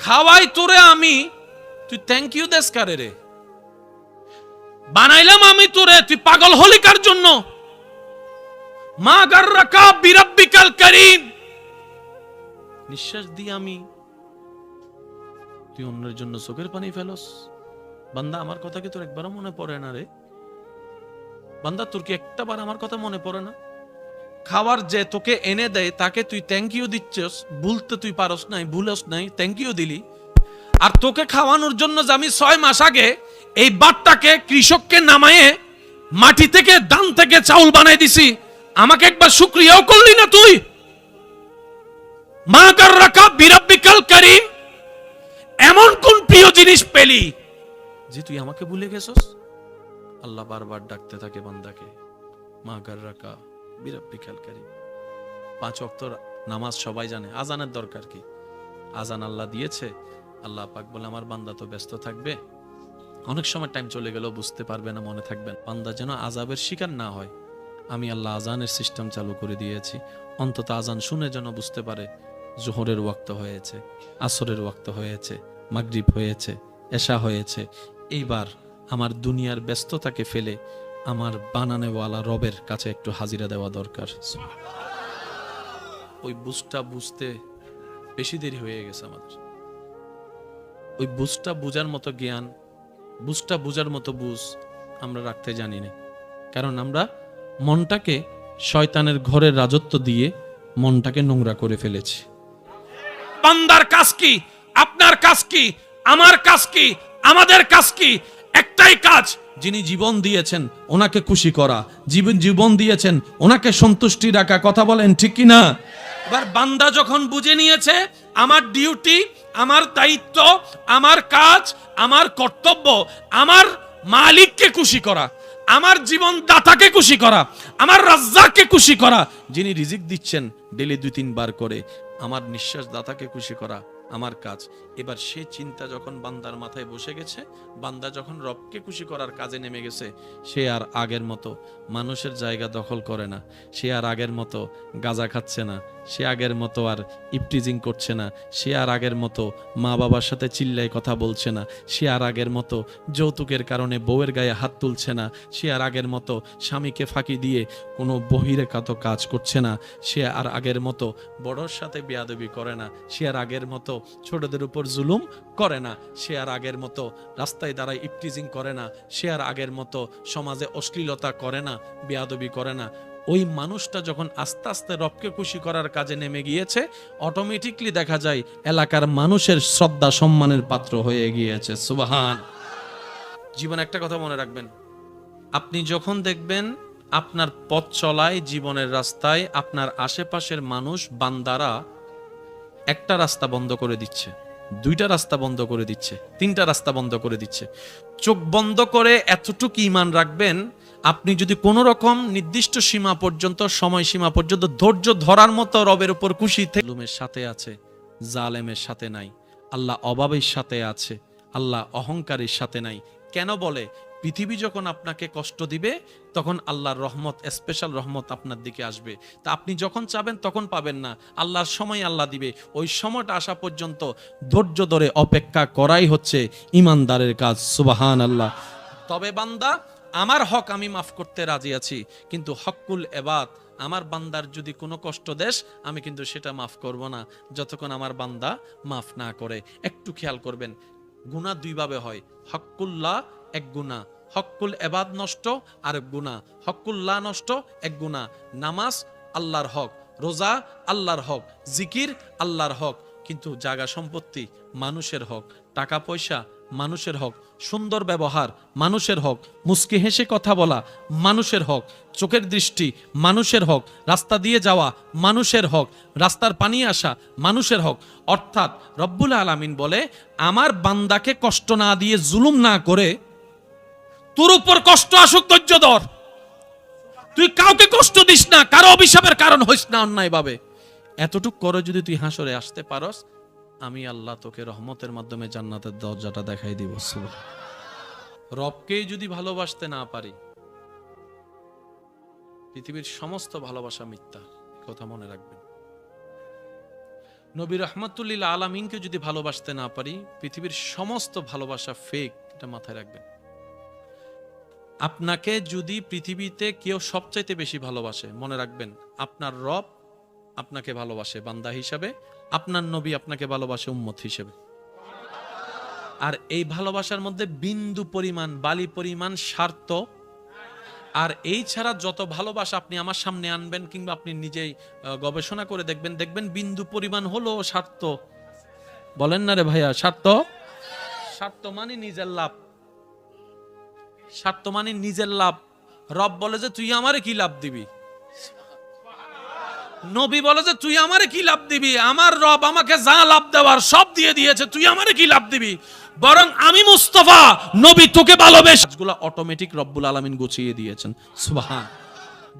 খাওয়াই তোরে আমি, তুই থ্যাংক ইউ দেস কারে রে? বানাইলাম আমি তোরে, তুই পাগল হলি কার জন্য? মা গাররাকা বিরাব্বিকাল কারীম, নিঃশ্বাস দিয়ে আমি, তুই অন্যের জন্য চোখের পানি ফেলস। বান্দা আমার কথা কি তোর একবারও মনে পড়ে না রে? বান্দা তোর কি একটা বার আমার কথা মনে পড়ে না? খাবার যে তোকে এনে দেয় তাকে তুই থ্যাংক ইউ দিচ্ছস, ভুলতে তুই পারস নাই, ভুলস নাই, থ্যাংক ইউ দিলি। আর তোকে খাওয়ানোর জন্য যে আমি 6 মাস আগে এই বাটটাকে কৃষককে নামায়ে মাটি থেকে ধান থেকে চাউল বানাই দিছি, আমাকে একবার শুকরিয়াও করলি না তুই? মা গাররাকা বিরাব্বিকাল কারীম, এমন কোন প্রিয় জিনিস পেলি যে তুই আমাকে ভুলে গেছস? আল্লাহ বারবার ডাকতে থাকে বান্দাকে, মা গাররাকা বিরাব্বিকাল কারীম। 5 ওয়াক্ত নামাজ সবাই জানে, আজানের দরকার কি? আজান আল্লাহ দিয়েছে, আল্লাহ পাক বলে আমার বান্দা তো ব্যস্ত থাকবে, অনেক সময় টাইম চলে গেল বুঝতে পারবে না, মনে থাকবে না। বান্দা যেন আযাবের শিকার না হয়, আমি আল্লাহ আজানের সিস্টেম চালু করে দিয়েছি। অন্তত আজান শুনে যেন বুঝতে পারে জোহরের ওয়াক্ত হয়েছে, আসরের ওয়াক্ত হয়েছে, মাগরিব হয়েছে, এশা হয়েছে। এইবার আমার দুনিয়ার ব্যস্ততাকে ফেলে আমার বানানেওয়ালা রবের কাছে একটু হাজিরা দেওয়া দরকার। ওই বুঝটা বুঝতে বেশি দেরি হয়ে গেছে আমাদের। ওই বুঝটা বুঝার মতো জ্ঞান, বুঝটা বুঝার মতো বুঝ আমরা রাখতে জানি না। কারণ আমরা মনটাকে শয়তানের ঘরের রাজত্ব দিয়ে মনটাকে নোংরা করে ফেলেছি। বান্দার কাজ কি? আপনার কাজ কি? আমার কাজ কি? আমাদের কাজ কি? একটাই কাজ, যিনি জীবন দিয়েছেন ওনাকে খুশি করা, জীবন দিয়েছেন ওনাকে সন্তুষ্টি রাখা। কথা বলেন ঠিক কি না? এবার বান্দা যখন বুঝে নিয়েছে আমার ডিউটি, আমার দায়িত্ব, আমার কাজ, আমার কর্তব্য আমার মালিককে খুশি করা, আমার জীবন দাতাকে খুশি করা, আমার রাজ্জাককে খুশি করা, যিনি রিজিক দিচ্ছেন ডেলি 2-3 বার করে, আমার নিঃশ্বাস দাতাকে খুশি করা আমার কাজ। এবার সেই চিন্তা যখন বান্দার মাথায় বসে গেছে, বান্দা যখন রবকে খুশি করার কাজে নেমে গেছে, সে আর আগের মতো মানুষের জায়গা দখল করে না, সে আর আগের মতো গাঁজা খাচ্ছে না, সে আগের মতো আর ইপটিজিং করছে না, সে আর আগের মতো মা বাবার সাথে চিল্লাই কথা বলছে না, সে আর আগের মতো যৌতুকের কারণে বউয়ের গায়ে হাত তুলছে না, সে আর আগের মতো স্বামীকে ফাঁকি দিয়ে কোনো বহিরেকাত কাজ করছে না, সে আর আগের মতো বড়র সাথে বেয়াদবি করে না, সে আর আগের মতো ছোটদের উপর জুলুম করে না, সে আর আগের মতো রাস্তায় দাঁড়ায় ইপটিজিং করে না, সে আর আগের মতো সমাজে অশ্লীলতা করে না, বেয়াদবি করে না। ওই মানুষটা যখন আস্তে আস্তে রবকে খুশি করার কাজে নেমে গিয়েছে, অটোমেটিকলি দেখা যায় এলাকার মানুষের শ্রদ্ধা সম্মানের পাত্র হয়ে গিয়েছে। সুবহান। জীবনে একটা কথা মনে রাখবেন, আপনি যখন দেখবেন আপনার পথ চলায় জীবনের রাস্তায় আপনার আশেপাশের মানুষ বান্দারা একটা রাস্তা বন্ধ করে দিচ্ছে, 2টা রাস্তা বন্ধ করে দিচ্ছে, 3টা রাস্তা বন্ধ করে দিচ্ছে, চোখ বন্ধ করে এতটুকু ঈমান রাখবেন, আপনি যদি কোনো রকম নির্দিষ্ট সীমা পর্যন্ত, সময় সীমা পর্যন্ত ধৈর্য ধরার মতো রবের উপর খুশি থেকে, জুলুমের সাথে আছে, জালেমের সাথে নাই, আল্লাহ অভাবের সাথে আছে, আল্লাহ অহংকারের সাথে নাই। কেন বলে? পৃথিবী যখন আপনাকে কষ্ট দিবে তখন আল্লাহর রহমত, স্পেশাল রহমত আপনার দিকে আসবে। তা আপনি যখন চাবেন তখন পাবেন না, আল্লাহর সময় আল্লাহ দিবে। ওই সময়টা আসা পর্যন্ত ধৈর্য ধরে অপেক্ষা করাই হচ্ছে ইমানদারের কাজ। সুবহান আল্লাহ। তবে বান্দা, আমার হক আমি মাফ করতে রাজি আছি, কিন্তু হকুল এবাদ, আমার বান্দার যদি কোনো কষ্ট দেশ আমি কিন্তু সেটা মাফ করব না যতক্ষণ আমার বান্দা মাফ না করে। একটু খেয়াল করবেন, গুনাহ 2 ভাবে হয়। হকুল্লাহ এক গুনাহ, হকুল এবাদ নষ্ট আরেক গুনাহ। হকুল্লাহ নষ্ট এক গুনাহ, নামাজ আল্লাহর হক, রোজা আল্লাহর হক, জিকির আল্লাহর হক, কিন্তু জায়গা সম্পত্তি মানুষের হক, টাকা পয়সা মানুষের হক, সুন্দর ব্যবহার মানুষের হক, মুস্কি হেসে কথা বলা মানুষের হক, চোখের দৃষ্টি মানুষের হক, রাস্তা দিয়ে যাওয়া মানুষের হক, রাস্তার পানি আসা মানুষের হক। অর্থাৎ রব্বুল আলামিন বলে, আমার বান্দাকে কষ্ট না দিয়ে, জুলুম না করে, তোর উপর কষ্ট আসুক ধৈর্য ধর, তুই কাউকে কষ্ট দিস না, কারো অভিশাপের কারণ হইস না অন্যায় ভাবে। এতটুক করে যদি তুই হাসরে আসতে পারস, আমি আল্লাহ তোকে রহমতের মাধ্যমে জান্নাতের দরজাটা দেখাই দিব। রবকেই যদি ভালোবাসতে না পারি, পৃথিবীর সমস্ত ভালোবাসা মিথ্যা, কথা মনে রাখবেন। নবী রহমাতুল্লিল আলামিনকে যদি ভালোবাসতে না পারি, পৃথিবীর সমস্ত ভালোবাসা ফেক, এটা মাথায় রাখবেন। আপনাকে যদি পৃথিবীতে কেউ সবচাইতে বেশি ভালোবাসে, মনে রাখবেন আপনার রব আপনাকে ভালোবাসে বান্দা হিসাবে, আপনার নবী আপনাকে ভালোবাসে উম্মত হিসেবে। আর এই ভালোবাসার মধ্যে বিন্দু পরিমাণ, বালি পরিমাণ স্বার্থ, আর এই ছাড়া যত ভালোবাসা আপনি আমার সামনে আনবেন কিংবা আপনি নিজেই গবেষণা করে দেখবেন, দেখবেন বিন্দু পরিমাণ হলো স্বার্থ। বলেন না রে ভাইয়া, স্বার্থ। স্বার্থ মানে নিজের লাভ, স্বার্থ মানে নিজের লাভ। রব বলে যে তুই আমারে কি লাভ দিবি, নবী বলে যে তুই আমারে কি লাভ দিবি, আমার রব আমাকে যা লাভ দেওয়ার সব দিয়ে দিয়েছে, তুই আমারে কি লাভ দিবি, বরং আমি মুস্তাফা নবী তোকে ভালোবেসে। এগুলা অটোমেটিক রব্বুল আলামিন গুছিয়ে দিয়েছেন। সুবহান।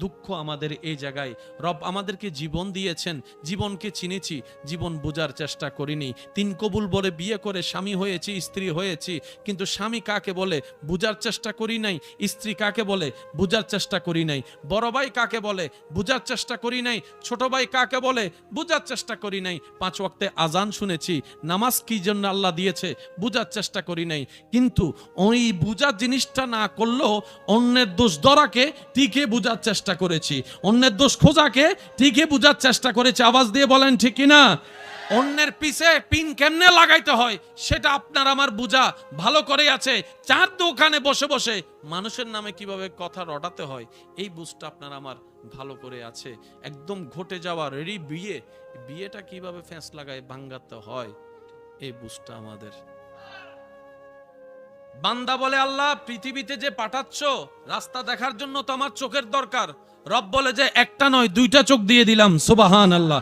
দুঃখ আমাদের এই জায়গায়, রব আমাদেরকে জীবন দিয়েছেন, জীবনকে চিনেছি, জীবন বোঝার চেষ্টা করিনি। তিন কবুল বলে বিয়ে করে স্বামী হয়েছি, স্ত্রী হয়েছি, কিন্তু স্বামী কাকে বলে বোঝার চেষ্টা করি নাই, স্ত্রী কাকে বলে বোঝার চেষ্টা করি নাই, বড় ভাই কাকে বলে বোঝার চেষ্টা করি নাই, ছোট ভাই কাকে বলে বোঝার চেষ্টা করি নাই। 5 ওয়াক্তে আজান শুনেছি, নামাজ কি জন্য আল্লাহ দিয়েছে বোঝার চেষ্টা করি নাই। কিন্তু ওই বোঝার জিনিসটা না করলেও অন্যের দোষ ধরাকে টিকে বোঝার চেষ্টা করেছি, অন্যের দোষ খোঁজাকে ঠিকই বুঝার চেষ্টা করেছি। আওয়াজ দিয়ে বলেন ঠিক কিনা? অন্যের পিছে পিন কেমনে লাগাইতে হয় সেটা আপনার আমার বুঝা ভালো করে আছে। চার দোকানে বসে বসে মানুষের নামে কিভাবে কথা রটাতে হয় এই বুঝটা আপনার আমার ভালো করে আছে। একদম ঘটে যাওয়া রেডি বিয়ে, বিয়েটা কিভাবে ফ্যাঁস লাগায় ভাঙাতে হয় এই বুঝটা আমাদের। বান্দা বলে আল্লাহ পৃথিবীতে যে পাঠাচ্ছ রাস্তা দেখার জন্য তো আমার চোখের দরকার। রব বলে যে একটা নয় 2টা চোখ দিয়ে দিলাম। সুবহান আল্লাহ।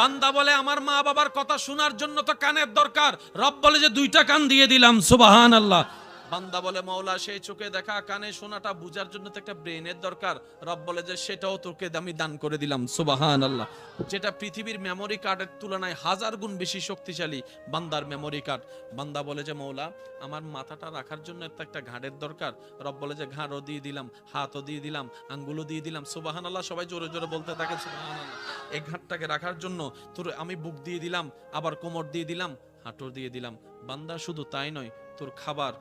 বান্দা বলে আমার মা বাবার কথা শোনার জন্য তো কানের দরকার। রব বলে যে 2টা কান দিয়ে দিলাম। সুবহান আল্লাহ। বান্দা বলে মাওলা সেই চোখে দেখা কানে শোনাটা বুঝার জন্য তো একটা ব্রেনের দরকার। রব বলে যে সেটাও তোকে আমি দান করে দিলাম। সুবহান আল্লাহ। যেটা পৃথিবীর মেমোরি কার্ডের তুলনায় 1000 গুণ বেশি শক্তিশালী বান্দার মেমোরি কার্ড। বান্দা বলে যে মাওলা আমার মাথাটা রাখার জন্য একটা ঘাড়ের দরকার। রব বলে যে ঘাড়ও দিয়ে দিলাম, হাতও দিয়ে দিলাম, আঙ্গুলও দিয়ে দিলাম। সুবহান আল্লাহ। সবাই জোরে জোরে বলতে থাকে সুবহান আল্লাহ। এই ঘাটটাকে রাখার জন্য তোর আমি বুক দিয়ে দিলাম, আবার কোমর দিয়ে দিলাম, হাঁটুর দিয়ে দিলাম। বান্দা শুধু তাই নয়, তোর খাবার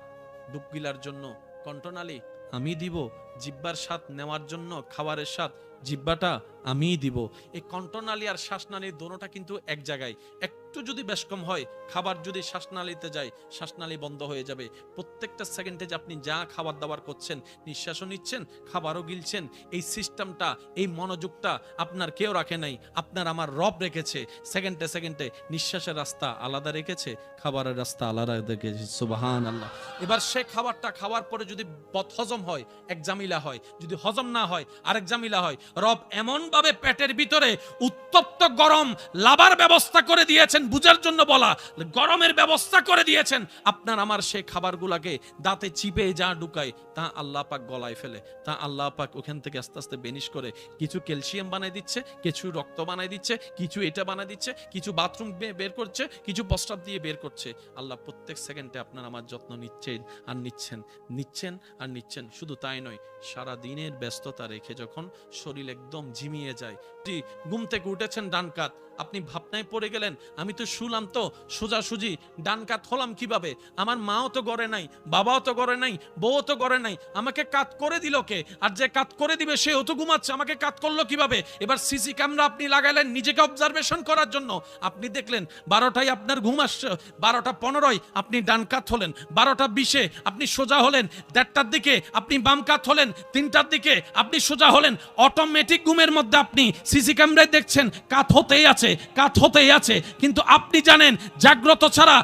ডুব গিলার জন্য কণ্ঠনালী আমি দিব, জিহ্বার স্বাদ নেওয়ার জন্য খাবারের স্বাদ জিহ্বাটা আমিই দিব। এই কণ্ঠনালী আর শ্বাসনালীর দোনোটা কিন্তু এক জায়গায়। একটু যদি বেশ কম হয়, খাবার যদি শ্বাসনালীতে যায় শ্বাসনালী বন্ধ হয়ে যাবে। প্রত্যেকটা সেকেন্ডে যে আপনি যা খাবার দাবার করছেন, নিঃশ্বাসও নিচ্ছেন, খাবারও গিলছেন, এই সিস্টেমটা, এই মনোযোগটা আপনার কেউ রাখে নাই, আপনার আমার রব রেখেছে। সেকেন্ডে সেকেন্ডে নিঃশ্বাসের রাস্তা আলাদা রেখেছে, খাবারের রাস্তা আলাদা রেখেছে। সুবহান আল্লাহ। এবার সে খাবারটা খাওয়ার পরে যদি বদহজম হয় এক জামিলা হয়, যদি হজম না হয় আরেক জামিলা হয়। রব এমন ভাবে পেটের ভিতরে উত্তপ্ত গরম লাভার ব্যবস্থা করে দিয়েছেন, বুঝার জন্য বলা, গরমের ব্যবস্থা করে দিয়েছেন। আপনার আমার সেই খাবারগুলাকে দাঁতে চিপে যা ঢুকায় তা আল্লাহ পাক গলায় ফেলে, তা আল্লাহ পাক ওখান থেকে আস্তে আস্তে বেনিশ করে কিছু ক্যালসিয়াম বানাই দিচ্ছে, কিছু রক্ত বানাই দিচ্ছে, কিছু এটা বানাই দিচ্ছে, কিছু বাথরুম বের করছে, কিছু প্রস্রাব দিয়ে বের করছে। আল্লাহ প্রত্যেক সেকেন্ডে আপনার আমার যত্ন নিচ্ছেন আর নিচ্ছেন, নিচ্ছেন আর নিচ্ছেন। শুধু তাই নয়, সারা দিনের ব্যস্ততা রেখে যখন শরীর একদম ঝিমিয়ে যায়, ঘুম থেকে উঠেছেন ডান কাত, আপনি ভাবনায় পড়ে গেলেন আমি তো শুলাম তো সোজাসুজি, ডান কাত হলাম কিভাবে? আমার মাও তো গড়ে নাই, বাবাও তো গড়ে নাই, বউও তো গড়ে নাই, আমাকে কাত করে দিল কে? আর যে কাত করে দিবে সেও তো ঘুমাচ্ছে, আমাকে কাত করলো কিভাবে? এবার সিসি ক্যামেরা আপনি লাগাইলেন নিজেকে অবজারভেশন করার জন্য। আপনি দেখলেন 12টায় আপনার ঘুম আসছে, 12:15 আপনি ডান কাত হলেন, 12:20 আপনি সোজা হলেন, 1:30টার দিকে আপনি বাম কাত হলেন, 3টার দিকে আপনি সোজা হলেন। অটোমেটিক ঘুমের মধ্যে আপনি সিসি ক্যামেরায় দেখছেন কাত হতেই আছে, কাত হতেই আছে। কিন্তু আপনি জানেন জাগ্রত ছাড়া,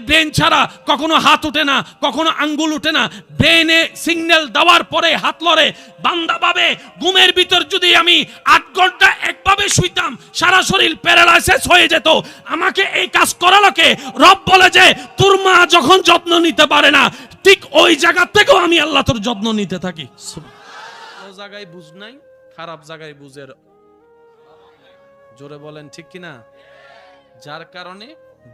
ব্রেন ছাড়া কখনো হাত ওঠে না, কখনো আঙ্গুল ওঠে না। ব্রেনে সিগন্যাল দেওয়ার পরে হাত লড়ে। বান্দা ভাবে ঘুমের ভিতর যদি আমি 8 ঘন্টা একভাবে শুইতাম সারা শরীর প্যারালাইসিস হয়ে যেত। আমাকে এই কাজ করালো কে? রব বলে যে তোর মা যখন যত্ন নিতে পারে না, ঠিক ওই জায়গা থেকেও আমি আল্লাহ তোর যত্ন নিতে থাকি। ও জায়গায় বুঝ নাই, খারাপ জায়গায় বুঝের। জোরে বলেন ঠিক কিনা? যার কারণে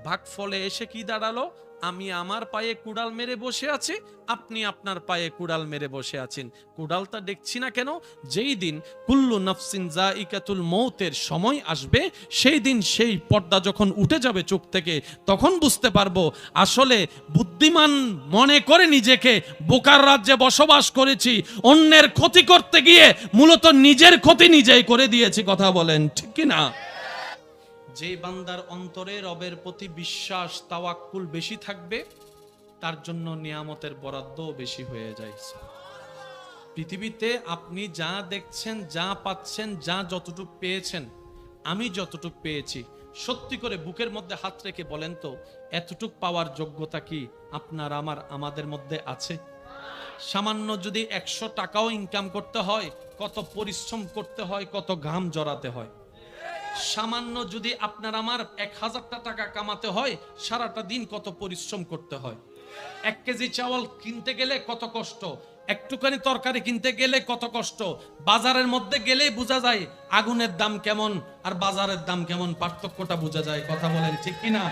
ভাগফলে এসে কি দাঁড়ালো? আমি আমার পায়ে কুড়াল মেরে বসে আছি, আপনি আপনার পায়ে কুড়াল মেরে বসে আছেন। কুড়ালটা দেখছি না কেন? যেই দিন কুল্লু নাফসিন যায়িকাতুল মৌতের সময় আসবে, সেই দিন সেই পর্দা যখন উঠে যাবে চোখ থেকে, তখন বুঝতে পারবো আসলে বুদ্ধিমান মনে করে নিজেকে বোকার রাজ্যে বসবাস করেছি, অন্যের ক্ষতি করতে গিয়ে মূলত নিজের ক্ষতি নিজেই করে দিয়েছি। কথা বলেন ঠিক কি না? যে বান্দার অন্তরে রবের প্রতি বিশ্বাস তাওয়াক্কুল বেশি থাকবে, তার জন্য নিয়ামতের বরাদ্দও বেশি হয়ে যায়। পৃথিবীতে আপনি যা দেখছেন, যা পাচ্ছেন, যা যতটুকু পেয়েছেন, আমি যতটুকু পেয়েছি, সত্যি করে বুকের মধ্যে হাত রেখে বলেন তো, এতটুক পাওয়ার যোগ্যতা কি আপনার আমাদের মধ্যে আছে? সামান্য যদি 100 টাকাও ইনকাম করতে হয়, কত পরিশ্রম করতে হয়, কত ঘাম জড়াতে হয়। সামান্য যদি আপনার আমার 1000 টাকা কামাতে হয়, সারাটা দিন কত পরিশ্রম করতে হয়। 1 কেজি চাউল কিনতে গেলে কত কষ্ট, একটুখানি তরকারি কিনতে গেলে কত কষ্ট। বাজারের মধ্যে গেলেই বোঝা যায় আগুনের দাম কেমন আর বাজারের দাম কেমন, পার্থক্যটা বোঝা যায়। কথা বলেন ঠিক কিনা?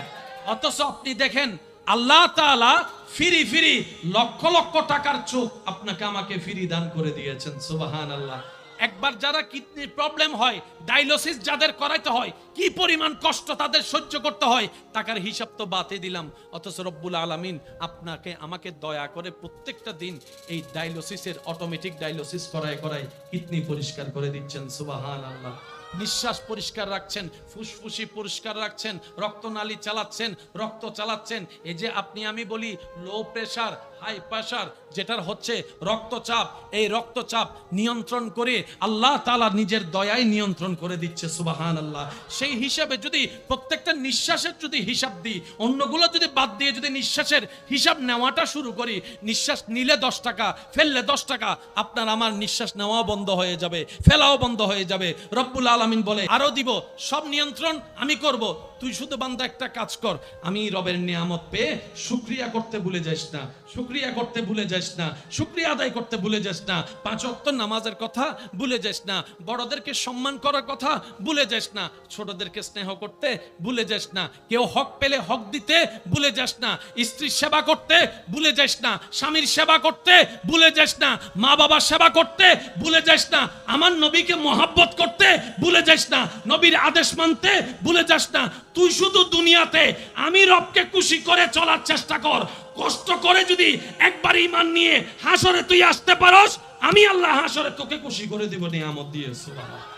অথচ আপনি দেখেন আল্লাহ তাআলা ফিরি ফিরি লক্ষ লক্ষ টাকার চোখ আপনাকে আমাকে ফিরি দান করে দিয়েছেন। সুবহানাল্লাহ। একবার যারা কিডনির প্রবলেম হয়, ডায়ালিসিস যাদের করাইতে হয়, কি পরিমাণ কষ্ট তাদের সহ্য করতে হয়, টাকার হিসাব তো বাদে দিলাম। অথচ রব্বুল আলামিন আপনাকে আমাকে দয়া করে প্রত্যেকটা দিন এই ডায়ালিসিসের অটোমেটিক ডায়ালিসিস করায় কিডনি পরিষ্কার করে দিচ্ছেন। সুবহানাল্লাহ। নিঃশ্বাস পরিষ্কার রাখছেন, ফুসফুসি পরিষ্কার রাখছেন, রক্তনালী চালাচ্ছেন, রক্ত চালাচ্ছেন। এই যে আপনি আমি বলি লো প্রেসার, হাই প্রেসার, যেটার হচ্ছে রক্তচাপ, এই রক্তচাপ নিয়ন্ত্রণ করে আল্লাহ তাআলা নিজের দয়ায় নিয়ন্ত্রণ করে দিচ্ছে। সুবহানাল্লাহ। সেই হিসাবে যদি প্রত্যেকটা নিঃশ্বাসের যদি হিসাব দিই, অন্যগুলো যদি বাদ দিয়ে যদি নিঃশ্বাসের হিসাব নেওয়াটা শুরু করি, নিঃশ্বাস নিলে 10 টাকা, ফেললে 10 টাকা, আপনার আমার নিঃশ্বাস নেওয়া বন্ধ হয়ে যাবে, ফেলাও বন্ধ হয়ে যাবে। রব্বুল আলামিন বলে আরো দিব, সব নিয়ন্ত্রণ আমি করব, তুই শুধু বান্দা একটা কাজ কর, আমি রবের নিয়ামত পেয়ে শুকরিয়া করতে ভুলে যাস না, শুকরিয়া করতে ভুলে যাস না, শুকরিয়া আদায় করতে ভুলে যাস না, 5 ওয়াক্ত নামাজের কথা ভুলে যাস না, বড়দেরকে সম্মান করার কথা ভুলে যাস না, ছোটদেরকে স্নেহ করতে ভুলে যাস না, কেউ হক পেলে হক দিতে ভুলে যাস না, স্ত্রীর সেবা করতে ভুলে যাস না, স্বামীর সেবা করতে ভুলে যাস না, মা বাবার সেবা করতে ভুলে যাস না, আমার নবীকে মহব্বত করতে ভুলে যাস না, নবীর আদেশ মানতে ভুলে যাস না। তুই শুধু দুনিয়াতে আমি রবকে খুশি করে চলার চেষ্টা কর। কষ্ট করে যদি একবার ঈমান নিয়ে হাসরে তুই আসতে পারস, আমি আল্লাহ হাসরে তোকে খুশি করে দিব নিয়ামত দিয়ে। সুবহানাল্লাহ।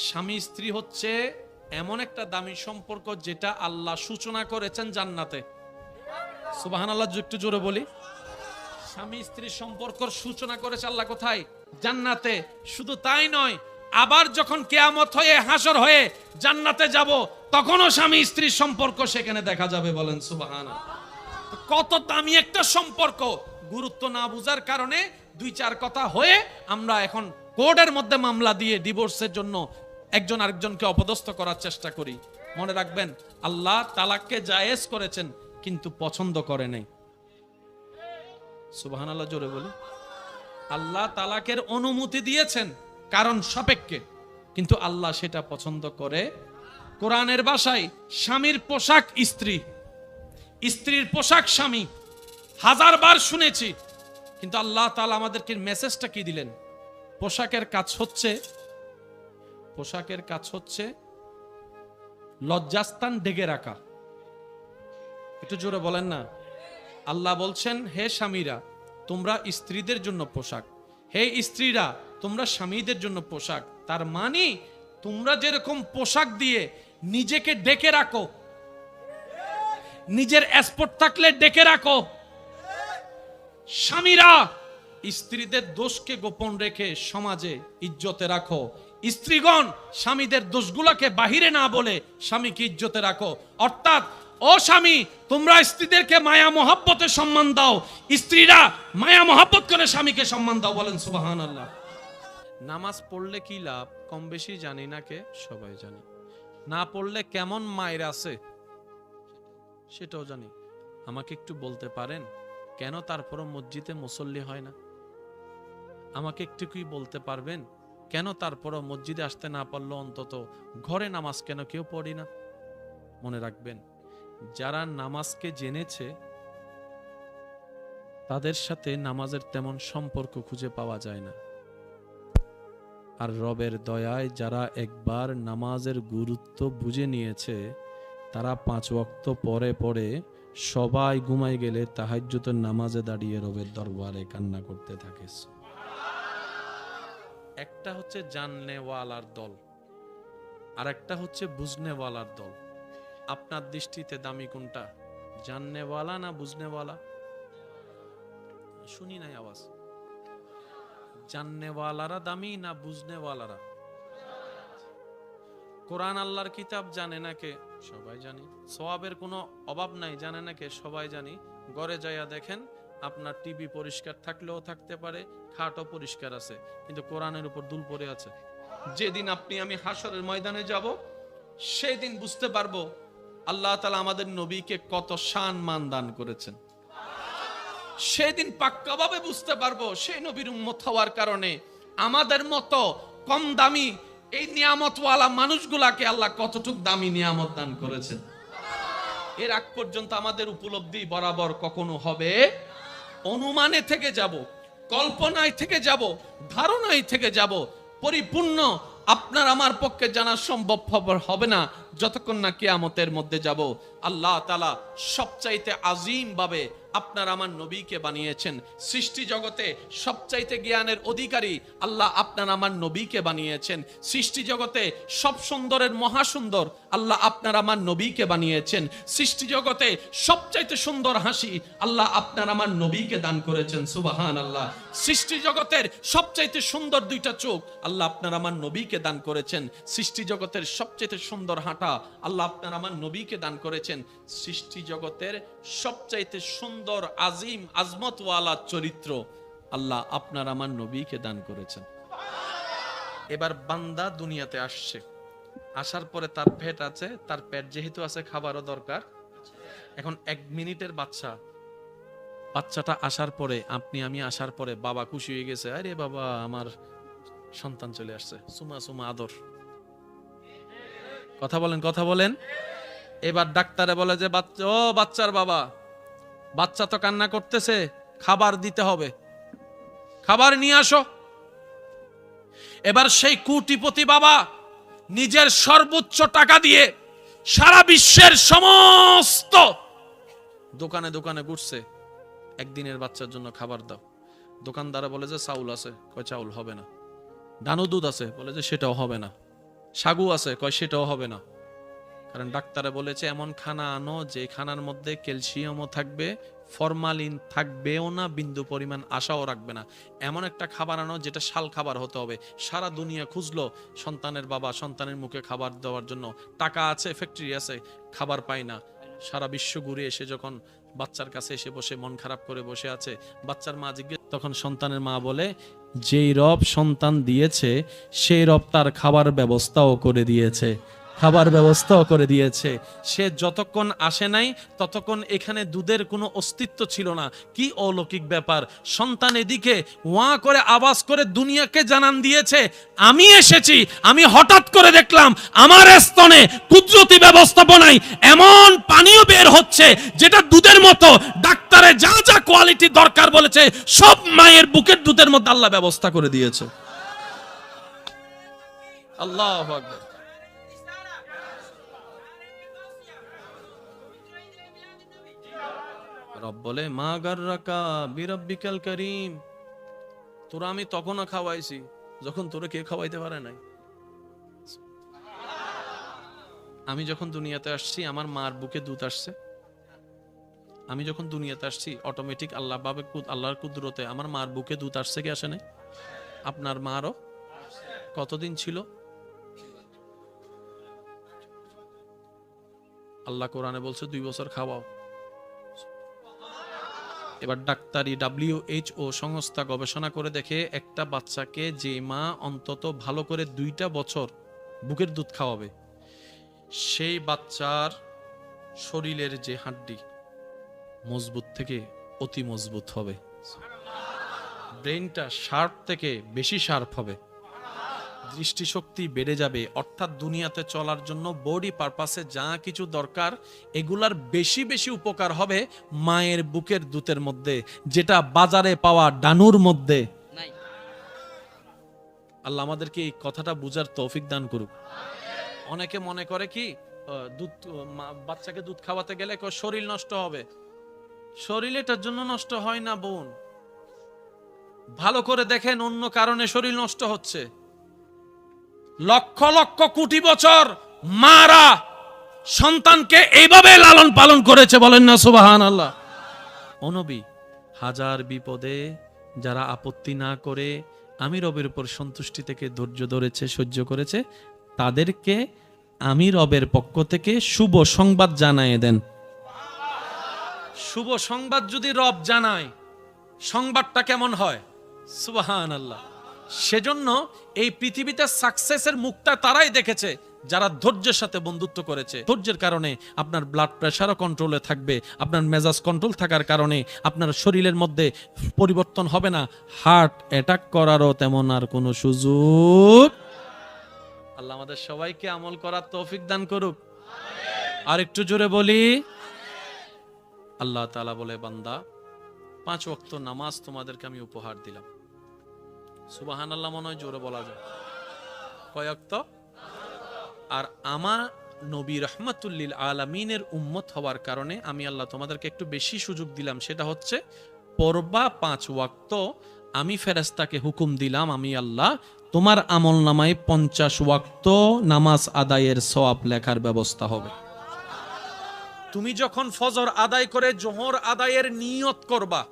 স্বামী স্ত্রী হচ্ছে এমন একটা দামি সম্পর্ক যেটা আল্লাহ সূচনা করেছেন জান্নাতে। সুবহানাল্লাহ। একটু জোরে বলি। স্বামী স্ত্রীর সম্পর্কর সূচনা করেছে আল্লাহ কোথায়? জান্নাতে। শুধু তাই নয়, আবার যখন কিয়ামত হয়ে হাসর হয়ে জান্নাতে যাব, তখনও স্বামী স্ত্রীর সম্পর্ক সেখানে দেখা যাবে। বলেন সুবহানাল্লাহ। কত দামি একটা সম্পর্ক, গুরুত্ব না বুঝার কারণে 2-4 কথা হয়ে আমরা এখন কোর্টের মধ্যে মামলা দিয়ে ডিভোর্সের জন্য একজন আরেকজনকে অপদস্থ করার চেষ্টা করি। মনে রাখবেন, আল্লাহ তালাককে জায়েজ করেছেন কিন্তু পছন্দ করে নাই। সুবহানাল্লাহ। জোরে বলি। আল্লাহ তালাকের অনুমতি দিয়েছেন কারণ সাপেক্ষে, কিন্তু আল্লাহ সেটা পছন্দ করে। কোরআনের ভাষায় স্বামীর পোশাক স্ত্রী, স্ত্রীর পোশাক স্বামী, 1000 বার শুনেছি, কিন্তু আল্লাহ তাআলা আমাদেরকে মেসেজটা কি দিলেন? পোশাকের কাজ হচ্ছে লজ্জাস্থান ঢেকে রাখা। একটু জোরে বলেন না। আল্লাহ বলছেন, হে স্বামীরা তোমরা স্ত্রীদের জন্য পোশাক, হে স্ত্রীরা তোমরা স্বামীদের জন্য পোশাক। তার মানে তোমরা যেরকম পোশাক দিয়ে নিজেকে ডেকে রাখো, নিজের স্পট থাকলে ডেকে রাখো, স্বামীরা স্ত্রীদের দোষকে গোপন রেখে সমাজে ইজ্জতে রাখো। স্ত্রীগণ স্বামীদের দোষগুলোকে বাহিরে না বলে স্বামীকে ইজ্জতে রাখো। অর্থাৎ ও স্বামী, তোমরা স্ত্রীদেরকে মায়া মহব্বতে সম্মান দাও, স্ত্রীরা মায়া মহব্বত করে স্বামীকে সম্মান দাও। বলেন সুবহানাল্লাহ। নামাজ পড়লে কি লাভ কম বেশি জানি না, কে সবাই জানি। না পড়লে কেমন মায়ের আছে সেটাও জানি। আমাকে একটু বলতে পারেন কেন তারপরও মসজিদে মুসল্লি হয় না? আমাকে একটু কি বলতে পারবেন কেন তারপরও মসজিদে আসতে না পারলো অন্তত ঘরে নামাজ কেন কেউ পড়ি না? মনে রাখবেন, যারা নামাজকে জেনেছে তাদের সাথে নামাজের তেমন সম্পর্ক খুঁজে পাওয়া যায় না। আর রবের দয়ায় যারা একবার নামাজের গুরুত্ব বুঝে নিয়েছে তারা 5 ওয়াক্ত পরে পরে সবাই ঘুমাই গেলে তাহাজ্জুদের নামাজে দাঁড়িয়ে রবের দরবারে কান্না করতে থাকে। একটা হচ্ছে জাননেওয়ালার দল, আর একটা হচ্ছে বুঝনেওয়ালার দল। আপনার দৃষ্টিতে দামি কোনটা, জাননেওয়ালা না বুঝনেওয়ালা? শুনি নাই আওয়াজ। জাননেওয়ালারা দামি না বুঝনেওয়ালারা? কোরআন আল্লাহর কিতাব জানে না কে? সবাই জানি। সওয়াবের কোনো অভাব নাই, জানে না কে? সবাই জানি। ঘরে যাইয়া দেখেন, আপনার টিভি পরিষ্কার থাকলেও থাকতে পারে, খাটও পরিষ্কার আছে, কিন্তু কোরআনের উপর দুল পড়ে আছে। যেদিন আপনি আমি হাসরের ময়দানে যাব, সেই দিন বুঝতে পারবো আল্লাহ তাআলা আমাদের নবীকে কত শান মান দান করেছেন। সেদিন পাক্কাভাবে বুঝতে পারবো সেই নবীর উম্মত হওয়ার কারণে আমাদের মতো কম দামি এই নিয়ামতওয়ালা মানুষগুলাকে আল্লাহ কতটুক দামি নিয়ামত দান করেছেন। এর আগ পর্যন্ত আমাদের উপলব্ধি বরাবর কখনো হবে, অনুমানে থেকে যাব, কল্পনায় থেকে যাব, ধারণায় থেকে যাব, পরিপূর্ণ আপনার আমার পক্ষে জানা সম্ভব হবে না যতক্ষণ না কিয়ামতের মধ্যে যাব। আল্লাহ তাআলা সবচাইতে আজিম ভাবে আপনার আমার নবীকে বানিয়েছেন। সৃষ্টি জগতে সবচাইতে জ্ঞানের অধিকারী আল্লাহ আপনার আমার নবীকে বানিয়েছেন। সৃষ্টি জগতে সব সুন্দরের মহাসুন্দর আল্লাহ আপনার আমার নবীকে বানিয়েছেন। সৃষ্টি জগতে সবচাইতে সুন্দর হাসি আল্লাহ আপনার আমার নবীকে দান করেছেন। সুবহানাল্লাহ। সৃষ্টি জগতের সবচাইতে সুন্দর 2টা চোখ আল্লাহ আপনার আমার নবীকে দান করেছেন। সৃষ্টি জগতের সবচাইতে সুন্দর হাঁটা আল্লাহ আপনার আমার নবীকে দান করেছেন। সৃষ্টি জগতের সবচাইতে সুন্দর আজিম আজমতওয়ালা চরিত্র আল্লাহ আপনার আমার নবীকে দান করেছেন। এবার বান্দা দুনিয়াতে আসছে, আসার পরে তার পেট আছে, তার পেট যেহেতু আছে খাবারও দরকার। এখন 1 মিনিটের বাচ্চাটা আসার পরে, আপনি আমি আসার পরে বাবা খুশি হয়ে গেছে, আরে বাবা আমার সন্তান চলে আসছে, সুমা সুমা আদর। কথা বলেন। এবার ডাক্তারে বলে যে বাচ্চার বাবা, বাচ্চা তো কান্না করতেছে, খাবার দিতে হবে, খাবার নিয়ে আসো। এবার সেই কোটিপতি বাবা নিজের সর্বোচ্চ টাকা দিয়ে সারা বিশ্বের সমস্ত দোকানে দোকানে ঘুরছে, একদিনের বাচ্চার জন্য খাবার দাও। দোকানদার বলে যে চাউল আছে, কয় চাউল হবে না। ডানো দুধ আছে, বলে যে সেটাও হবে না। সাগু আছে, কয় সেটাও হবে না। কারণ ডাক্তারে বলেছে এমন খানা আনো যে খানার মধ্যে ক্যালসিয়ামও থাকবে, ফরমালিন থাকবেও না, বিন্দু পরিমাণ আশাও রাখবে না। এমন একটা খাবার আনো যেটা শাল খাবার হতে হবে। সারা দুনিয়া খুঁজলো সন্তানের বাবা সন্তানের মুখে খাবার দেওয়ার জন্য, টাকা আছে, ফ্যাক্টরি আছে, খাবার পায় না। সারা বিশ্ব ঘুরে এসে যখন বাচ্চার কাছে এসে বসে মন খারাপ করে বসে আছে, বাচ্চার মা জিজ্ঞেস, তখন সন্তানের মা বলে যেই রব সন্তান দিয়েছে সেই রব তার খাবার ব্যবস্থাও করে দিয়েছে। সে যতক্ষণ আসে নাই ততক্ষণ এখানে দুধের কোনো অস্তিত্ব ছিল না। কি অলৌকিক ব্যাপার! সন্তান এদিকে ওয়া করে আওয়াজ করে দুনিয়াকে জানান দিয়েছে আমি এসেছি। আমি হঠাৎ করে দেখলাম আমার স্তনে কুদরতি ব্যবস্থাপনায় এমন পানীয় বের হচ্ছে যেটা দুধের মতো। ডাক্তারে যা যা কোয়ালিটি দরকার বলেছে সব মায়ের বুকের দুধের মধ্যে আল্লাহ ব্যবস্থা করে দিয়েছে। আল্লাহু আকবার। রব বলে মা গাররাকা বিরাব্বিকাল কারীম, তোরা আমি তখনও খাওয়াইছি যখন তোরা কে খাওয়াইতে পারে নাই। আমি যখন দুনিয়াতে আসছি আমার মার বুকে দুধ আসছে। আমি যখন দুনিয়াতে আসছি অটোমেটিক আল্লাহর কুদরতে আমার মার বুকে দুধ আসছে কি আসে নাই? আপনার মারও কতদিন ছিল? আল্লাহ কোরআনে বলছে 2 বছর খাওয়াও। এবার ডাক্তারি WHO সংস্থা গবেষণা করে দেখে একটা বাচ্চাকে যে মা অন্তত ভালো করে 2টা বছর বুকের দুধ খাওয়াবে সেই বাচ্চার শরীরের যে হাড্ডি মজবুত থেকে অতি মজবুত হবে, ব্রেনটা শার্প থেকে বেশি শার্প হবে, দৃষ্টিশক্তি বেড়ে যাবে, অর্থাৎ দুনিয়াতে চলার জন্য বডি পারপাসে যা কিছু দরকার এগুলার বেশি বেশি উপকার হবে মায়ের বুকের দুধের মধ্যে, যেটা বাজারে পাওয়া ডানুর মধ্যে নাই। আল্লাহ আমাদেরকে এই কথাটা বুঝার তৌফিক দান করুক। অনেকে মনে করে কি দুধ, বাচ্চাকে দুধ খাওয়াতে গেলে শরীর নষ্ট হবে। শরীর এটার জন্য নষ্ট হয় না বোন, ভালো করে দেখেন অন্য কারণে শরীর নষ্ট হচ্ছে। লক্ষ লক্ষ কোটি বছর মারা সন্তানকে এইভাবে লালন পালন করেছে, বলেন না সুবহানাল্লাহ। ও নবী, হাজার বিপদে যারা আপত্তি না করে আমি রবের উপর সন্তুষ্টি থেকে ধৈর্য ধরেছে, সহ্য করেছে, তাদেরকে আমি রবের পক্ষ থেকে শুভ সংবাদ জানায় দেন। শুভ সংবাদ যদি রব জানায়, সংবাদটা কেমন হয়? সুবহানাল্লাহ। সেজন্য এই পৃথিবীতে সাকসেসের মুখটা তারাই দেখেছে যারা ধৈর্যের সাথে বন্ধুত্ব করেছে। ধৈর্যের কারণে আপনার ব্লাড প্রেশারও কন্ট্রোলে থাকবে, আপনার মেজাজ কন্ট্রোল থাকার কারণে আপনার শরীরের মধ্যে পরিবর্তন হবে না, হার্ট অ্যাটাক করারও তেমন আর কোনো সুযোগ। আল্লাহ আমাদের সবাইকে আমল করার তৌফিক দান করুক। আর একটু জোরে বলি, আল্লাহ তাআলা বলে, বান্দা 5 ওয়াক্ত নামাজ তোমাদেরকে আমি উপহার দিলাম। সুবহানাল্লাহ মনে হয় জোরে বলা যায়। কয় ওয়াক্ত? আর আমার নবী রাহমাতুল লিল আলামিনের উম্মত হওয়ার কারণে আমি আল্লাহ তোমাদেরকে একটু বেশি সুযোগ দিলাম, সেটা হচ্ছে পড়বা 5 ওয়াক্ত। আমি ফেরেশতাকে হুকুম দিলাম, আমি আল্লাহ তোমার আমল নামায় 50 ওয়াক্ত নামাজ আদায়ের সওয়াব লেখার ব্যবস্থা হবে। তুমি যখন ফজর আদায় করে জোহর আদায়ের নিয়ত করবা,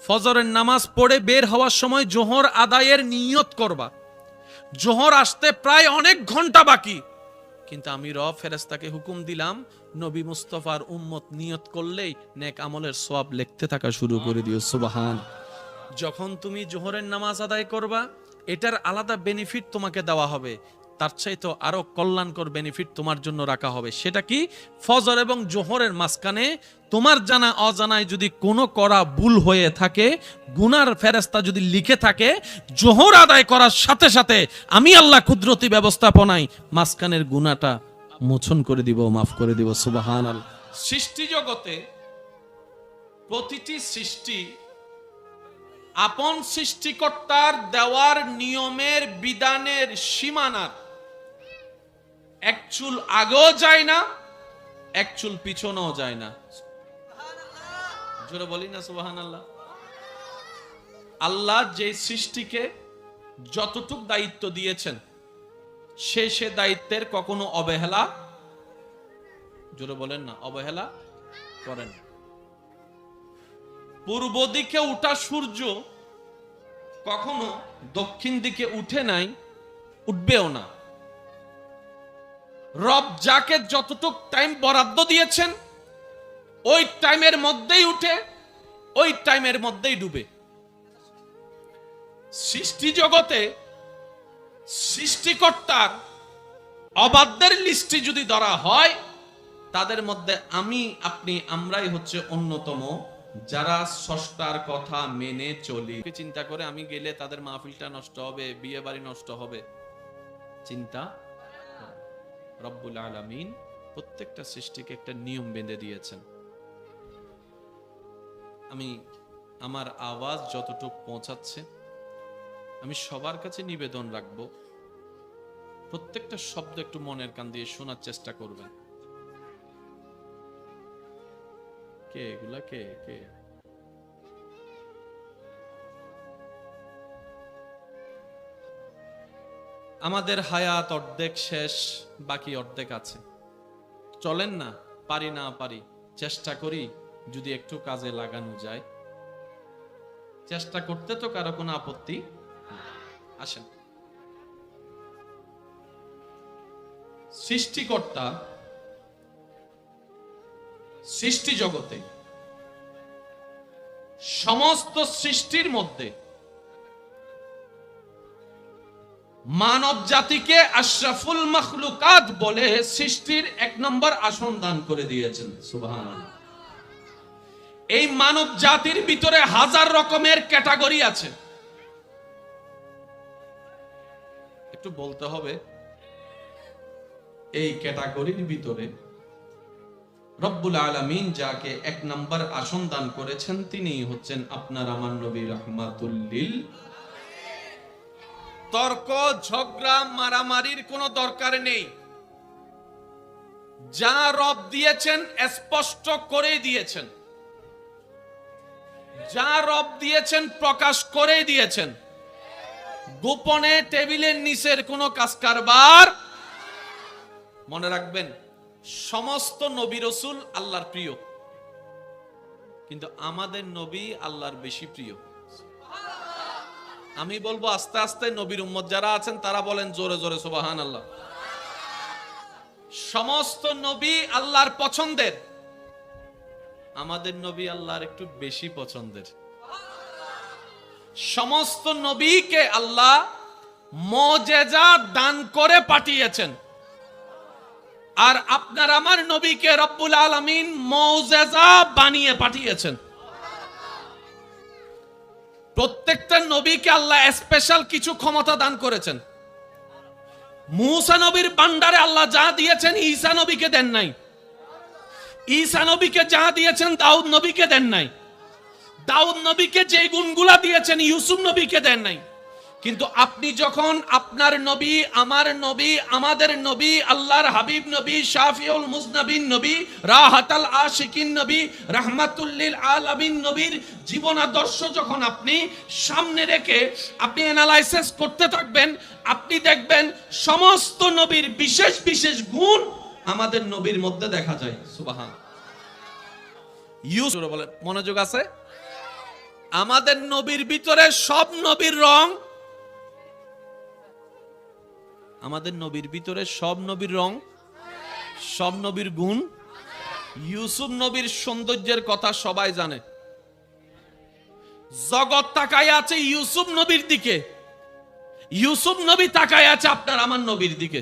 ফজরের নামাজ পড়ে বের হওয়ার সময় জোহর আদায়ের নিয়ত করবা। জোহর আসতে প্রায় অনেক ঘন্টা বাকি, কিন্তু আমি রব ফেরেশতাকে হুকুম দিলাম, নবী মুস্তাফার উম্মত নিয়ত করলেই নেক আমলের সওয়াব লিখতে থাকা শুরু করে দিও। সুবহান। যখন তুমি জোহরের নামাজ আদায় করবা, এটার আলাদা বেনিফিট তোমাকে দেওয়া হবে, তার চাইতে আরো কল্যাণকর বেনিফিট তোমার জন্য রাখা হবে। সেটা কি? ফজর এবং জোহরের মাঝখানে তোমার জানা অজানায় যদি কোনো করা ভুল হয়ে থাকে, গুনার ফেরেশতা যদি লিখে থাকে, জোহর আদায় করার সাথে সাথে আমি আল্লাহ কুদরতি ব্যবস্থাপনায় মাঝখানের গুনাহটা মোচন করে দিব, মাফ করে দিব। সুবহানাল্লাহ। সৃষ্টি জগতে প্রতিটি সৃষ্টি আপন সৃষ্টিকর্তার দেওয়ার নিয়মের বিধানের সীমানার এক চুল আগেও যায় না, এক চুল পিছনেও যায় না। জোরে বলি না সুবহানাল্লাহ। আল্লাহ যে সৃষ্টিকে যতটুক দায়িত্ব দিয়েছেন, সে দায়িত্বের কখনো অবহেলা, জোরে বলেন না, অবহেলা করেন। পূর্ব দিকে উঠা সূর্য কখনো দক্ষিণ দিকে উঠে নাই, উঠবেও না। রব যাকে যতটুক টাইম বরাদ্দ দিয়েছেন ওই টাইমের মধ্যেই উঠে, ওই টাইমের মধ্যেই ডুবে। সৃষ্টি জগতে সৃষ্টিকর্তার অবাধ্যের লিস্টে যদি ধরা হয়, তাদের মধ্যে আমি আপনি আমরাই হচ্ছে অন্যতম যারা স্রষ্টার কথা মেনে চলি। চিন্তা করে আমি গেলে তাদের মাহফিলটা নষ্ট হবে, বিয়ে বাড়ি নষ্ট হবে, চিন্তা। রব্বুল আলামিন প্রত্যেকটা সৃষ্টিকে একটা নিয়ম বেঁধে দিয়েছেন। আমি আমার আওয়াজ যতটুকু পৌঁছাচ্ছে, আমি সবার কাছে নিবেদন রাখব, প্রত্যেকটা শব্দ একটু মনের কান দিয়ে শোনার চেষ্টা করবেন। কে এগুলা? কে কে? আমাদের হায়াত অর্ধেক শেষ, বাকি অর্ধেক আছে। চলেন না, পারি না পারি, চেষ্টা করি যদি একটু কাজে লাগানো যায়। চেষ্টা করতে তো কারো কোনো আপত্তি আসেন। সৃষ্টিকর্তা সৃষ্টি জগতে সমস্ত সৃষ্টির মধ্যে মানব জাতিকে আশরাফুল মাখলুকাত বলে সৃষ্টির 1 নম্বর আসন দান করে দিয়েছেন। সুবহানাল্লাহ। এই মানব জাতির ভিতরে হাজার রকমের ক্যাটাগরি আছে। একটু বলতে হবে, এই ক্যাটাগরির ভিতরে রব্বুল আলামিন যাকে 1 নম্বর আসন দান করেছেন তিনি হচ্ছেন আপনার আমার নবী রাহমাতুল লিল। তর্ক ঝগড়া মারামারির কোনো দরকার নেই। যা রব দিয়েছেন স্পষ্ট করে দিয়েছেন, যা রব দিয়েছেন প্রকাশ করে দিয়েছেন। গোপনে টেবিলের নিচের কোনো কাজ কারবার। মনে রাখবেন, সমস্ত নবী রাসূল আল্লাহর প্রিয়, কিন্তু আমাদের নবী আল্লাহর বেশি প্রিয়। আমি বলবো আস্তে আস্তে নবীর উম্মত যারা আছেন তারা বলেন জোরে জোরে সুবহানাল্লাহ। সমস্ত নবী আল্লাহর পছন্দের, আমাদের নবী আল্লাহর একটু বেশি পছন্দের। সমস্ত নবীকে আল্লাহ মুজিজা দান করে পাঠিয়েছেন, আর আপনার আমার নবীকে রব্বুল আলামিন মুজিজা বানিয়ে পাঠিয়েছেন। প্রত্যেকটা নবীকে আল্লাহ স্পেশাল কিছু ক্ষমতা দান করেছেন। মূসা নবীর ভান্ডারে আল্লাহ যা দিয়েছেন ঈসা নবীকে দেন নাই। ঈসা নবীকে যা দিয়েছেন দাউদ নবীকে দেন নাই। দাউদ নবীকে যে গুণগুলা দিয়েছেন ইউসুফ নবীকে দেন নাই। কিন্তু আপনি যখন আপনার নবী, আমার নবী, আমাদের নবী, আল্লাহর হাবিব নবী, শাফিউল মুজনাবিন নবী, রাহাতাল আশিকিন নবী, রাহমাতুল লিল আলামিন নবীর জীবন আদর্শ যখন আপনি সামনে রেখে আপনি অ্যানালাইসিস করতে থাকবেন, আপনি দেখবেন সমস্ত নবীর বিশেষ বিশেষ গুণ আমাদের নবীর মধ্যে দেখা যায়। সুবহান। ইউসুফ বলে, মনোযোগ আছে? আমাদের নবীর ভিতরে সব নবীর রং, আমাদের নবীর ভিতরে সব নবীর রং, সব নবীর গুণ। ইউসুফ নবীর সৌন্দর্যের কথা সবাই জানে। জগৎ তাকায় আছে ইউসুফ নবীর দিকে, ইউসুফ নবী তাকায় আছে আপনার আমার নবীর দিকে।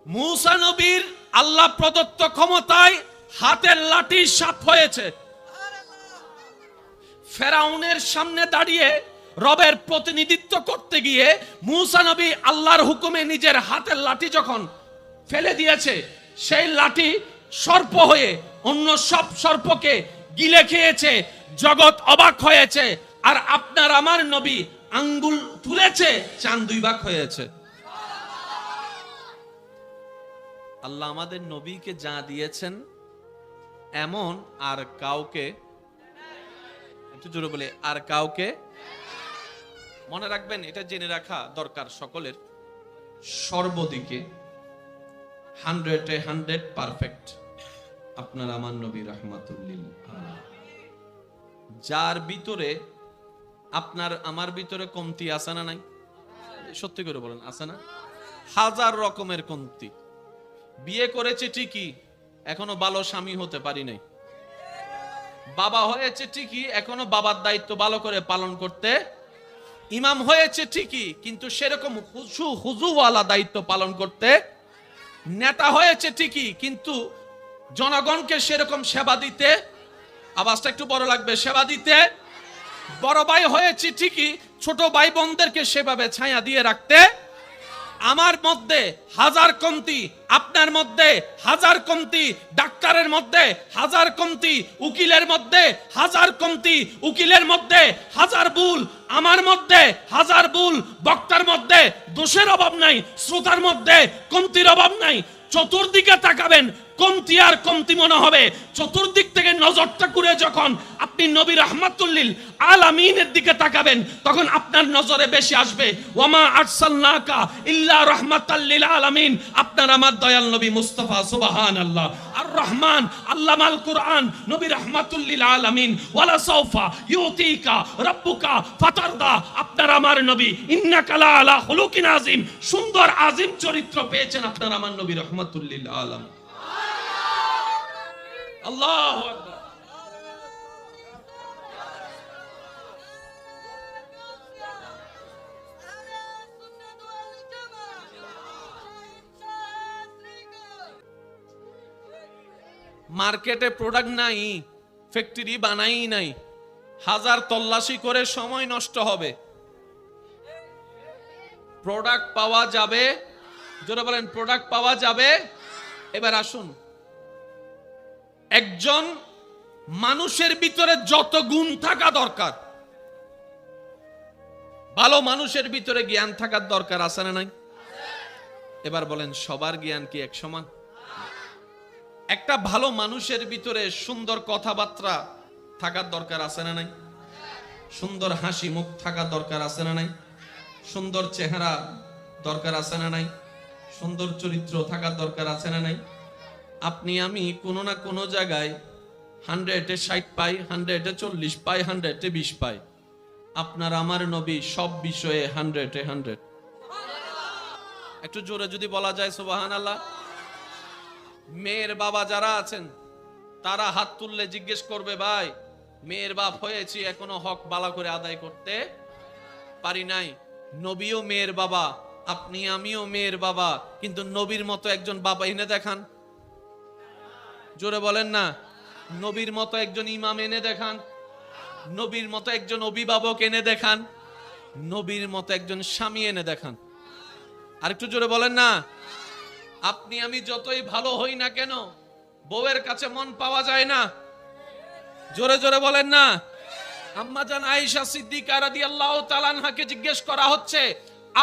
মূসা নবীর আল্লাহ প্রদত্ত ক্ষমতায় হাতের লাঠি সাপ হয়েছে। ফেরাউনের সামনে দাঁড়িয়ে রবের প্রতিনিধিত্ব করতে গিয়ে মূসা নবী আল্লাহর হুকুমে নিজের হাতের লাঠি যখন ফেলে দিয়েছে, সেই লাঠি সর্প হয়ে অন্য সব সর্পকে গিলে খেয়েছে। জগৎ অবাক হয়েছে। আর আপনার আমার নবী আঙ্গুল তুলেছে, চাঁদ 2 ভাগ হয়েছে। আল্লাহ আমাদের নবীকে যা দিয়েছেন এমন আর কাউকে, একটু জোরে বলে, আর কাউকে। মনে রাখবেন, এটা জেনে রাখা দরকার সকলের, সর্বদিকে 100-এ 100 পারফেক্ট আপনার আমার নবী রাহমাতুল লিল আলামিন। যার ভিতরে আপনার আমার ভিতরে কমতি আছে না নাই? সত্যি করে বলেন, আছে না? হাজার রকমের কমতি। বিয়ে করেছে ঠিকই, এখনো ভালো স্বামী হতে পারি নাই। বাবা হয়েছে ঠিকই, এখনো বাবার দায়িত্ব ভালো করে পালন করতে। ইমাম হয়েছে ঠিকই, কিন্তু সেরকম হুজুওয়ালা দায়িত্ব পালন করতে। নেতা হয়েছে ঠিকই, কিন্তু জনগণকে সেরকম সেবা দিতে, আওয়াজটা একটু বড় লাগবে, সেবা দিতে। বড় ভাই হয়েছে ঠিকই, ছোট ভাই বোনদেরকে সেভাবে ছায়া দিয়ে রাখতে। আমার মধ্যে হাজার কমতি, আপনার মধ্যে হাজার কমতি, ডাক্তারের মধ্যে হাজার কমতি, উকিলের মধ্যে হাজার কমতি, উকিলের মধ্যে হাজার ভুল, আমার মধ্যে হাজার ভুল, বক্তার মধ্যে দোষের অভাব নাই, শ্রোতার মধ্যে কমতির অভাব নাই। চতুর্দিকে তাকাবেন, কমতি আর কমতি মনে হবে। চতুর্দিক থেকে নজরটা ঘুরে যখন আপনি নবী রাহমাতুল লিল আলামিনের দিকে তাকাবেন, তখন আপনার নজরে বেশি আসবে ওয়ামা আরসালনাকা ইল্লা রাহমাতাল লিল আলামিন, আপনার আমার দয়াল নবী মুস্তাফা। সুবহানাল্লাহ। আর রহমান আল্লামাল কুরআন, নবী রাহমাতুল লিল আলামিন। ওয়ালা সাউফা ইউতিকা রাব্বুকা ফাতারদা, আপনার আমার নবী ইন্নাকা লা আলা খুলুকিন আযীম, সুন্দর আযীম চরিত্র পেয়েছেন আপনার আমার নবী রাহমাতুল লিল আলামিন। আল্লাহু আকবার। মার্কেটে প্রোডাক্ট নাই, ফ্যাক্টরি বানাই নাই, হাজার তল্লাশি করে সময় নষ্ট হবে। প্রোডাক্ট পাওয়া যাবে। যারা বলেন প্রোডাক্ট পাওয়া যাবে। এবার আসুন, একজন মানুষের ভিতরে যত গুণ থাকা দরকার, ভালো মানুষের ভিতরে জ্ঞান থাকার দরকার আছে না নাই? এবার বলেন সবার জ্ঞান কি এক সমান? একটা ভালো মানুষের ভিতরে সুন্দর কথাবার্তা থাকার দরকার আছে না নাই? সুন্দর হাসি মুখ থাকার দরকার আছে না নাই? সুন্দর চেহারা দরকার আছে না নাই? সুন্দর চরিত্র থাকার দরকার আছে না নাই? আপনি আমি কোনো না কোনো জায়গায় 100-এ 60 পাই, 100-এ 40 পাই, 100-এ 20 পাই। আপনার আমার নবী সব বিষয়ে 100-এ 100। একটু জোরে যদি বলা যায় সুবহানাল্লাহ। মেয়ের বাবা যারা আছেন তারা হাত তুললে জিজ্ঞেস করবে, ভাই মেয়ের বাপ হয়েছি এখনো হক বালা করে আদায় করতে পারি নাই। নবীও মেয়ের বাবা, আপনি আমিও মেয়ের বাবা, কিন্তু নবীর মতো একজন বাবা এনে দেখান। জোরে বলেন না। নবীর মতো একজন ইমাম এনে দেখান, নবীর মতো একজন অভিভাবক এনে দেখান, নবীর মতো একজন স্বামী এনে দেখান। আর একটু জোরে বলেন না। আপনি আমি যতই ভালো হই না কেন, বউয়ের কাছে মন পাওয়া যায় না। জোরে জোরে বলেন না। আম্মা জান আয়েশা সিদ্দিকা রাদিয়াল্লাহু তাআলা আনহাকে জিজ্ঞেস করা হচ্ছে,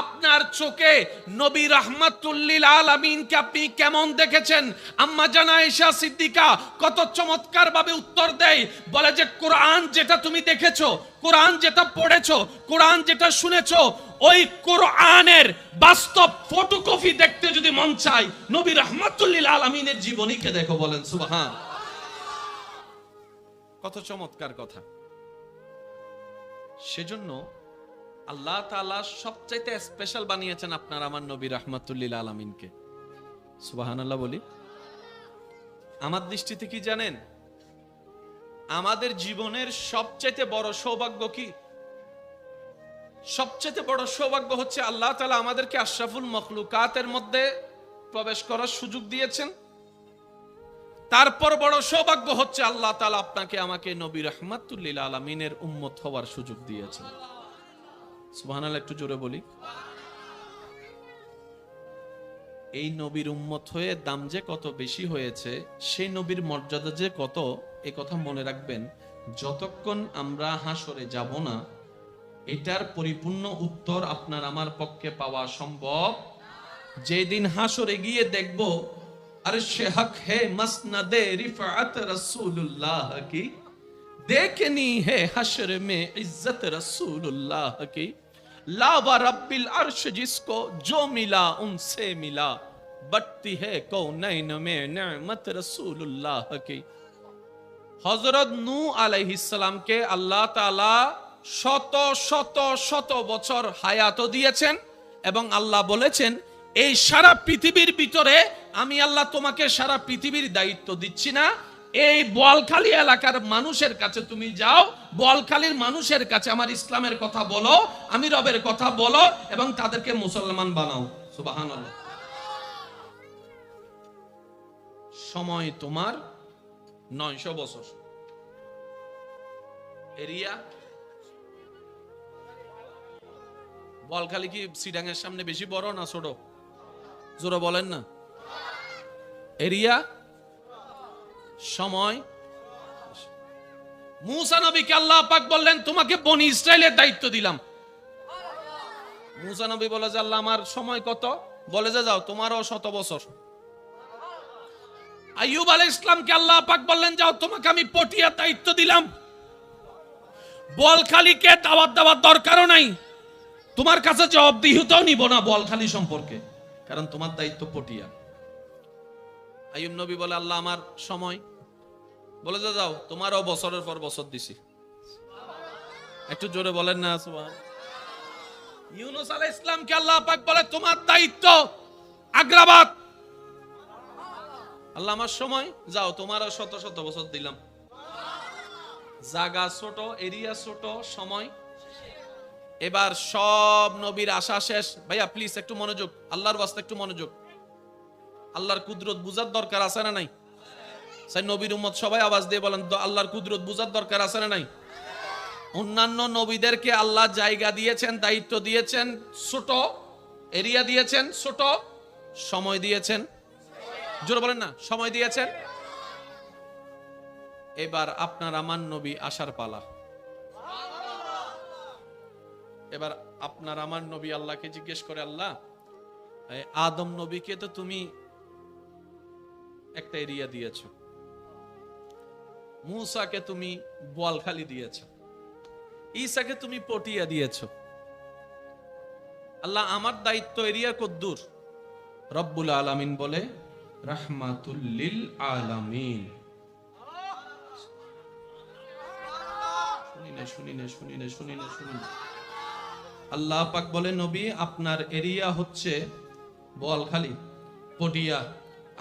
আপনার চোখে নবী রাহমাতুল লিল আলামিনকে আপনি কেমন দেখেছেন? আম্মা জান আয়েশা সিদ্দিকা কত চমৎকার ভাবে উত্তর দেয়, বলে যে কোরআন যেটা তুমি দেখেছো, কোরআন যেটা পড়েছো, কোরআন যেটা শুনেছো, ওই কোরআনের বাস্তব ফটোকপি দেখতে যদি মন চায়, নবী রাহমাতুল লিল আলামিনের জীবনীকে দেখো। বলেন সুবহান। কত চমৎকার কথা। সেজন্য আল্লাহ তাআলা সবচাইতে স্পেশাল বানিয়েছেন আপনার আমার নবী রাহমাতুল লিল আলামিনকে। সুবহানাল্লাহ বলি। আমার দৃষ্টিতে কি জানেন, আমাদের জীবনের সবচাইতে বড় সৌভাগ্য কি? সবচাইতে বড় সৌভাগ্য হচ্ছে আল্লাহ তাআলা আমাদেরকে আশরাফুল মখলুকাতের মধ্যে প্রবেশ করার সুযোগ দিয়েছেন। তারপর বড় সৌভাগ্য হচ্ছে আল্লাহ তাআলা আপনাকে আমাকে নবী রাহমাতুল লিল আলামিনের উম্মত হওয়ার সুযোগ দিয়েছেন। সুবহানাল্লাহ একটু জোরে বলি। এই নবীর উম্মত হয়ে দাম যে কত বেশি হয়েছে, সেই নবীর মর্যাদা যে কত, এই কথা মনে রাখবেন। যতক্ষণ আমরা হাসরে যাব না, এটার পরিপূর্ণ উত্তর আপনার আমার পক্ষে পাওয়া সম্ভব। যেদিন হাসরে গিয়ে দেখব আরশে হক হে মসনদে রিফাত রাসূলুল্লাহ কি, देखनी है हश्र में इज्जत रसूलुल्लाह की, ला व रब्बिल अर्श जिसको जो मिला उनसे मिला, बढ़ती है कौनैन में नेमत रसूलुल्लाह की। हजरत नूह अलैहिस सालाम के আল্লাহ তাআলা শত শত শত বছর হায়াত দিয়েছেন এবং আল্লাহ বলেছেন, এই সারা পৃথিবীর ভিতরে আমি আল্লাহ তোমাকে সারা পৃথিবীর দায়িত্ব দিচ্ছি না, এই বোয়ালখালী এলাকার মানুষের কাছে তুমি যাও, বোয়ালখালীর মানুষের কাছে আমার ইসলামের কথা বলো, আমি রবের কথা বলো এবং তাদেরকে মুসলমান বানাও। সুবহানাল্লাহ। সময় তোমার 900 বছর। এরিয়া বোয়ালখালী কি সিডাঙের সামনে বেশি বড় না ছোট? জোরে বলেন না। এরিয়া, সময়। মুসা নবীকে আল্লাহ পাক বললেন, তোমাকে বনি ইসরাইলের দায়িত্ব দিলাম। মুসা নবী বলে যে আল্লাহ আমার সময় কত? বলে যে যাও তোমারও 100 বছর। আইয়ুব আলাইহিস সালামকে আল্লাহ পাক বললেন, যাও তোমাকে আমি পটিয়ার দায়িত্ব দিলাম। বোয়ালখালীকে দাওয়াত দেওয়ার দরকারও নাই, তোমার কাছে জবাবদিহিতাও নিব না বোয়ালখালী সম্পর্কে, কারণ তোমার দায়িত্ব পটিয়া। আইয়ুব নবী বলে আল্লাহ আমার সময়, বলে যে যাও তোমারও বছরের পর বছর দিছি। একটু জোরে বলেন না সুবহানাল্লাহ। ইউনূস আলাইহিস সালামকে আল্লাহ পাক বলে তোমার দায়িত্ব আগ্রাবাদ। আল্লাহ আমার সময়, যাও তোমারও শত শত বছর দিলাম। জায়গা ছোট, এরিয়া ছোট, সময়। এবার সব নবীর আশা শেষ। ভাইয়া প্লিজ একটু মনোযোগ, আল্লাহর ওয়াস্তে একটু মনোযোগ। আল্লাহর কুদরত বুঝার দরকার আছে না নাই? সেই নবীর উম্মত সবাই আওয়াজ দিয়ে বলেন, আল্লাহর কুদরত বুঝার দরকার আছে না নাই? অন্যান্য নবীদেরকে আল্লাহ জায়গা দিয়েছেন, দায়িত্ব দিয়েছেন ছোট, এরিয়া দিয়েছেন ছোট, সময় দিয়েছেন, জোরে বলেন না, সময় দিয়েছেন। এবার আপনার আমার নবী আসার পালা। এবার আপনার আমার নবী আল্লাহকে জিজ্ঞেস করে, আল্লাহ আদম নবীকে তো তুমি একটা এরিয়া দিয়েছ, মূসাকে তুমি বোয়ালখালী দিয়েছ, ঈসাকে তুমি পটিয়া দিয়েছ, আল্লাহ আমার দায়িত্ব এরিয়া কদ্দুর? রব্বুল আলামিন বলে রাহমাতুল লিল আলামিন। শুনিনে। আল্লাহ পাক বলে, নবী আপনার এরিয়া হচ্ছে বোয়ালখালী, পটিয়া,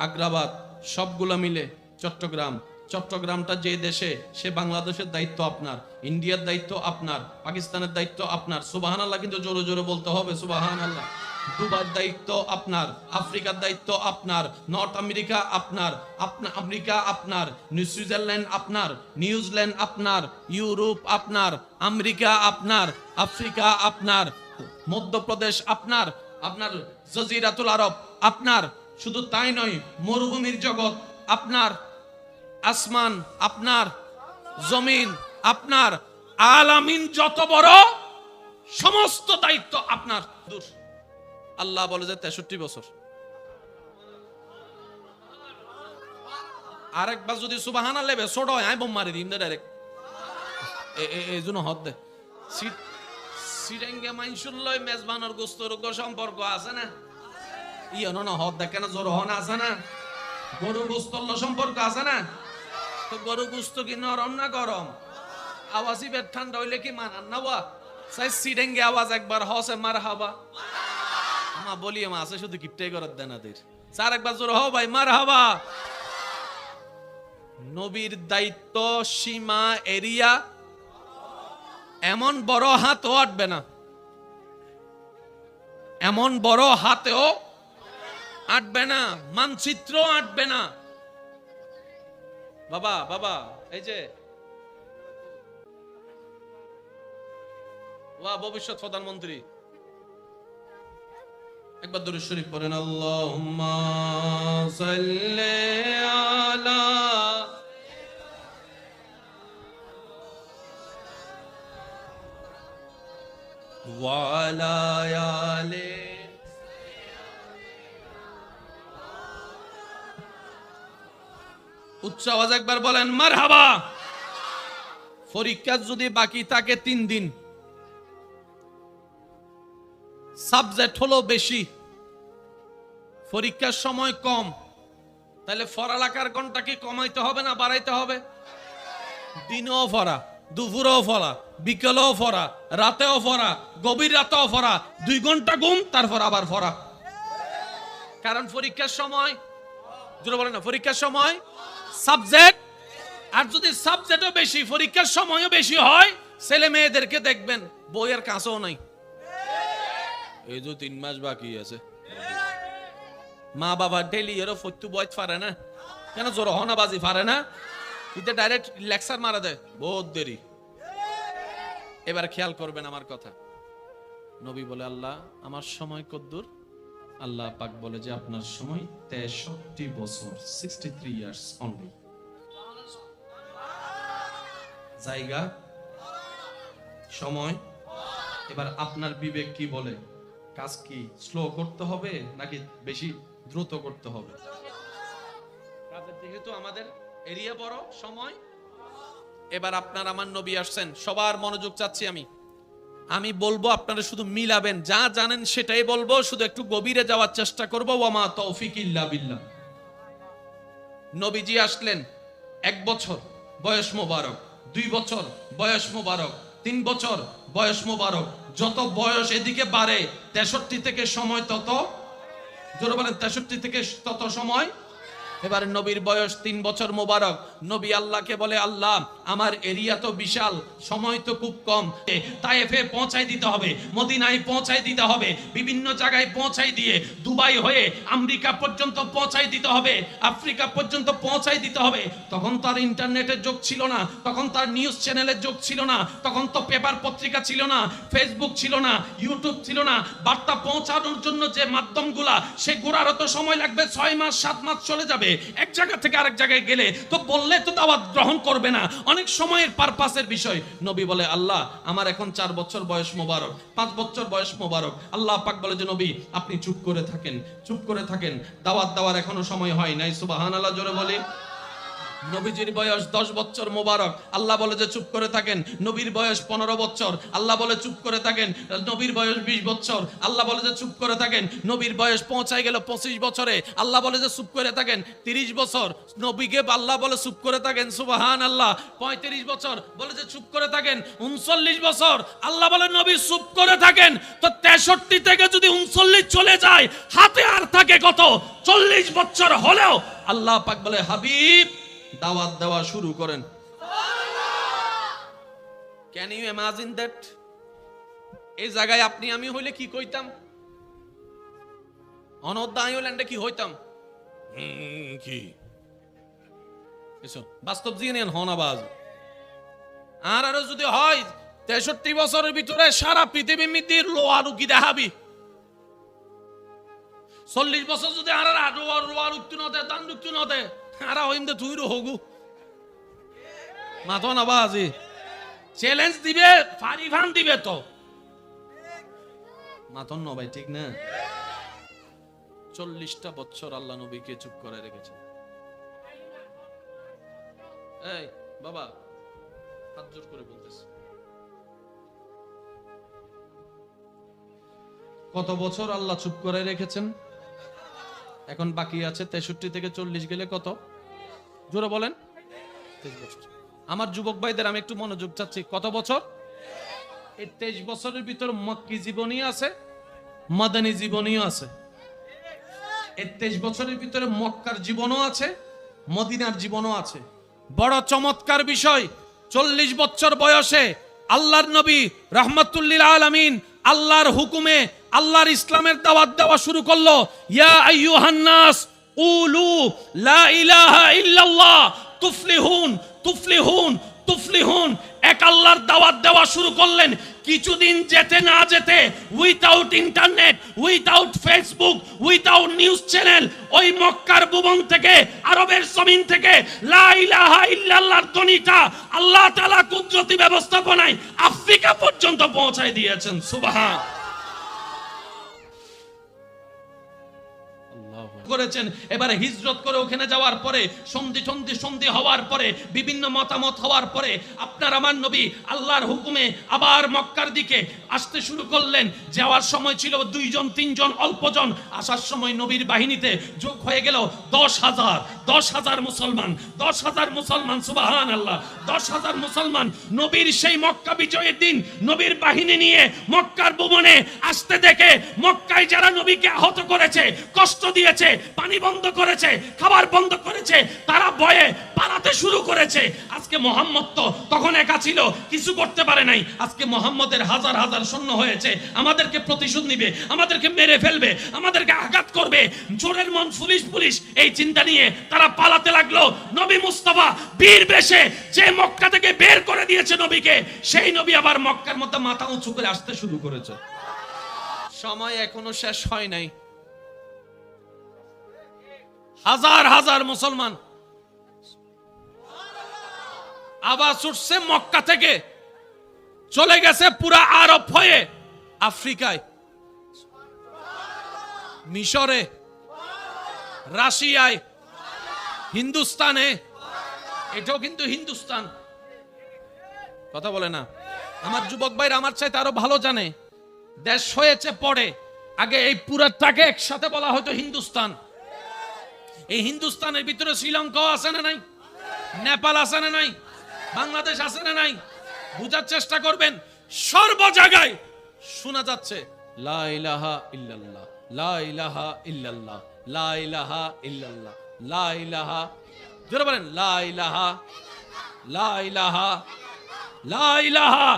আগ্রাবাদ, সবগুলা মিলে চট্টগ্রাম। চট্টগ্রামটা যে দেশে, সে বাংলাদেশের দায়িত্ব আপনার, ইন্ডিয়ার দায়িত্ব আপনার, পাকিস্তানের দায়িত্ব আপনার। সুবহানাল্লাহ, কিন্তু জোরে জোরে বলতে হবে সুবহানাল্লাহ। দুবাইয়ের দায়িত্ব আপনার, আফ্রিকার দায়িত্ব আপনার, নর্থ আমেরিকা আপনার, আমেরিকা আপনার, সুইজারল্যান্ড আপনার, নিউজিল্যান্ড আপনার, ইউরোপ আপনার, আমেরিকা আপনার, আফ্রিকা আপনার, মধ্যপ্রদেশ আপনার, আপনার জজিরাতুল আরব আপনার। শুধু তাই নয়, মরুভূমির জগৎ আপনার, আসমান আপনার, জমিন আপনার, আলামিন যত বড় সমস্ত দায়িত্ব আপনার। দূর আল্লাহ বলে যে 63 বছর। আরেকবার যদি সুবহানাল্লাহ বে ছোট হয়, আমি বোম মারি দিম ডাইরেক্ট। এই জন্য হদ দে সিরেঙ্গে মাইনসুল লয় মেজবানের গোস্তর সম্পর্ক আছে না? ইয়ে না হদ দে কেন জোর হন আছে না? গরু গোস্তর সম্পর্ক আছে না? তো গরু গোস্ত কি নরম না গরম? আওয়াজই বের ঠান্ডা হইলে কি মানান না? ওয়া সাই সিরেঙ্গে আওয়াজ একবার হসে মারহাবা। মা বলি মা আছে শুধু কিপটাই করার দেনাদের। চার একবার জোর হও ভাই মারহাবা। নবীর দায়িত্ব সীমা এরিয়া এমন বড় হাতও আটবে না, এমন বড় হাতেও আটবে না, মানচিত্র আটবে না। বাবা বাবা এই যে ওয়া ভবিষ্যৎ প্রধানমন্ত্রী, একবার দরুদ শরীফ পড়েন, আল্লাহুম্মা সাল্লি আলা ওয়া আলা আলি। উচ্চ আওয়াজ একবার বলেন মারহাবা। পরীক্ষা যদি বাকি থাকে 3 দিন, সাবজেক্ট হলো বেশি, পরীক্ষার সময় কম, তাহলে পড়ালেখার ঘন্টা কি কমাইতে হবে না বাড়াইতে হবে? দিনেও পড়া, দুপুরেও পড়া, বিকেলেও পড়া, রাতেও পড়া, গভীর রাতেও পড়া, 2 ঘন্টা ঘুম, তারপর আবার পড়া। কারণ পরীক্ষার সময়, জোরে বলেন না, পরীক্ষার সময় সাবজেক্ট, আর যদি সাবজেক্টও বেশি পরীক্ষার সময়ও বেশি হয়, ছেলে মেয়েদেরকে দেখবেন বইয়ের কাছেও নাই। এই যে 3 মাস বাকি আছে, মা বাবা ডেলি এরও ফত্যু বয়স পারে না কেন? জোর হনাবাজি পারে না, কিন্তু ডাইরেক্ট লেকচার মারা দেয়, বহুত দেরি। এবার খেয়াল করবেন আমার কথা। নবী বলে, আল্লাহ আমার সময় কদ্দুর? আল্লাহ পাক বলে যে আপনার সময় 63 বছর, 63 ইয়ার্স অনলি। জায়গা, সময়। এবার আপনার বিবেক কি বলে? কাজ কি স্লো করতে হবে নাকি বেশি দ্রুত করতে হবে? কাজের যেহেতু আমাদের এরিয়া বড়, সময়। এবার আপনার আমার নবী আসছেন, সবার মনোযোগ চাচ্ছি আমি বলবো, আপনারা শুধু মিলাবেন, যা জানেন সেটাই বলবো, শুধু একটু গভীরে যাওয়ার চেষ্টা করবো। ওয়া মা তৌফিক ইল্লা বিল্লাহ। নবীজি আসলেন, 1 বছর বয়স মোবারক, 2 বছর বয়স মোবারক, 3 বছর বয়স মোবারক। যত বয়স এদিকে বাড়ে, 63 থেকে সময় তত, জোরে বলেন 63 থেকে তত সময় এবার নবীর বয়স 3 বছর মোবারক। নবী আল্লাহকে বলে, আল্লাহ আমার এরিয়া তো বিশাল, সময় তো খুব কম, তায়েফে পৌঁছাই দিতে হবে, মদিনায় পৌঁছাই দিতে হবে, বিভিন্ন জায়গায় পৌঁছাই দিয়ে দুবাই হয়ে আমেরিকা পর্যন্ত পৌঁছাই দিতে হবে, আফ্রিকা পর্যন্ত পৌঁছাই দিতে হবে। তখন তার ইন্টারনেটের যোগ ছিল না, তখন তার নিউজ চ্যানেলের যোগ ছিল না, তখন তো পেপার পত্রিকা ছিল না, ফেসবুক ছিল না, ইউটিউব ছিল না। বার্তা পৌঁছানোর জন্য যে মাধ্যমগুলা, সে ঘোরারও তো সময় লাগবে, 6 মাস 7 মাস চলে যাবে। এক জায়গা থেকে আরেক জায়গায় গেলে তো বললে তো দাওয়াত গ্রহণ করবে না, অনেক সময়ের পারপাসের বিষয়। নবী বলে, আল্লাহ আমার এখন 4 বছর বয়স মোবারক, 5 বছর বয়স মোবারক। আল্লাহ পাক বলে যে নবী আপনি চুপ করে থাকেন, চুপ করে থাকেন, দাওয়াত দেওয়ার এখনো সময় হয় নাই। সুবহানাল্লাহ জোরে বলি। নবীজির বয়স 10 বছর মোবারক, আল্লাহ বলে যে চুপ করে থাকেন। নবীর বয়স 15 বছর, আল্লাহ বলে চুপ করে থাকেন। নবীর বয়স 20 বছর, আল্লাহ বলে যে চুপ করে থাকেন। নবীর বয়স পৌঁছায় গেল 25 বছরে, আল্লাহ বলে যে চুপ করে থাকেন। 30 বছর নবীকে আল্লাহ বলে চুপ করে থাকেন, সুবহানাল্লাহ। 35 বছর বলে যে চুপ করে থাকেন। 39 বছর আল্লাহ বলে নবী চুপ করে থাকেন। তো 63 থেকে যদি 39 চলে যায়, হাতে আর থাকে কত? 40 বছর হলেও আল্লাহ পাক বলে, হাবিব দাওয়াত দেওয়া শুরু করেন। Can you imagine that? এই জায়গায় আপনি আমি হইলে কি কইতাম? অনদ্দা আইল্যান্ডে কি হইতাম? কি এসো বাস্তব জিনিয়ান হন আবাজ। আর আরো যদি হয় 63 বছরের ভিতরে সারা পৃথিবী মিতির লোয়া রুকি দেখাবি। 40 বছর যদি আর লোয়া রুক্তি নতে, দান রুক্তি নতে, আর হইমদে তুইরো হগু মাথন আবাজি চ্যালেঞ্জ দিবে, ফারিভান দিবে তো মাথন ন ভাই, ঠিক না? 40টা বছর আল্লাহ নবীকে চুপ করে রেখেছে। এই বাবা হাত জোর করে বলতেছি, কত বছর আল্লাহ চুপ করে রেখেছেন? এখন বাকি আছে 63 থেকে 40 গেলে কত? জোরে বলেন। 23 বছর। আমার যুবক ভাইদের আমি একটু মনোযোগ চাচ্ছি, কত বছর? এই 23 বছরের ভিতর মক্কি জীবনী আছে, মাদানী জীবনীও আছে। এই 23 বছরের ভিতরে মক্কার জীবনও আছে, মদিনার জীবনও আছে। বড় চমৎকার বিষয়, 40 বছর বয়সে আল্লাহর নবী রাহমাতুল্লিল আলামিন আল্লাহর হুকুমে আল্লাহর ইসলামের দাওয়াত দেওয়া শুরু করলো। ইয়া আইয়ুহান নাস কুলু লা ইলাহা ইল্লাল্লাহ তুফলিহুন তুফলিহুন তুফলিহুন। এক আল্লাহর দাওয়াত দেওয়া শুরু করলেন। কিছুদিন যেতে না যেতে, without internet, without Facebook, without news channel, ওই মক্কার ভুবন থেকে, আরবের জমিন থেকে লা ইলাহা ইল্লাল্লাহর ধ্বনিটা আল্লাহ তাআলা কুদরতি ব্যবস্থাপনায় আফ্রিকা পর্যন্ত পৌঁছায় দিয়েছেন। সুবহান করেছেন। এবারে হিজরত করে ওখানে যাওয়ার পরে, সন্ধি হওয়ার পরে, বিভিন্ন মতামত হওয়ার পরে, আপনার আমার নবী আল্লাহর হুকুমে আবার মক্কার দিকে আসতে শুরু করলেন। যাওয়ার সময় ছিল 2 জন 3 জন অল্পজন, আসার সময় নবীর বাহিনীতে যোগ হয়ে গেল 10,000 মুসলমান, 10,000 মুসলমান। সুবহানাল্লাহ, 10,000 মুসলমান। নবীর সেই মক্কা বিজয়ের দিন নবীর বাহিনী নিয়ে মক্কার ভুবনে আসতে দেখে, মক্কায় যারা নবীকে আহত করেছে, কষ্ট দিয়েছে, পানি বন্ধ করেছে, খাবার বন্ধ করেছে, তারা ভয়ে পালাতে শুরু করেছে। আজকে মোহাম্মদ তো তখন একা ছিল, কিছু করতে পারে নাই। আজকে মোহাম্মদের হাজার হাজার সৈন্য হয়েছে, আমাদেরকে প্রতিশোধ নিবে, আমাদেরকে মেরে ফেলবে, আমাদেরকে আঘাত করবে। জোরের মন পুলিশ এই চিন্তা নিয়ে তারা পালাতে লাগলো। নবী মুস্তাফা বীর বেশে যে মক্কা থেকে বের করে দিয়েছে নবীকে, সেই নবী আবার মক্কার মধ্যে মাথা উঁচু করে আসতে শুরু করেছে। সময় এখনো শেষ হয় নাই। হাজার হাজার মুসলমান আবার ছুটছে মক্কা থেকে, চলে গেছে পুরা আরব হয়ে আফ্রিকায়, মিশরে, রাশিয়ায়, হিন্দুস্তানে। এটাও কিন্তু হিন্দুস্তান, কথা বলে না। আমার যুবক ভাইরা আমার চাইতে আরো ভালো জানে। দেশ হয়েছে পরে, আগে এই পুরাটাকে একসাথে বলা হতো হিন্দুস্তান। এই হিন্দুস্তানের ভিতরে শ্রীলঙ্কাও আছে না নাই? নেপাল আছে না নাই? বাংলাদেশ আছে না নাই? বুঝার চেষ্টা করবেন। সর্ব জায়গায় শোনা যাচ্ছে লা ইলাহা ইল্লাল্লাহ, লা ইলাহা ইল্লাল্লাহ, লা ইলাহা ইল্লাল্লাহ। লা ইলাহা, জোরে বলেন লা ইলাহা, লা ইলাহা, লা ইলাহা,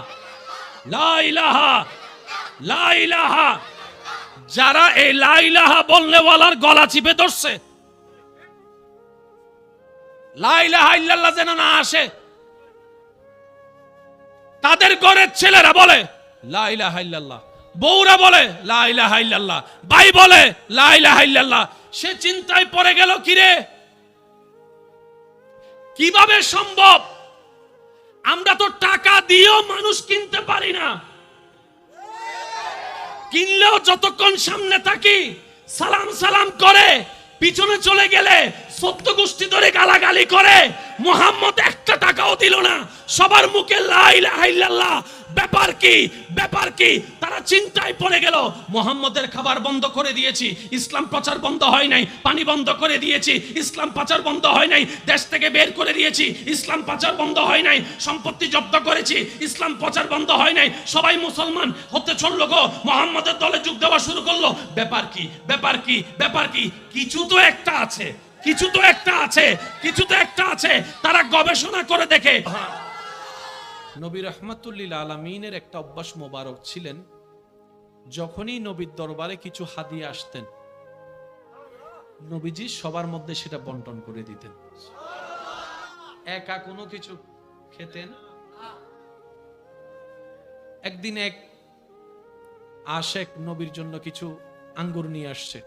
লা ইলাহা, লা ইলাহা। যারা এই লা ইলাহা বলনেওয়ালার গলা চিপে ধরছে, লা ইলাহা ইল্লাল্লাহ যেন না আসে, তাদের ঘরের ছেলেরা বলে লা ইলাহা ইল্লাল্লাহ, বউরা বলে লা ইলাহা ইল্লাল্লাহ, ভাই বলে লা ইলাহা ইল্লাল্লাহ। সে চিন্তায় পড়ে গেল, কিরে কিভাবে সম্ভব? আমরা তো টাকা দিয়েও মানুষ কিনতে পারি না, কিনলেও যতক্ষণ সামনে থাকি সালাম সালাম করে, পিছনে চলে গেলে সত্য গোষ্ঠী ধরে গালাগালি করে। মুহাম্মদ একটা টাকাও দিল না, সবার মুখে লা ইলাহা ইল্লাল্লাহ। ব্যাপার কি, ব্যাপার কি? তারা চিন্তায় পড়ে গেল, মুহাম্মদের খাবার বন্ধ করে দিয়েছি, ইসলাম প্রচার বন্ধ হয় নাই, পানি বন্ধ করে দিয়েছি, ইসলাম পাচার বন্ধ হয় নাই, দেশ থেকে বের করে দিয়েছি, ইসলাম পাচার বন্ধ হয় নাই, সম্পত্তি জব্দ করেছি, ইসলাম প্রচার বন্ধ হয় নাই, সবাই মুসলমান হতে চললো গো, মুহাম্মদের দলে যোগ দেওয়া শুরু করলো। ব্যাপার কি, ব্যাপার কি, ব্যাপার কি? কিছু তো একটা আছে, কিছু তো একটা আছে, কিছু তো একটা আছে। তারা গবেষণা করে দেখে, নবী রাহমাতুল্লিল আলামিনের একটা অভ্যাস মোবারক ছিলেন, যখনই নবীর দরবারে কিছু হাদিয়া আসতেন, নবীজি সবার মধ্যে সেটা বন্টন করে দিতেন। একা কোনো কিছু খেতেন। একদিন এক আশেক নবীর জন্য কিছু আঙ্গুর নিয়ে আসছে,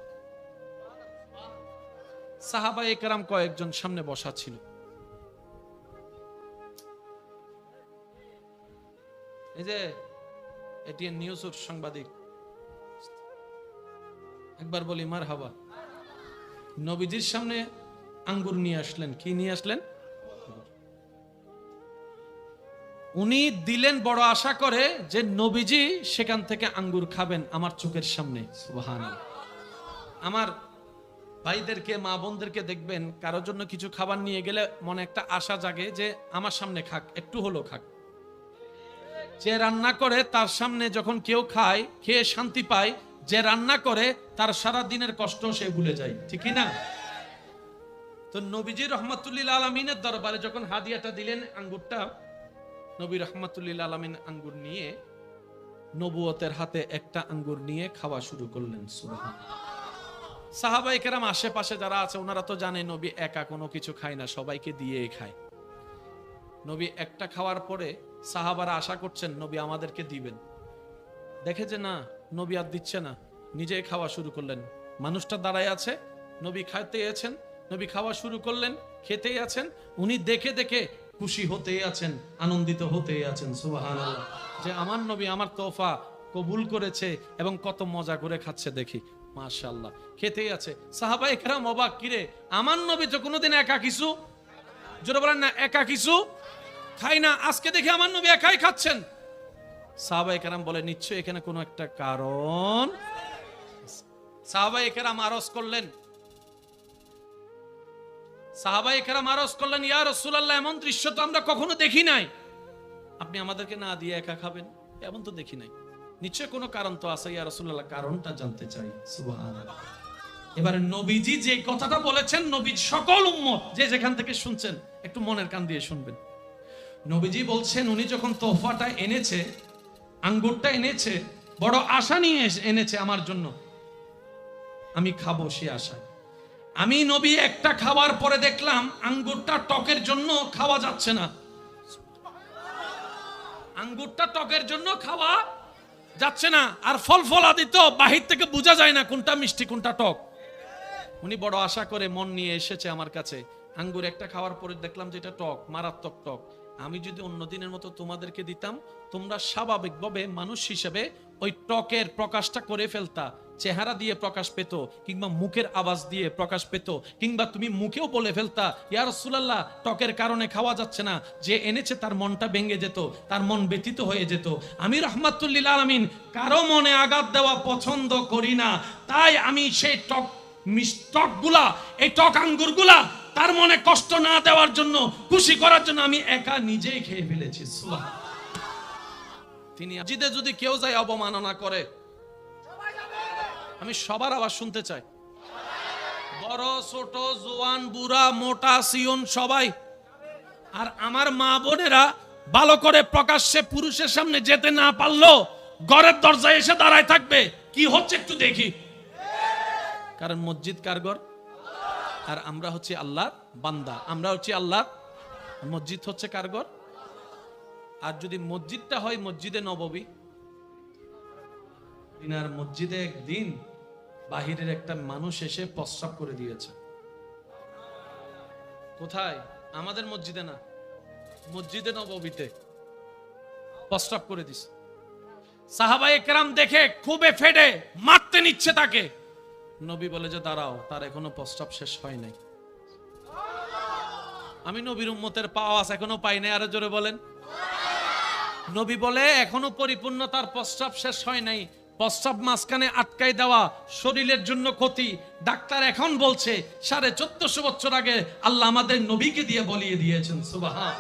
সাহাবায়ে কেরাম কয়েকজন সামনে বসা ছিল। এই যে এটিএন নিউজের সাংবাদিক, একবার বলি মারহাবা। নবীজির সামনে আঙ্গুর নিয়ে আসলেন। কি নিয়ে আসলেন? উনি দিলেন বড় আশা করে যে নবীজি সেখান থেকে আঙ্গুর খাবেন আমার চোখের সামনে। সুবহানাল্লাহ। আমার ভাইদেরকে, মা বোনদেরকে দেখবেন, কারোর জন্য কিছু খাবার নিয়ে গেলে মনে একটা আশা জাগে যে আমার সামনে খাক, একটু হলো খাক। যে রান্না করে তার সামনে যখন কেউ খায়, খেয়ে শান্তি পায়, যে রান্না করে তার সারা দিনের কষ্ট সে ভুলে যায়, ঠিক না? তো নবীজি রহমাতুল্লিল আলামিনের দরবারে যখন হাদিয়াটা দিলেন আঙ্গুরটা, নবী রহমাতুল্লিল আলামিন আঙ্গুর নিয়ে নবুয়তের হাতে একটা আঙ্গুর নিয়ে খাওয়া শুরু করলেন। সুবহানাল্লাহ। সাহাবায়ে কেরাম আশেপাশে যারা আছে ওনারা তো জানে নবী একা কোনো কিছু খায় না, সবাইকে দিয়েই খায়। নবী একটা খাওয়ার পরে সাহাবারা আশা করছেন নবী আমাদেরকে দিবেন, দেখে যে না, নবী আর দিচ্ছে না, নিজেই খাওয়া শুরু করলেন। মানুষটা দাঁড়ায় আছে, নবী খাইতে আছেন, নবী খাওয়া শুরু করলেন, খেতেই আছেন। উনি দেখে দেখে খুশি হতেই আছেন, আনন্দিত হতেই আছেন। সুবহানাল্লাহ। যে আমার নবী আমার তোফা কবুল করেছে এবং কত মজা করে খাচ্ছে দেখি, মাশাআল্লাহ। খেতেই আছে। সাহাবায়ে কেরাম অবাক, কিরে আমার নবী তো কোনোদিন একা কিছু, জোরে বলেন না, একা কিছু খাই না, আজকে দেখি আমার নবী একাই খাচ্ছেন। সাহাবায়ে কেরাম বলে নিশ্চয়ই এখানে কোনো একটা কারণ। সাহাবায়ে কেরাম আরজ করলেন, সাহাবায়ে কেরাম আরজ করলেন, ইয়া রাসূলুল্লাহ, এমন দৃশ্য তো আমরা কখনো দেখি নাই, আপনি আমাদেরকে না দিয়ে একা খাবেন, এমন তো দেখি নাই, নিশ্চয় কোনো কারণ তো আছে, ইয়া রাসূলুল্লাহ কারণটা জানতে চাই। সুবহানাল্লাহ। এবারে নবীজি যে কথাটা বলেছেন, নবীর সকল উম্মত যে যেখান থেকে শুনছেন একটু মনের কান দিয়ে শুনবেন। নবীজি বলছেন উনি যখন তোহফাটা এনেছে, আঙ্গুরটা এনেছে, বড় আশা নিয়ে এনেছে আমার জন্য, আমি খাবো সে আশায়। আমি নবী একটা খাওয়ার পরে দেখলাম আঙ্গুরটা টকের জন্য খাওয়া যাচ্ছে না, আঙ্গুরটা টকের জন্য খাওয়া যাচ্ছে না। আর ফল ফলাদি তো বাহির থেকে বোঝা যায় না কোনটা মিষ্টি কোনটা টক। উনি বড় আশা করে মন নিয়ে এসেছে আমার কাছে, আঙ্গুর একটা খাওয়ার পরে দেখলাম যে এটা টক, মারাত্মক টক। আমি যদি অন্য দিনের মতো তোমাদেরকে দিতাম, তোমরা স্বাভাবিকভাবে মানুষ হিসেবে ওই টকের প্রকাশটা করে ফেলতা, চেহারা দিয়ে প্রকাশ পেত, কিংবা মুখের আওয়াজ দিয়ে প্রকাশ পেত, কিংবা তুমি মুখেও বলে ফেলতা ইয়া রাসূলুল্লাহ টকের কারণে খাওয়া যাচ্ছে না। যে এনেছে তার মনটা ভেঙে যেত, তার মন ব্যথিত হয়ে যেত। আমি রাহমাতুল্লিল আলামিন কারো মনে আঘাত দেওয়া পছন্দ করি না, তাই আমি সেই টকগুলা, এই টক আঙ্গুরগুলা তার মনে কষ্ট না দেওয়ার জন্য, খুশি করার জন্য আমি একা নিজেই খেয়ে ফেলেছি। সুবহানাল্লাহ। তিনি জিদে যদি কেউ যায় অবমাননা করে, আমি সবার আওয়াজ শুনতে চাই, বড় ছোট জোয়ান বুড়া মোটা সিয়ন সবাই। আর আমার মা বোনেরা ভালো করে প্রকাশ্যে পুরুষের সামনে যেতে না পারলো ঘরের দরজায় এসে দাঁড়ায় থাকবে, কি হচ্ছে একটু দেখি। কারণ মসজিদ কার ঘর? আর আমরা হচ্ছে আল্লাহর বান্দা, আমরা হচ্ছে আল্লাহ। মসজিদ হচ্ছে কার ঘর? আর যদি মসজিদটা হয় মসজিদে নববী, আর মসজিদে একদিন বাহিরের একটা মানুষ এসে প্রস্রাব করে দিয়েছে। কোথায়? আমাদের মসজিদে না, মসজিদে নববীতে প্রস্রাব করে দিছে। সাহাবায়ে কেরাম দেখে খুবই ফেডে মারতে নিচ্ছে তাকে। নবী বলে যে দাঁড়াও, তার এখনো প্রস্রাব শেষ হয় নাই। আমি নবীর উম্মতের আওয়াজ এখনো পাই নাই, আরো জোরে বলেন। নবী বলে এখনো পরিপূর্ণ তার প্রস্রাব শেষ হয় নাই। প্রস্রাব মাঝখানে আটকাই দেওয়া শরীরের জন্য ক্ষতি। ডাক্তার এখন বলছে 1450 বছর আগে আল্লাহ আমাদের নবীকে দিয়ে বলিয়ে দিয়েছেন। সুবহান।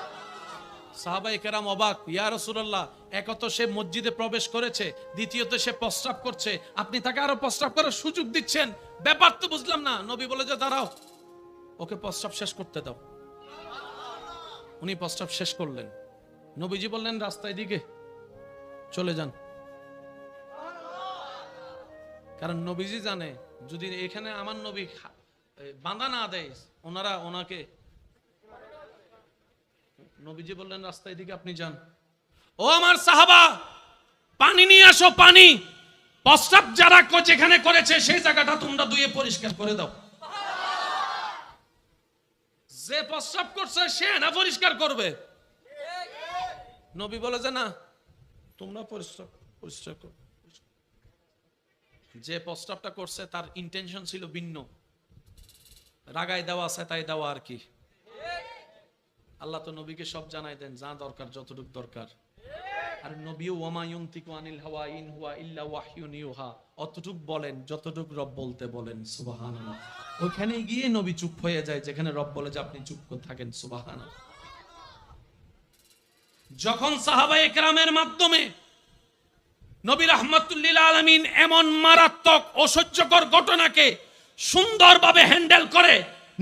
সাহাবায়ে কেরাম অবাক, ইয়া রাসূলুল্লাহ, এক তো সে মসজিদে প্রবেশ করেছে, দ্বিতীয়ত সে প্রস্রাব করছে, আপনি তাকে আরো প্রস্রাব করার সুযোগ দিচ্ছেন, ব্যাপার তো বুঝলাম না। নবী বলে যে দাঁড়াও, ওকে প্রস্রাব শেষ করতে দাও। উনি প্রস্রাব শেষ করলেন। নবীজি বললেন রাস্তায় দিকে চলে যান। কারণ নবীজি জানে যদি এখানে আমার নবী বাঁধা না দেয় ওনারা ওনাকে। নবীজি বললেন রাস্তায় দিকে আপনি যান। ও আমার সাহাবা, পানি নিয়ে আসো, পানি। প্রস্রাব যারা যেখানে করেছে সেই জায়গাটা তোমরা ধুয়ে পরিষ্কার করে দাও। যে প্রস্রাব করছে সে না পরিষ্কার করবে? নবী বলে যে না, তোমরা পরিষ্কার করো। যে প্রস্তাবটা করছে তার ইন্টেনশন ছিল ভিন্ন, রাগায় দেওয়া, সেতাই দেওয়া আর কি। আল্লাহ তো নবীকে সব জানাই দেন, যা দরকার যতটুকু দরকার। আর নবীও ওয়ামা ইউনতিকু আনিল হাওয়া ইন হুয়া ইল্লা ওয়াহয়ুন ইউহা, অতটুক বলেন যতটুক রব বলতে বলেন। সুবহানাল্লাহ। ওখানে গিয়ে নবী চুপ হয়ে যায় যেখানে রব বলে যে আপনি চুপ করে থাকেন। সুবহানাল্লাহ। যখন সাহাবায়ে কেরামের মাধ্যমে নবী রাহমাতুল লিল আলামিন এমন মারাত্মক অসহ্যকর ঘটনাকে সুন্দরভাবে হ্যান্ডেল করে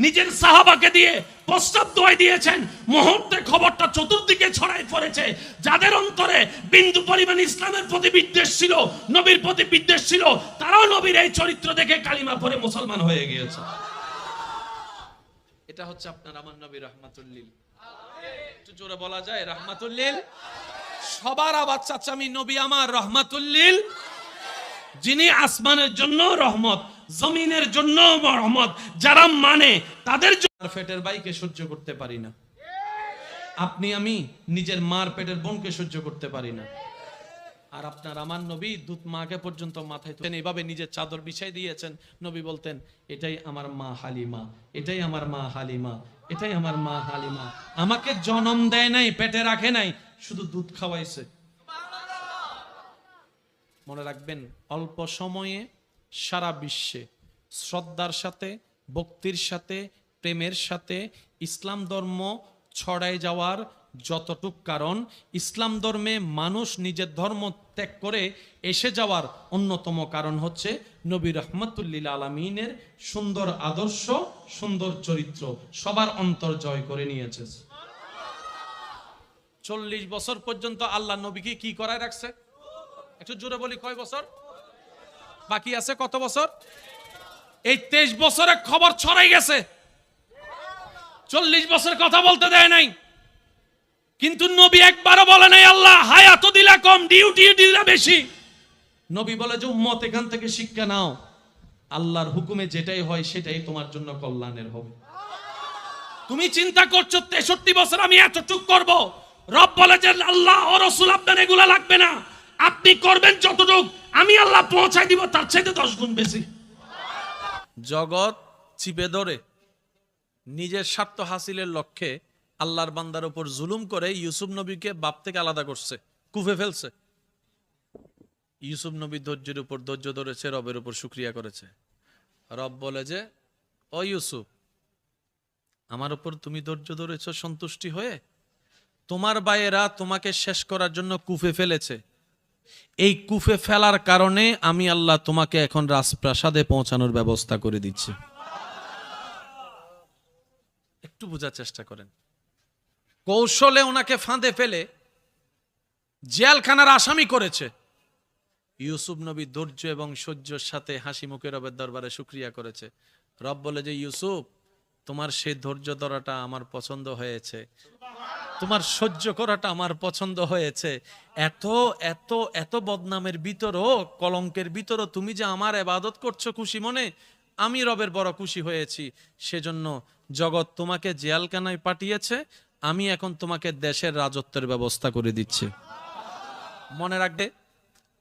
নিজের সাহাবাকে দিয়ে প্রস্তাব দোয়াই দিয়েছেন, মুহূর্তে খবরটা চতুর্দিকে ছড়াই পড়েছে। যাদের অন্তরে বিন্দু পরিমাণ ইসলামের প্রতি বিদ্বেষ ছিল, নবীর প্রতি বিদ্বেষ ছিল, তারাও নবীর এই চরিত্র দেখে কালিমা পড়ে মুসলমান হয়ে গিয়েছে। এটা হচ্ছে আপনার আমার নবী রাহমাতুল লিল। একটু জোরে বলা যায় রাহমাতুল লিল। সবার আওয়াজ চাচ্চামি, নবী আমার রহমাতুল লিল, যিনি আসমানের জন্য রহমত, জমিনের জন্য রহমত। যারা মানে তাদের জন্য। পেটের ভাইকে সহ্য করতে পারি না, আপনি আমি নিজের মার পেটের বোনকে সহ্য করতে পারি না। আর আপনার আমার নবী দুধ মাকে পর্যন্ত মাথায় তুলেন, এইভাবে নিজের চাদর বিছাই দিয়েছেন। নবী বলতেন এটাই আমার মা হালিমা, এটাই আমার মা হালিমা, এটাই আমার মা হালিমা। আমাকে জন্ম দেয় নাই, পেটে রাখে নাই, শুধু দুধ খাওয়াইছে। মনে রাখবেন, অল্প সময়ে সারা বিশ্বে শ্রদ্ধার সাথে, ভক্তির সাথে, প্রেমের সাথে ইসলাম ধর্ম ছড়ায় যাওয়ার যতটুক কারণ, ইসলাম ধর্মে মানুষ নিজের ধর্ম ত্যাগ করে এসে যাওয়ার অন্যতম কারণ হচ্ছে নবী রাহমাতুল লিল আলামিনের সুন্দর আদর্শ, সুন্দর চরিত্র সবার অন্তর জয় করে নিয়েছে। 40 বছর পর্যন্ত আল্লাহ নবীকে কি করায় রাখছে? একটু জোরে বলি, কয় বছর বাকি আছে? কত বছর? এই 23 বছরে খবর ছড়াই গেছে। 40 বছর কথা বলতে দেয় নাই, কিন্তু নবী একবারও বলে নাই আল্লাহ হায়াত দিলা কম, ডিউটি দিলা বেশি। নবী বলে যে উম্মত এখান থেকে শিক্ষা নাও, আল্লাহর হুকুমে যেটাই হয় সেটাই তোমার জন্য কল্যাণের হবে। তুমি চিন্তা করছো 63 বছর আমি এতটুক করব, রব বলে যে আল্লাহ ও রাসূল আপনার এগুলা লাগবে না, আপনি করবেন যতটুক, আমি আল্লাহ পৌঁছাই দিব তার চাইতে 10 গুণ বেশি। জগৎ চিপে ধরে নিজের স্বার্থ হাসিলের লক্ষ্যে আল্লাহর বান্দার উপর জুলুম করে ইউসুফ নবীকে বাপ থেকে আলাদা করছে, কুফে ফেলছে। ইউসুফ নবী ধৈর্যের উপর ধৈর্য ধরেছে, রবের উপর শুকরিয়া করেছে। রব বলে যে ও ইউসুফ, আমার উপর তুমি ধৈর্য ধরেছ সন্তুষ্টি হয়ে, তোমার ভাইয়েরা তোমাকে শেষ করার জন্য কুফে ফেলেছে। এই কুফে ফেলার কারণে আমি আল্লাহ তোমাকে এখন রাজপ্রাসাদে পৌঁছানোর ব্যবস্থা করে দিচ্ছি। একটু বোঝার চেষ্টা করেন। কৌশলে ওনাকে ফাঁদে ফেলে জেলখানার আসামি করেছে। ইউসুফ নবী ধৈর্য এবং সহ্যের সাথে হাসি মুখে রবের দরবারে শুকরিয়া করেছে। রব বলে যে, ইউসুফ, তোমার সেই ধৈর্য ধরাটা আমার পছন্দ হয়েছে, তোমার সহ্য করাটা আমার পছন্দ হয়েছে। এত এত এত বদনামের ভিতরও, কলঙ্কের ভিতরও তুমি যে আমার ইবাদত করছো খুশি মনে, আমি রবের বড় খুশি হয়েছি। সেজন্য জগৎ তোমাকে জেলখানায় পাঠিয়েছে, আমি এখন তোমাকে দেশের রাজত্বের ব্যবস্থা করে দিচ্ছি। মনে রাখবে,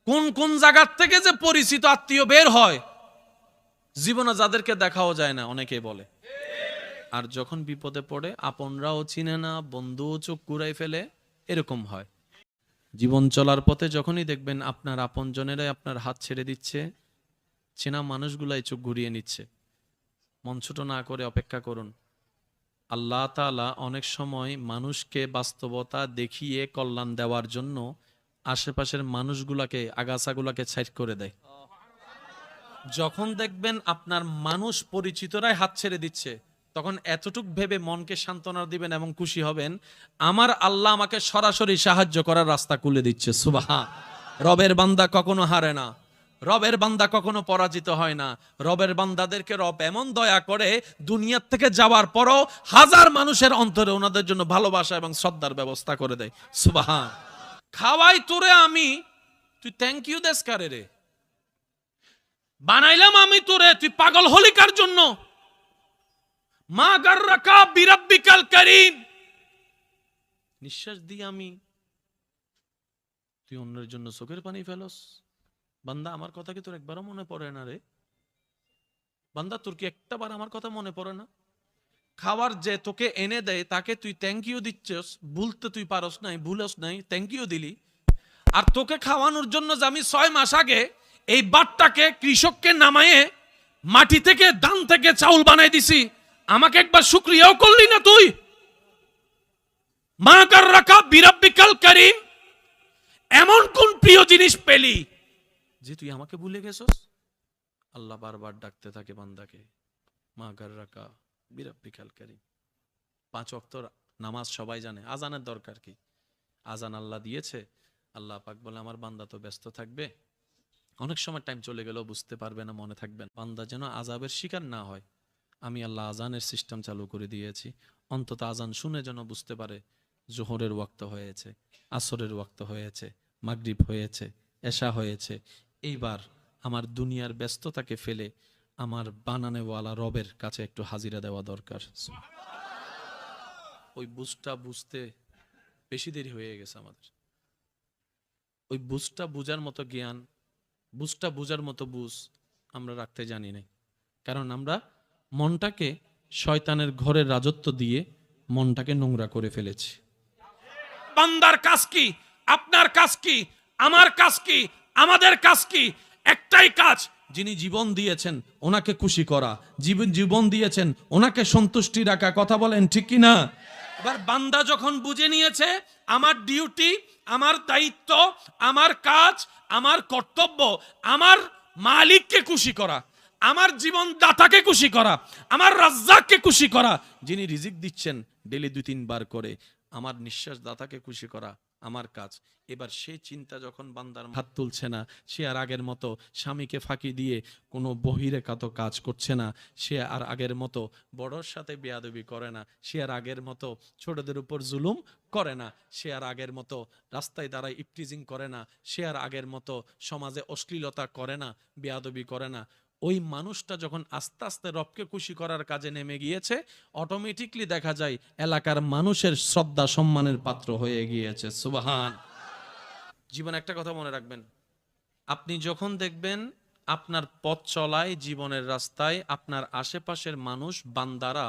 কোন কোন জায়গার থেকে যে পরিচিত আত্মীয় বের হয়, জীবনে যাদেরকে দেখাও যায় না, অনেকে বলে। আর যখন বিপদে পড়ে আপনরাও চিনে না, বন্ধুও চোখ ঘুরাই ফেলে, এরকম হয়। জীবন চলার পথে যখনই দেখবেন আপনার আপনজনেরাই আপনার হাত ছেড়ে দিচ্ছে, চেনা মানুষগুলাই চোখ ঘুরিয়ে নিচ্ছে, মন ছোট না করে অপেক্ষা করুন। আল্লাহ তাআলা অনেক সময় মানুষকে বাস্তবতা দেখিয়ে কল্যাণ দেওয়ার জন্য আশেপাশের মানুষগুলাকে, আগাছাগুলাকে ছাইড করে দেয়। যখন দেখবেন আপনার মানুষ পরিচিতরাই হাত ছেড়ে দিচ্ছে, তখন এতটুক ভেবে মনকে সান্ত্বনা দিবেন এবং খুশি হবেন, আমার আল্লাহ আমাকে সরাসরি সাহায্য করার রাস্তা খুলে দিচ্ছে। সুবহান। রবের বান্দা কখনো হারে না, রবের বান্দা কখনো পরাজিত হয় না। রবের বান্দাদেরকে রব এমন দয়া করে, দুনিয়ার থেকে যাওয়ার পরও হাজার মানুষের অন্তরে ওনাদের জন্য ভালোবাসা এবং শ্রদ্ধার ব্যবস্থা করে দেয়। সুবহান। খাওয়াই তোরে আমি, তুই থ্যাংক ইউ দেশ কারে রে? বানাইলাম আমি তোরে, তুই পাগল হলি কার জন্য? মা গাররাকা বিরাব্বিকাল কারীম, নিঃশ্বাস দিয়ে আমি, তুই অন্যের জন্য চোখের পানি ফেলস। বান্দা, আমার কথা কি তোর একবারও মনে পড়ে না রে? বান্দা, তোর কি একটাবার আমার কথা মনে পড়ে না? খাবার যে তোকে এনে দেয় তাকে তুই থ্যাংক ইউ দিচ্ছস, ভুলতে তুই পারস নাই, ভুলস নাই, থ্যাংক ইউ দিলি। আর তোকে খাওয়ানোর জন্য যে আমি 6 মাস আগে এই বাটটাকে কৃষককে নামায়ে মাটি থেকে, ধান থেকে চাউল বানাই দিছি, আমাকে একবার শুকরিয়াও করলি না তুই? মা গাররাকা বিরাব্বিকাল কারীম, এমন কোন প্রিয় জিনিস পেলি যে তুই আমাকে ভুলে গেছস? আল্লাহ বারবার ডাকতে থাকে বান্দাকে, মা গাররাকা বিরাব্বিকাল কারীম। 5 ওয়াক্ত নামাজ সবাই জানে, আজানের দরকার কি? আজান আল্লাহ দিয়েছে, আল্লাহ পাক বলে আমার বান্দা তো ব্যস্ত থাকবে, অনেক সময় টাইম চলে গেলেও বুঝতে পারবে না, মনে থাকবে না। বান্দা যেন আযাবের শিকার না হয়, আমি আল্লাহ আজানের সিস্টেম চালু করে দিয়েছি। অন্তত আজান শুনে যেন বুঝতে পারে জোহরের ওয়াক্ত হয়েছে, আসরের ওয়াক্ত হয়েছে, মাগরিব হয়েছে, এশা হয়েছে। এইবার আমার দুনিয়ার ব্যস্ততাকে ফেলে আমার বানানেওয়ালা রবের কাছে একটু হাজিরা দেওয়া দরকার। ওই বুঝটা বুঝতে বেশি দেরি হয়ে গেছে আমাদের। ওই বুঝটা বুঝার মতো জ্ঞান, বুঝটা বুঝার মতো বুঝ আমরা রাখতে জানি না। কারণ আমরা মনটাকে শয়তানের ঘরের রাজত্ব দিয়ে মনটাকে নোংরা করে ফেলেছি। বান্দার কাজ কি? আপনার কাজ কি? আমার কাজ কি? আমাদের কাজ কি? একটাই কাজ, যিনি জীবন দিয়েছেন ওনাকে খুশি করা, জীবন দিয়েছেন ওনাকে সন্তুষ্টি রাখা। কথা বলেন ঠিক কি না? এবার বান্দা যখন বুঝে নিয়েছে আমার ডিউটি, আমার দায়িত্ব, আমার কাজ, আমার কর্তব্য আমার মালিককে খুশি করা, আমার জীবন দাতাকে খুশি করা, আমার রাজ্জাককে খুশি করা, যিনি রিজিক দিচ্ছেন ডেলি 2-3 বার করে, আমার নিঃশ্বাস দাতাকে খুশি করা আমার কাজ। এবার সেই চিন্তা যখন বান্দার হাত তুলছে না, সে আর আগের মতো স্বামীকে ফাঁকি দিয়ে কোনো বহিরেকাত কাজ করছে না, সে আর আগের মতো বড়র সাথে বেয়াদবি করে না, সে আর আগের মতো ছোটদের উপর জুলুম করে না, সে আর আগের মতো রাস্তায় দাঁড়ায় ইপটিজিং করে না, সে আর আগের মতো সমাজে অশ্লীলতা করে না, বেয়াদবি করে না। ওই মানুষটা যখন আস্তে আস্তে রবকে খুশি করার কাজে নেমে গিয়েছে, অটোমেটিকলি দেখা যায় এলাকার মানুষের শ্রদ্ধা সম্মানের পাত্র হয়ে গিয়েছে। সুবহান। জীবন একটা কথা মনে রাখবেন, আপনি যখন দেখবেন আপনার পথ চলায়, জীবনের রাস্তায় আপনার আশেপাশের মানুষ বান্দারা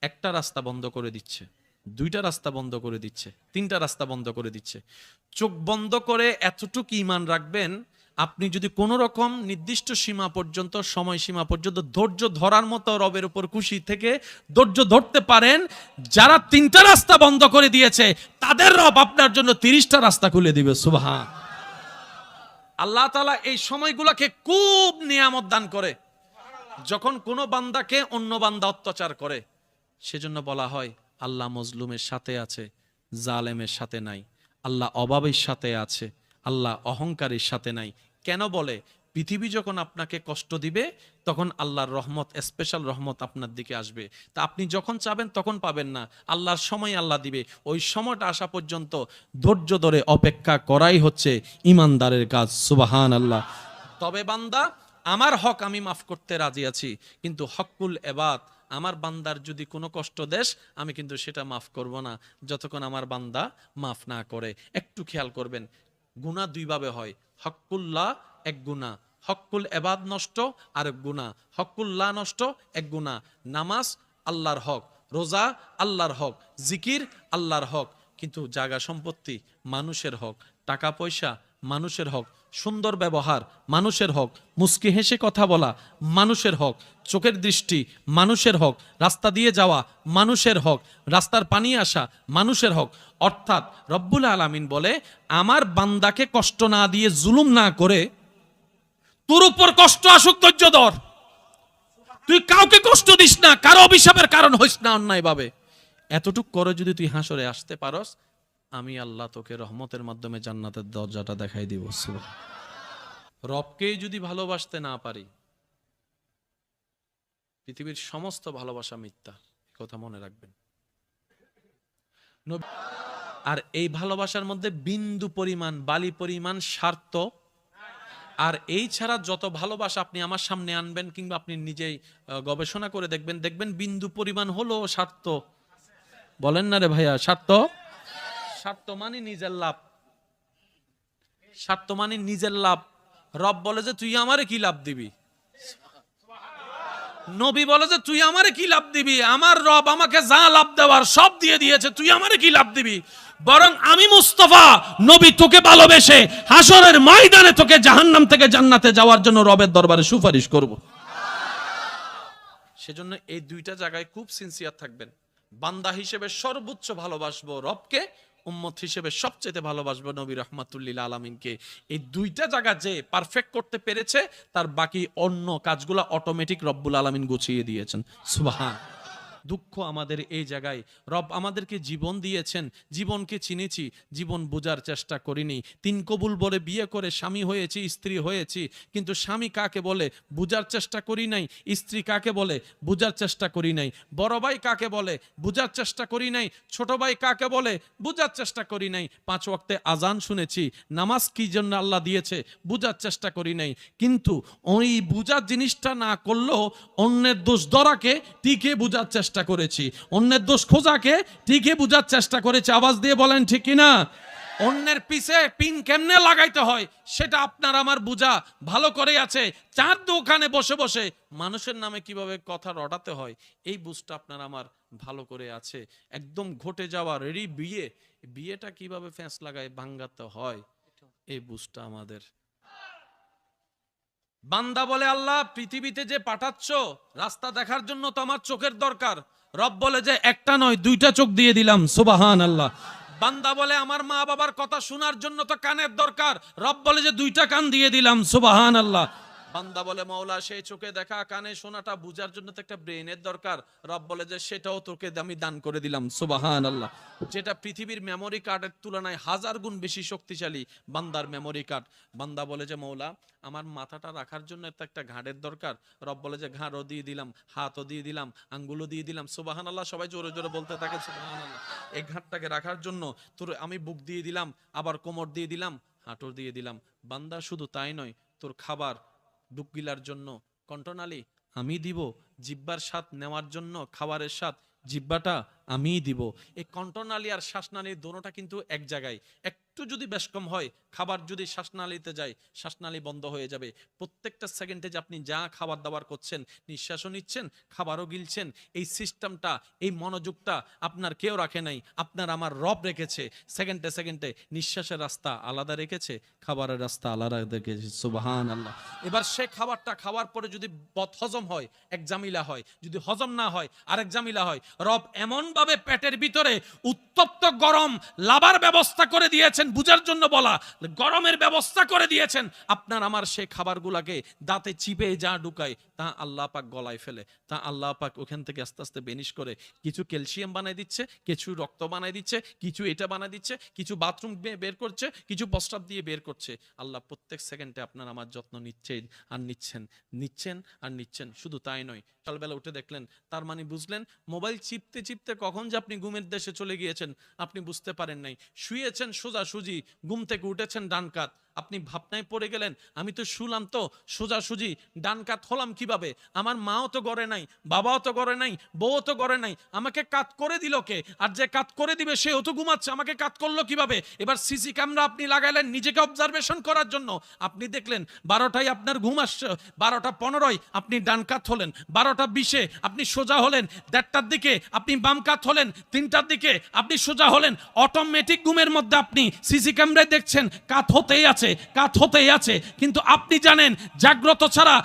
একটা রাস্তা বন্ধ করে দিচ্ছে, 2টা রাস্তা বন্ধ করে দিচ্ছে, 3টা রাস্তা বন্ধ করে দিচ্ছে, চোখ বন্ধ করে এতটুকু ঈমান রাখবেন, আপনি যদি কোনো রকম নির্দিষ্ট সীমা পর্যন্ত, সময় সীমা পর্যন্ত ধৈর্য ধরার মতো রবের উপর খুশি থেকে ধৈর্য ধরতে পারেন, যারা 3টা রাস্তা বন্ধ করে দিয়েছে তাদের রব আপনার জন্য 30টা রাস্তা খুলে দিবে। সুবহান। আল্লাহ তাআলা এই সময়গুলোকে খুব নিয়ামত দান করে। যখন কোনো বান্দাকে অন্য বান্দা অত্যাচার করে, সেজন্য বলা হয় আল্লাহ মজলুমের সাথে আছে, জালেমের সাথে নাই। আল্লাহ অভাবের সাথে আছে, আল্লাহ অহংকারের সাথে নাই। কেন বলে? পৃথিবী যখন আপনাকে কষ্ট দিবে তখন আল্লাহর রহমত, স্পেশাল রহমত আপনার দিকে আসবে। তা আপনি যখন চাবেন তখন পাবেন না, আল্লাহর সময় আল্লাহ দিবে। ওই সময়টা আসা পর্যন্ত ধৈর্য ধরে অপেক্ষা করাই হচ্ছে ইমানদারের কাজ। সুবহান আল্লাহ। তবে বান্দা, আমার হক আমি মাফ করতে রাজি আছি, কিন্তু হকুল এবাদ, আমার বান্দার যদি কোনো কষ্ট দেশ, আমি কিন্তু সেটা মাফ করব না যতক্ষণ আমার বান্দা মাফ না করে। একটু খেয়াল করবেন, গুনাহ দুইভাবে হয়। হকুল্লাহ এক গুনাহ, হকুল এবাদ নষ্ট আরেক গুনাহ। হকুল্লাহ নষ্ট এক গুনাহ। নামাজ আল্লাহর হক, রোজা আল্লাহর হক, জিকির আল্লাহর হক, কিন্তু জায়গা সম্পত্তি মানুষের হক, টাকা পয়সা মানুষের হক, সুন্দর ব্যবহার মানুষের হক, মুস্কি হেসে কথা বলা মানুষের হক, চোখের দৃষ্টি মানুষের হক, রাস্তা দিয়ে যাওয়া মানুষের হক, রাস্তার পানি আসা মানুষের হক। অর্থাৎ রব্বুল আলামিন বলে, আমার বান্দাকে কষ্ট না দিয়ে, জুলুম না করে, তোর উপর কষ্ট আসুক ধৈর্য ধর। তুই কাউকে কষ্ট দিস না, কারো অভিশাপের কারণ হইস না অন্যায়ভাবে। এতটুক করে যদি তুই হাসরে আসতে পারস, আমি আল্লাহ তোকে রহমতের মাধ্যমে জান্নাতের দরজাটা দেখাই দিব। রবকেই যদি ভালোবাসতে না পারি, পৃথিবীর সমস্ত ভালোবাসা মিথ্যা, কথা মনে রাখবেন। আর এই ভালোবাসার মধ্যে বিন্দু পরিমাণ, বালি পরিমাণ স্বার্থ। আর এই ছাড়া যত ভালোবাসা আপনি আমার সামনে আনবেন, কিংবা আপনি নিজেই গবেষণা করে দেখবেন, দেখবেন বিন্দু পরিমাণ হলো স্বার্থ। বলেন না রে ভাইয়া, স্বার্থ। স্বার্থ মানে নিজের লাভ, স্বার্থ মানে নিজের লাভ। রব বলে যে তুই আমারে কি লাভ দিবি, নবী বলে যে তুই আমারে কি লাভ দিবি, আমার রব আমাকে যা লাভ দেওয়ার সব দিয়ে দিয়েছে, তুই আমারে কি লাভ দিবি। বরং আমি মুস্তাফা নবী তোকে ভালোবেসে হাসরের ময়দানে তোকে জাহান্নাম থেকে জান্নাতে যাওয়ার জন্য রবের দরবারে সুপারিশ করব। সেজন্য এই দুইটা জায়গায় খুব সিনসিয়ার থাকবেন। বান্দা হিসেবে সর্বোচ্চ ভালোবাসবো রবকে, উম্মত হিসেবে সবচেয়ে ভালোবাসবো নবী রাহমাতুল্লিল আলামিনকে। এই দুইটা জায়গা যে পারফেক্ট করতে পেরেছে, তার বাকি অন্য কাজগুলো অটোমেটিক রব্বুল আলামিন গুছিয়ে দিয়েছেন। সুবহান। দুঃখ আমাদের এই জায়গায়, রব আমাদেরকে জীবন দিয়েছেন, জীবনকে চিনেছি, জীবন বোঝার চেষ্টা করিনি। তিন কবুল বলে বিয়ে করে স্বামী হয়েছি, স্ত্রী হয়েছি, কিন্তু স্বামী কাকে বলে বোঝার চেষ্টা করি নাই, স্ত্রী কাকে বলে বোঝার চেষ্টা করি নাই, বড় ভাই কাকে বলে বোঝার চেষ্টা করি নাই, ছোট ভাই কাকে বলে বোঝার চেষ্টা করি নাই। 5 ওয়াক্তে আজান শুনেছি, নামাজ কি জন্য আল্লাহ দিয়েছে বোঝার চেষ্টা করি নাই। কিন্তু ওই বোঝার জিনিসটা না করলেও অন্যের দোষ ধরাকে টিকে বোঝার চেষ্টা করেছি, অন্যের দোষ খোঁজাকে ঠিকই বুঝার চেষ্টা করেছি। আওয়াজ দিয়ে বলেন ঠিক কিনা? অন্যের পিছে পিন কেমনে লাগাইতে হয় সেটা আপনার আমার বুঝা ভালো করে আছে। চার দোকানে বসে বসে মানুষের নামে কিভাবে কথা রটাতে হয় এই বুঝটা আপনার আমার ভালো করে আছে। একদম ঘটে যাওয়া রেডি বিয়ে, বিয়েটা কিভাবে ফ্যাঁস লাগায় ভাঙাতে হয় এই বুঝটা আমাদের। বান্দা বলে, আল্লাহ পৃথিবীতে যে পাঠাচ্ছ রাস্তা দেখার জন্য তো আমার চোখের দরকার। রব বলে যে একটা নয় 2টা চোখ দিয়ে দিলাম। সুবহান আল্লাহ। বান্দা বলে, আমার মা বাবার কথা শোনার জন্য তো কানের দরকার। রব বলে যে 2টা কান দিয়ে দিলাম। সুবহান আল্লাহ। বান্দা বলে, মাওলা সেই চোখে দেখা কানে শোনাটা বুঝার জন্য তো একটা ব্রেনের দরকার। রব বলে যে সেটাও তোকে আমি দান করে দিলাম। সুবহান আল্লাহ। যেটা পৃথিবীর মেমোরি কার্ডের তুলনায় 1000 গুণ বেশি শক্তিশালী বান্দার মেমোরি কার্ড। বান্দা বলে যে মাওলা আমার মাথাটা রাখার জন্য তো একটা ঘাড়ের দরকার। রব বলে যে ঘাড়ও দিয়ে দিলাম, হাতও দিয়ে দিলাম, আঙ্গুলও দিয়ে দিলাম। সুবহান আল্লাহ। সবাই জোরে জোরে বলতে থাকে সুবহান আল্লাহ। এই ঘাড়টাকে রাখার জন্য তোর আমি বুক দিয়ে দিলাম, আবার কোমর দিয়ে দিলাম, হাঁটুর দিয়ে দিলাম। বান্দা শুধু তাই নয়, তোর খাবার বুক গিলার জন্য কণ্ঠনালী আমি দিব, জিহ্বার স্বাদ নেওয়ার জন্য খাবারের স্বাদ জিহ্বাটা আমিই দিব। এই কণ্ঠনালী আর শ্বাসনালী দোনোটা কিন্তু এক জায়গায়। একটু যদি বেশ কম হয়, খাবার যদি শ্বাসনালীতে যায়, শ্বাসনালী বন্ধ হয়ে যাবে। প্রত্যেকটা সেকেন্ডে যে আপনি যা খাবার দাবার করছেন, নিঃশ্বাসও নিচ্ছেন, খাবারও গিলছেন, এই সিস্টেমটা, এই মনোযোগটা আপনার কেউ রাখে নাই, আপনার আমার রব রেখেছে। সেকেন্ডে সেকেন্ডে নিঃশ্বাসের রাস্তা আলাদা রেখেছে, খাবারের রাস্তা আলাদা রেখেছে। সুবহান আল্লাহ। এবার সে খাবারটা খাওয়ার পরে যদি বদহজম হয় এক জামিলা হয়, যদি হজম না হয় আরেক জামিলা হয়। রব এমন ভাবে পেটের ভিতরে উত্তপ্ত গরম লাভার ব্যবস্থা করে দিয়েছেন, বুঝার জন্য বলা, গরমের ব্যবস্থা করে দিয়েছেন। আপনার আমার সেই খাবারগুলাকে দাঁতে চিপে যা ঢুকায় তা আল্লাহ পাক গলায় ফেলে, তা আল্লাহ পাক ওখান থেকে আস্তে আস্তে বেনিশ করে কিছু ক্যালসিয়াম বানাই দিচ্ছে, কিছু রক্ত বানাই দিচ্ছে, কিছু এটা বানাই দিচ্ছে, কিছু বাথরুম বের করছে, কিছু প্রস্রাব দিয়ে বের করছে। আল্লাহ প্রত্যেক সেকেন্ডে আপনার আমার যত্ন নিচ্ছেন আর নিচ্ছেন আর নিচ্ছেন। শুধু তাই নয়, সকালবেলা উঠে দেখলেন, তার মানে বুঝলেন মোবাইল চিপতে চিপতে কখন যে আপনি ঘুমের দেশে চলে গিয়েছেন আপনি বুঝতে পারেন নাই। শুয়েছেন সোজাসুজি, ঘুম থেকে উঠেছেন ডান কাত, আপনি ভাবনায় পড়ে গেলেন, আমি তো শুলাম তো সোজাসুজি, ডান কাত হলাম কিভাবে? আমার মাও তো গড়ে নাই, বাবাও তো গড়ে নাই, বউও তো গড়ে নাই, আমাকে কাত করে দিল কে? আর যে কাত করে দিবে সেও তো ঘুমাচ্ছে, আমাকে কাত করলো কিভাবে? এবার সিসি ক্যামেরা আপনি লাগাইলেন নিজেকে অবজারভেশন করার জন্য, আপনি দেখলেন 12টায় আপনার ঘুম আসছে, 12:15 আপনি ডান কাত হলেন, 12:20 আপনি সোজা হলেন, 1:30টার দিকে আপনি বাম কাত হলেন, 3টার দিকে আপনি সোজা হলেন। অটোমেটিক ঘুমের মধ্যে আপনি সিসি ক্যামেরায় দেখছেন কাত হতেই আছে, কাত হতেই আছে, কিন্তু আপনি জানেন জাগ্রত ছাড়া,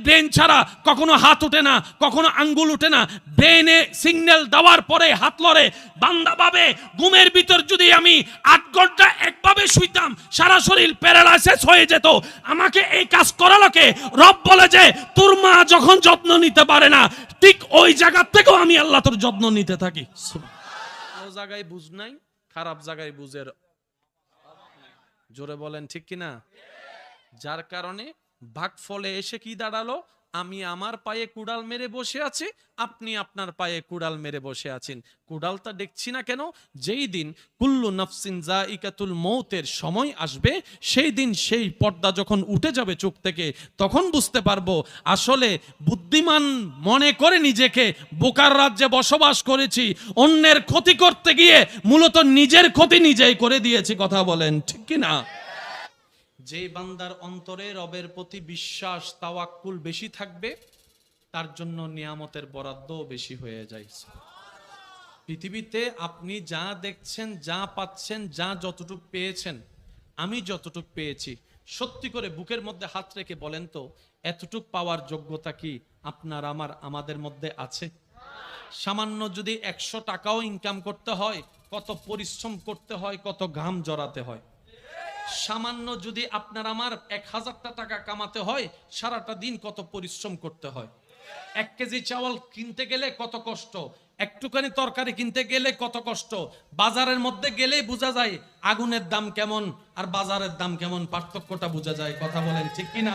ব্রেন ছাড়া কখনো হাত ওঠে না, কখনো আঙ্গুল ওঠে না। ব্রেনে সিগন্যাল দেওয়ার পরে হাত লড়ে। বান্দা ভাবে ঘুমের ভিতর যদি আমি 8 ঘন্টা একভাবে শুইতাম সারা শরীর প্যারালাইসিস হয়ে যেত, আমাকে এই কাজ করালো কে? রব বলে যে তোর মা যখন যত্ন নিতে পারে না, ঠিক ওই জায়গা থেকেও আমি আল্লাহ তোর যত্ন নিতে থাকি। ও জায়গায় বুঝ নাই, খারাপ জায়গায় বুঝের, জোরে বলেন ঠিক কিনা? যার কারণে ভাগফলে এসে কি দাঁড়ালো? আমি আমার পায়ে কুড়াল মেরে বসে আছি, আপনি আপনার পায়ে কুড়াল মেরে বসে আছেন। কুড়ালটা দেখছি না কেন? যেই দিন কুল্লু নাফসিন যায়িকাতুল মৌতের সময় আসবে, সেই দিন সেই পর্দা যখন উঠে যাবে চোখ থেকে, তখন বুঝতে পারবো আসলে বুদ্ধিমান মনে করে নিজেকে বোকার রাজ্যে বসবাস করেছি, অন্যের ক্ষতি করতে গিয়ে মূলত নিজের ক্ষতি নিজেই করে দিয়েছি। কথা বলেন ঠিক কিনা? যে বান্দার অন্তরে রবের প্রতি বিশ্বাস তাওয়াক্কুল বেশি থাকবে, তার জন্য নিয়ামতের বরাদ্দও বেশি হয়ে যায়। পৃথিবীতে আপনি যা দেখছেন, যা পাচ্ছেন, যা যতটুক পেয়েছেন, আমি যতটুক পেয়েছি, সত্যি করে বুকের মধ্যে হাত রেখে বলেন তো, এতটুক পাওয়ার যোগ্যতা কি আপনার আমাদের মধ্যে আছে? সামান্য যদি 100 টাকাও ইনকাম করতে হয়, কত পরিশ্রম করতে হয়, কত ঘাম জড়াতে হয়। সামান্য যদি আপনার আমার 1000টা টাকা কামাতে হয়, সারাটা দিন কত পরিশ্রম করতে হয়। 1 কেজি চাউল কিনতে গেলে কত কষ্ট, একটুখানি তরকারি কিনতে গেলে কত কষ্ট। বাজারের মধ্যে গেলেই বোঝা যায় আগুনের দাম কেমন আর বাজারের দাম কেমন, পার্থক্যটা বোঝা যায়। কথা বলেন ঠিক কিনা?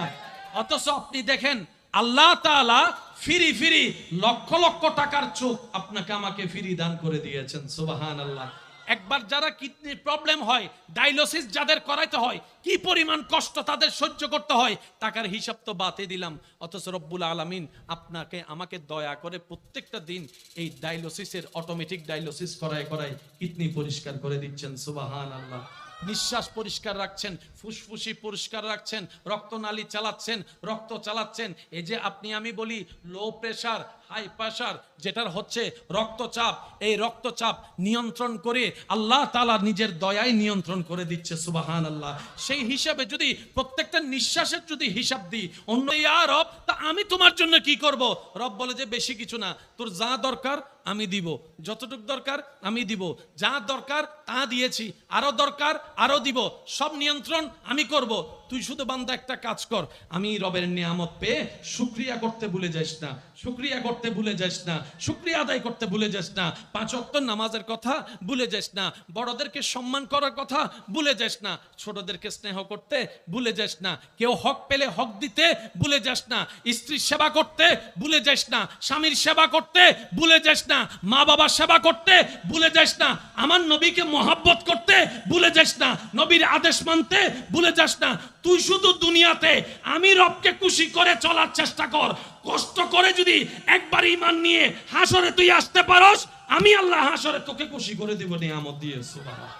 অথচ আপনি দেখেন আল্লাহ তাআলা ফিরি লক্ষ লক্ষ টাকার চোখ আপনাকে আমাকে ফিরি দান করে দিয়েছেন। সুবহানাল্লাহ। একবার যারা কিডনির প্রবলেম হয়, ডায়ালিসিস যাদের করাইতে হয়, কি পরিমাণ কষ্ট তাদের সহ্য করতে হয়, টাকার হিসাব তো বাদই দিলাম। অথচ রব্বুল আলামিন আপনাকে আমাকে দয়া করে প্রত্যেকটা দিন এই ডায়ালিসিসের অটোমেটিক ডায়ালিসিস করায় কিডনি পরিষ্কার করে দিচ্ছেন। সুবহানাল্লাহ। নিঃশ্বাস পরিষ্কার রাখছেন, ফুসফুসি পরিষ্কার রাখছেন, রক্তনালী চালাচ্ছেন, রক্ত চালাচ্ছেন। এই যে আপনি আমি বলি লো প্রেসার, হাই প্রেসার, যেটার হচ্ছে রক্তচাপ, এই রক্তচাপ নিয়ন্ত্রণ করে আল্লাহ তাআলা নিজের দয়ায় নিয়ন্ত্রণ করে দিচ্ছে। সুবহানাল্লাহ। সেই হিসাবে যদি প্রত্যেকটা নিঃশ্বাসের যদি হিসাব দিই, অন্য ইয়া রব, তা আমি তোমার জন্য কি করব? রব বলে যে বেশি কিছু না, তোর যা দরকার আমি দিব, যতটুকু দরকার আমি দিব, যা দরকার তা দিয়েছি, আরো দরকার আরো দিব, সব নিয়ন্ত্রণ আমি করব। তুই শুধু বান্দা একটা কাজ কর, আমি রবের নিয়ামত পেয়ে শুকরিয়া করতে ভুলে যাস না, শুকরিয়া করতে ভুলে যাস না, শুকরিয়া আদায় করতে ভুলে যাস না, 5 ওয়াক্ত নামাজের কথা ভুলে যাস না, বড়দেরকে সম্মান করার কথা ভুলে যাস না, ছোটদেরকে স্নেহ করতে ভুলে যাস না, কেউ হক পেলে হক দিতে ভুলে যাস না, স্ত্রীর সেবা করতে ভুলে যাস না, স্বামীর সেবা করতে ভুলে যাস না, মা বাবার সেবা করতে ভুলে যাস না, আমার নবীকে মহব্বত করতে ভুলে যাস না, নবীর আদেশ মানতে ভুলে যাস না। তুই শুধু দুনিয়াতে আমি রবকে খুশি করে চলার চেষ্টা কর। কষ্ট করে যদি একবার ঈমান নিয়ে হাসরে তুই আসতে পারস, আমি আল্লাহ হাসরে তোকে খুশি করে দিব নিয়ামত দিয়ে। সুবহানাল্লাহ।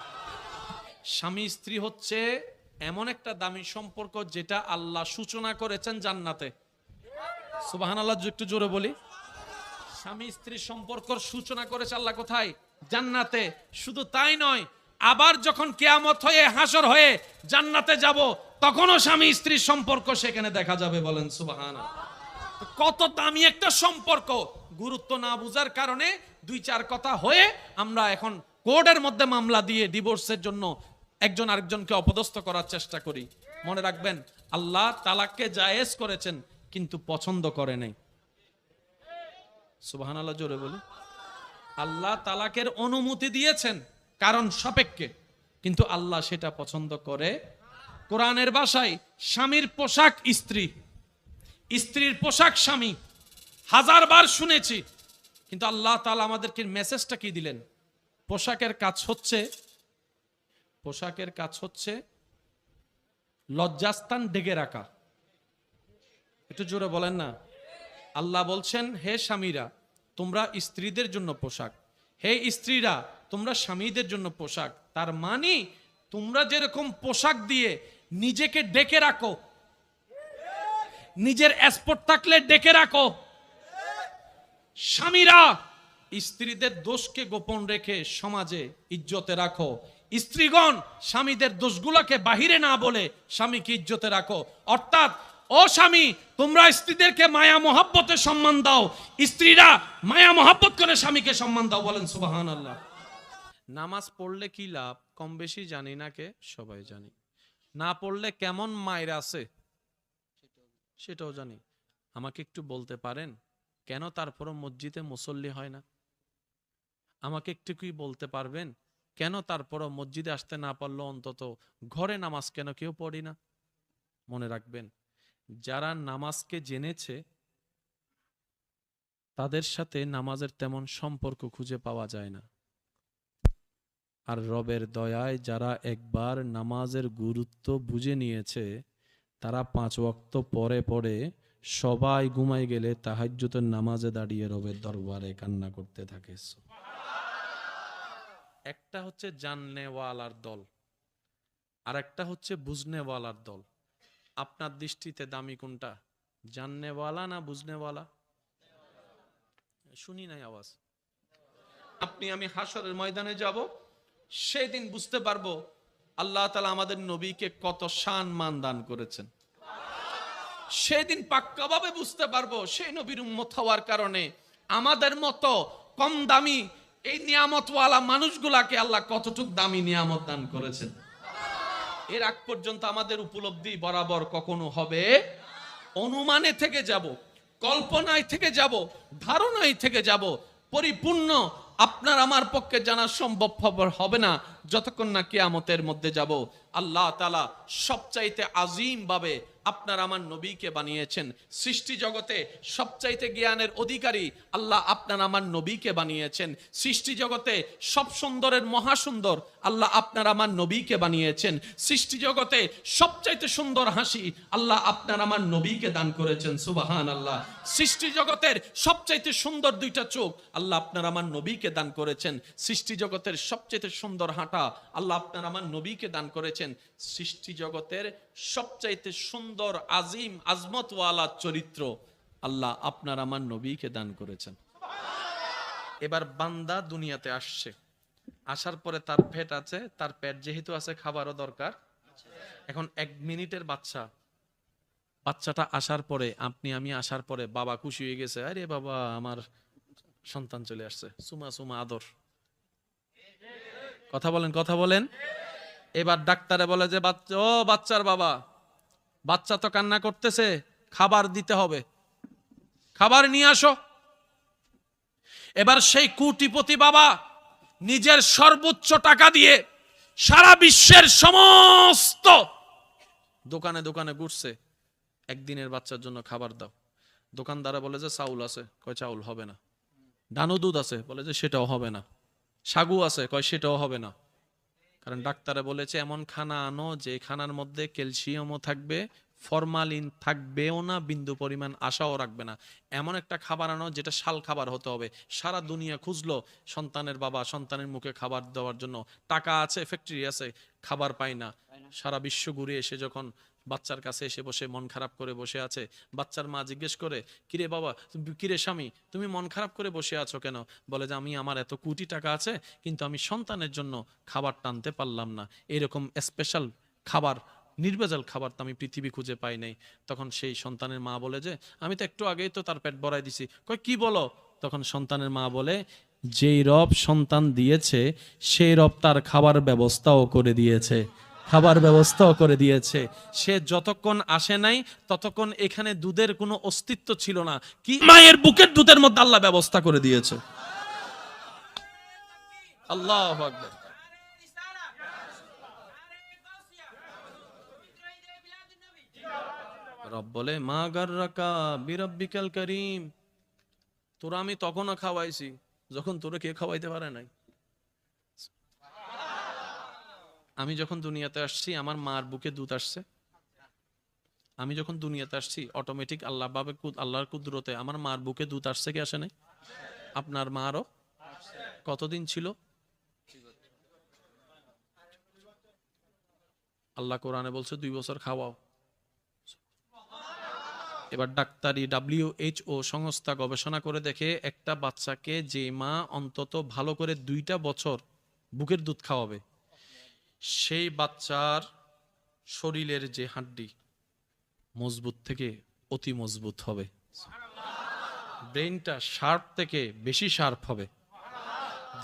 স্বামী স্ত্রী হচ্ছে এমন একটা দামি সম্পর্ক যেটা আল্লাহ সূচনা করেছেন জান্নাতে। সুবহানাল্লাহ। একটু জোরে বলি। স্বামী স্ত্রীর সম্পর্কের সূচনা করেছে আল্লাহ কোথায়? জান্নাতে। শুধু তাই নয়, আবার যখন কিয়ামত হয়ে হাসর হয়ে জান্নাতে যাব, তখনও স্বামী স্ত্রীর সম্পর্ক সেখানে দেখা যাবে। বলেন সুবহানাল্লাহ। কত দামি একটা সম্পর্ক, গুরুত্ব না বুঝার কারণে 2-4 কথা হয়ে আমরা এখন কোর্টের মধ্যে মামলা দিয়ে ডিভোর্সের জন্য একজন আরেকজনকে অপদস্থ করার চেষ্টা করি। মনে রাখবেন, আল্লাহ তালাককে জায়েজ করেছেন কিন্তু পছন্দ করে নাই। সুবহানাল্লাহ জোরে বলি। আল্লাহ তালাকের অনুমতি দিয়েছেন কারণ সাপেক্ষে, কিন্তু আল্লাহ সেটা পছন্দ করে। কোরআনের ভাষায় স্বামীর পোশাক স্ত্রী, স্ত্রীর পোশাক স্বামী, 1000 বার শুনেছি, কিন্তু আল্লাহ তাআলা আমাদেরকে মেসেজটা কি দিলেন? পোশাকের কাজ হচ্ছে লজ্জাস্থান ঢেকে রাখা। একটু জোরে বলেন না। আল্লাহ বলছেন, হে স্বামীরা তোমরা স্ত্রীদের জন্য পোশাক, হে স্ত্রীরা তোমরা স্বামীদের জন্য পোশাক। তার মানে তোমরা যেরকম পোশাক দিয়ে নিজেকে ডেকে রাখো, নিজের স্পট থাকলে ডেকে রাখো, স্বামীরা স্ত্রীদের দোষকে গোপন রেখে সমাজে ইজ্জতে রাখো। স্ত্রীগণ স্বামীদের দোষগুলোকে বাহিরে না বলে স্বামীকে ইজ্জতে রাখো। অর্থাৎ ও স্বামী, তোমরা স্ত্রীদেরকে মায়া মহাব্বতে সম্মান দাও, স্ত্রীরা মায়া মহাব্বত করে স্বামীকে সম্মান দাও। বলেন সুবহানাল্লাহ। নামাজ পড়লে কি লাভ কম বেশি জানি না, কে সবাই জানি। না পড়লে কেমন মায়ের আছে সেটাও জানি। আমাকে একটু বলতে পারেন কেন তারপরও মসজিদে মুসল্লি হয় না? আমাকে একটু কি বলতে পারবেন কেন তারপরও মসজিদে আসতে না পারলো অন্তত ঘরে নামাজ কেন কেউ পড়ি না? মনে রাখবেন, যারা নামাজকে জেনেছে তাদের সাথে নামাজের তেমন সম্পর্ক খুঁজে পাওয়া যায় না। আর রবের দয়ায় যারা একবার নামাজের গুরুত্ব বুঝে নিয়েছে, তারা 5 ওয়াক্ত পরে পরে সবাই ঘুমাই গেলে তাহাজ্জুদের নামাজে দাঁড়িয়ে রবের দরবারে কান্না করতে থাকে। একটা হচ্ছে জাননেওয়ালার দল, আর একটা হচ্ছে বুঝনেওয়ালার দল। আপনার দৃষ্টিতে দামি কোনটা, জাননেওয়ালা না বুঝনেওয়ালা? শুনি নাই আওয়াজ। আপনি আমি হাসরের ময়দানে যাব, সেদিন বুঝতে পারবো আল্লাহ তাআলা আমাদের নবীকে কত সম্মান দান করেছেন। সেদিন পাক্কাভাবে বুঝতে পারবো সেই নবীর উম্মত হওয়ার কারণে আমাদের মতো কম দামি এই নিয়ামতওয়ালা মানুষগুলাকে আল্লাহ কতটুক দামি নিয়ামত দান করেছেন। এর আগ পর্যন্ত আমাদের উপলব্ধি বরাবর কখনো হবে, অনুমানে থেকে যাব, কল্পনায় থেকে যাব, ধারণায় থেকে যাব, পরিপূর্ণ আপনার আমার পক্ষে জানা সম্ভব হবে না যতক্ষণ না কিয়ামতের মধ্যে যাব। আল্লাহ তাআলা সবচাইতে আজিম ভাবে আপনার আমার নবীকে বানিয়েছেন। সৃষ্টি জগতে সবচাইতে জ্ঞানের অধিকারী আল্লাহ আপনার আমার নবীকে বানিয়েছেন। সৃষ্টি জগতে সব সুন্দরের মহাসুন্দর আল্লাহ আপনার আমার নবীকে বানিয়েছেন। সৃষ্টি জগতে সবচাইতে সুন্দর হাসি আল্লাহ আপনার আমার নবীকে দান করেছেন। সুবহানাল্লাহ। সৃষ্টি জগতের সবচাইতে সুন্দর 2টা চোখ আল্লাহ আপনার আমার নবীকে দান করেছেন। সৃষ্টি জগতের সবচাইতে সুন্দর হাঁটা আল্লাহ আপনার আমার নবীকে দান করেছেন। সৃষ্টি জগতের সবচাইতে সুন্দর আজিম আজমতওয়ালা চরিত্র আল্লাহ আপনার আমার নবীকে দান করেছেন। এবার বান্দা দুনিয়াতে আসছে, আসার পরে তার পেট আছে, তার পেট যেহেতু আছে খাবারও দরকার। এখন 1 মিনিটের বাচ্চাটা আসার পরে, আপনি আমি আসার পরে বাবা খুশি হয়ে গেছে, আরে বাবা আমার সন্তান চলে আসছে, সুমা সুমা আদর। কথা বলেন। এবার ডাক্তারে বলে যে বাচ্চার বাবা, বাচ্চা তো কান্না করতেছে, খাবার দিতে হবে, খাবার নিয়ে আসো। এবার সেই কোটিপতি বাবা নিজের সর্বোচ্চ টাকা দিয়ে সারা বিশ্বের সমস্ত দোকানে দোকানে ঘুরছে, একদিনের বাচ্চার জন্য খাবার দাও। দোকানদারা বলে যে চাউল আছে, কয় চাউল হবে না। ডানো দুধ আছে, বলে যে সেটাও হবে না। সাগু আছে, কয় সেটাও হবে না। কারণ ডাক্তারে বলেছে এমন খানা আনো যে খানার মধ্যে ক্যালসিয়ামও থাকবে, ফরমালিন থাকবেও না, বিন্দু পরিমাণ আশাও রাখবে না। এমন একটা খাবার আনো যেটা শাল খাবার হতে হবে। সারা দুনিয়া খুঁজলো সন্তানের বাবা সন্তানের মুখে খাবার দেওয়ার জন্য, টাকা আছে, ফ্যাক্টরি আছে, খাবার পায় না। সারা বিশ্ব ঘুরে এসে যখন বাচ্চার কাছে এসে বসে মন খারাপ করে বসে আছে, বাচ্চার মা জিজ্ঞেস করে, কিরে বাবা, কিরে স্বামী, তুমি মন খারাপ করে বসে আছো কেন? বলে যে আমি আমার এত কোটি টাকা আছে কিন্তু আমি সন্তানের জন্য খাবার টানতে পারলাম না। এরকম স্পেশাল খাবার, নির্ভেজাল খাবার তো আমি পৃথিবী খুঁজে পাই নাই। তখন সেই সন্তানের মা বলে যে আমি তো একটু আগেই তো তার পেট ভরাই দিছি। কয় কি বলো? তখন সন্তানের মা বলে যেই রব সন্তান দিয়েছে সেই রব তার খাবার ব্যবস্থাও করে দিয়েছে, খাবার ব্যবস্থাও করে দিয়েছে। সে যতক্ষণ আসে নাই ততক্ষণ এখানে দুধের কোনো অস্তিত্ব ছিল না, কি মায়ের বুকের দুধের মধ্যে আল্লাহ ব্যবস্থা করে দিয়েছে। আল্লাহু আকবার। রব বলে মা গাররাকা বিরাব্বিকাল কারীম, তোরা আমি তখনও খাওয়াইছি যখন তোরা কে খাওয়াইতে পারে নাই। আমি যখন দুনিয়াতে আসছি আমার মার বুকে দুধ আসছে, আমি যখন দুনিয়াতে আসছি অটোমেটিক আল্লাহ ভাবে আল্লাহর কুদরতে আমার মার বুকে দুধ আসছে কি আসে নাই? আপনার মারও কতদিন ছিল? আল্লাহ কোরআনে বলছে 2 বছর খাওয়াও। এবার ডাক্তারি WHO সংস্থা গবেষণা করে দেখে একটা বাচ্চাকে যে মা অন্তত ভালো করে 2টা বছর বুকের দুধ খাওয়াবে সেই বাচ্চার শরীরের যে হাড্ডি মজবুত থেকে অতি মজবুত হবে, ব্রেনটা শার্প থেকে বেশি শার্প হবে,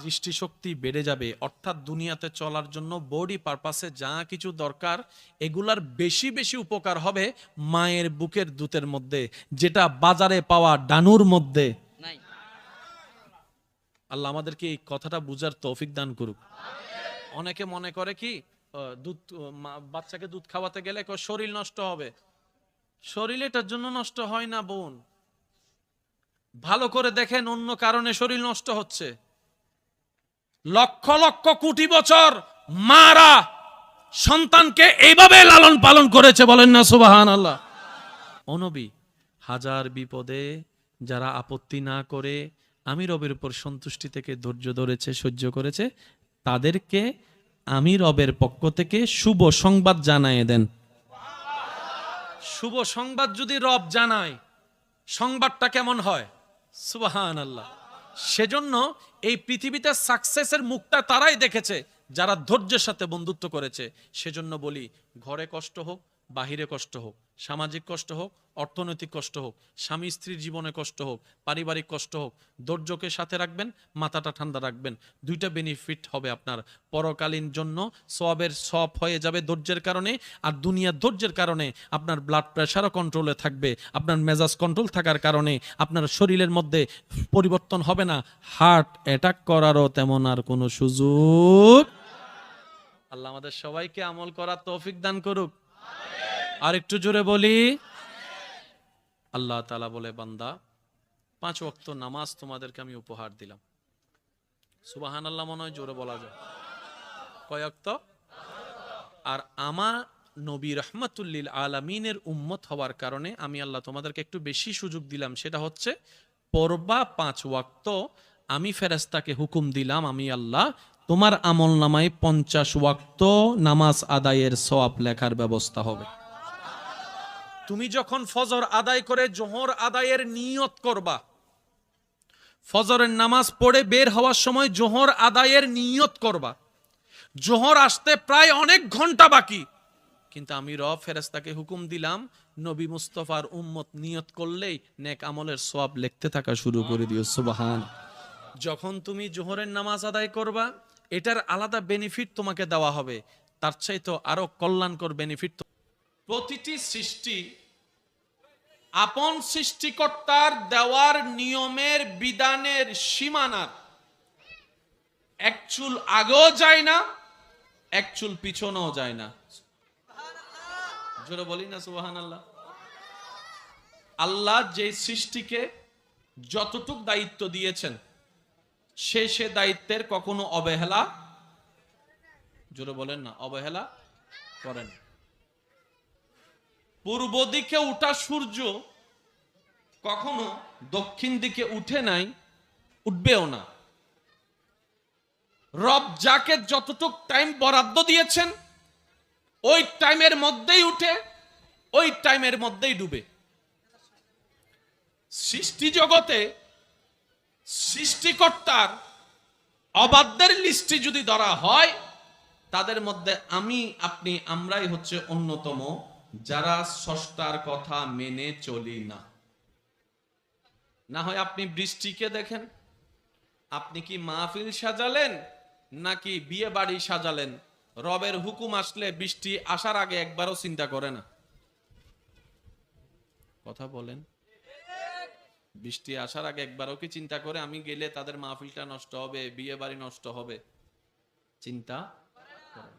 দৃষ্টিশক্তি বেড়ে যাবে। অর্থাৎ দুনিয়াতে চলার জন্য বডি পারপাসে যা কিছু দরকার এগুলার বেশি বেশি উপকার হবে মায়ের বুকের দুধের মধ্যে, যেটা বাজারে পাওয়া ডানুর মধ্যে নাই। আল্লাহ আমাদেরকে এই কথাটা বুঝার তৌফিক দান করুক। অনেকে মনে করে কি দুধ বাচ্চাকে দুধ খাওয়াতে গেলে শরীর নষ্ট হবে। শরীর এটার জন্য নষ্ট হয় না বোন, ভালো করে দেখেন অন্য কারণে শরীর নষ্ট হচ্ছে। লক্ষ লক্ষ কোটি বছর মারা সন্তানকে এইভাবে লালন পালন করেছে, বলেন না সুবহানাল্লাহ। ও নবী, হাজার বিপদে যারা আপত্তি না করে আমি রবের উপর সন্তুষ্টি থেকে ধৈর্য ধরেছে, সহ্য করেছে, তাদেরকে আমি রবের পক্ষ থেকে শুভ সংবাদ জানায় দেন। শুভ সংবাদ যদি রব জানায় সংবাদটা কেমন হয়? সুবহানাল্লাহ। সেজন্য এই পৃথিবীতে সাকসেসের মুখটা তারাই দেখেছে যারা ধৈর্যের সাথে বন্ধুত্ব করেছে। সেজন্য বলি, ঘরে কষ্ট হোক, বাহিরে কষ্ট হোক, সামাজিক কষ্ট হোক, অর্থনৈতিক কষ্ট হোক, স্বামী স্ত্রীর জীবনে কষ্ট হোক, পারিবারিক কষ্ট হোক, ধৈর্যকে সাথে রাখবেন, মাথাটা ঠান্ডা রাখবেন। 2টা বেনিফিট হবে আপনার। পরকালীন জন্য সওয়াবের সওয়াব হয়ে যাবে ধৈর্যের কারণে, আর দুনিয়ার ধৈর্যের কারণে আপনার ব্লাড প্রেশারও কন্ট্রোলে থাকবে, আপনার মেজাজ কন্ট্রোল থাকার কারণে আপনার শরীরের মধ্যে পরিবর্তন হবে না, হার্ট অ্যাটাক করারও তেমন আর কোনো সুযোগ। আল্লাহ আমাদের সবাইকে আমল করার তৌফিক দান করুক। আর একটু জোরে বলি আল্লাহ তাআলা বলে, বান্দা 5 ওয়াক্ত নামাজ তোমাদেরকে আমি উপহার দিলাম। সুবহানাল্লাহ মনে হয় জোরে বলা যায়। কয় ওয়াক্ত? আর আমার নবী রাহমাতুল লিল আলামিনের উম্মত হওয়ার কারণে আমি আল্লাহ তোমাদেরকে একটু বেশি সুযোগ দিলাম, সেটা হচ্ছে পড়বা 5 ওয়াক্ত। আমি ফেরেশতাকে হুকুম দিলাম, আমি আল্লাহ তোমার আমল নামায় 50 ওয়াক্ত নামাজ আদায়ের সওয়াব লেখার ব্যবস্থা হবে। তুমি যখন ফজর আদায় করে জোহর আদায়ের নিয়ত করবা, ফজরের নামাজ পড়ে বের হওয়ার সময় জোহর আদায়ের নিয়ত করবা। জোহর আসতে প্রায় অনেক ঘন্টা বাকি, কিন্তু আমি রব ফেরেশতাকে হুকুম দিলাম নবী মুস্তাফার উম্মত নিয়ত করলেই নেক আমলের সওয়াব লিখতে থাকা শুরু করে দিও। সুবহান। যখন তুমি জোহরের নামাজ আদায় করবা এটার আলাদা বেনিফিট তোমাকে দেওয়া হবে, তার চাইতে আরো কল্যাণকর বেনিফিট। প্রতিটি সৃষ্টি আপন সৃষ্টিকর্তার দেওয়ার নিয়মের বিধানের সীমানার এক চুল আগেও যায় না, এক চুল পিছনেও যায় না। জোরে বলি না সুবহানাল্লাহ। আল্লাহ যে সৃষ্টিকে যতটুক দায়িত্ব দিয়েছেন সে দায়িত্বের কখনো অবহেলা, জোরে বলেন না, অবহেলা করেন। পূর্ব দিকে উঠা সূর্য কখনো দক্ষিণ দিকে উঠে নাই, উঠবেও না। রব যাকে যতটুক টাইম বরাদ্দ দিয়েছেন ওই টাইমের মধ্যেই উঠে, ওই টাইমের মধ্যেই ডুবে। সৃষ্টি জগতে সৃষ্টিকর্তার অবাধ্যের লিস্টে যদি ধরা হয় তাদের মধ্যে আমি আপনি আমরাই হচ্ছে অন্যতম, যারা স্রষ্টার কথা মেনে চলি না। না হয় আপনি বৃষ্টিকে দেখেন, আপনি কি মাহফিল সাজালেন নাকি বিয়ে বাড়ি সাজালেন? রবের হুকুম আসলে বৃষ্টি আসার আগে একবারও চিন্তা করে না। কথা বলেন, বৃষ্টি আসার আগে একবারও কি চিন্তা করে আমি গেলে তাদের মাহফিলটা নষ্ট হবে, বিয়ে বাড়ি নষ্ট হবে? চিন্তা করেন।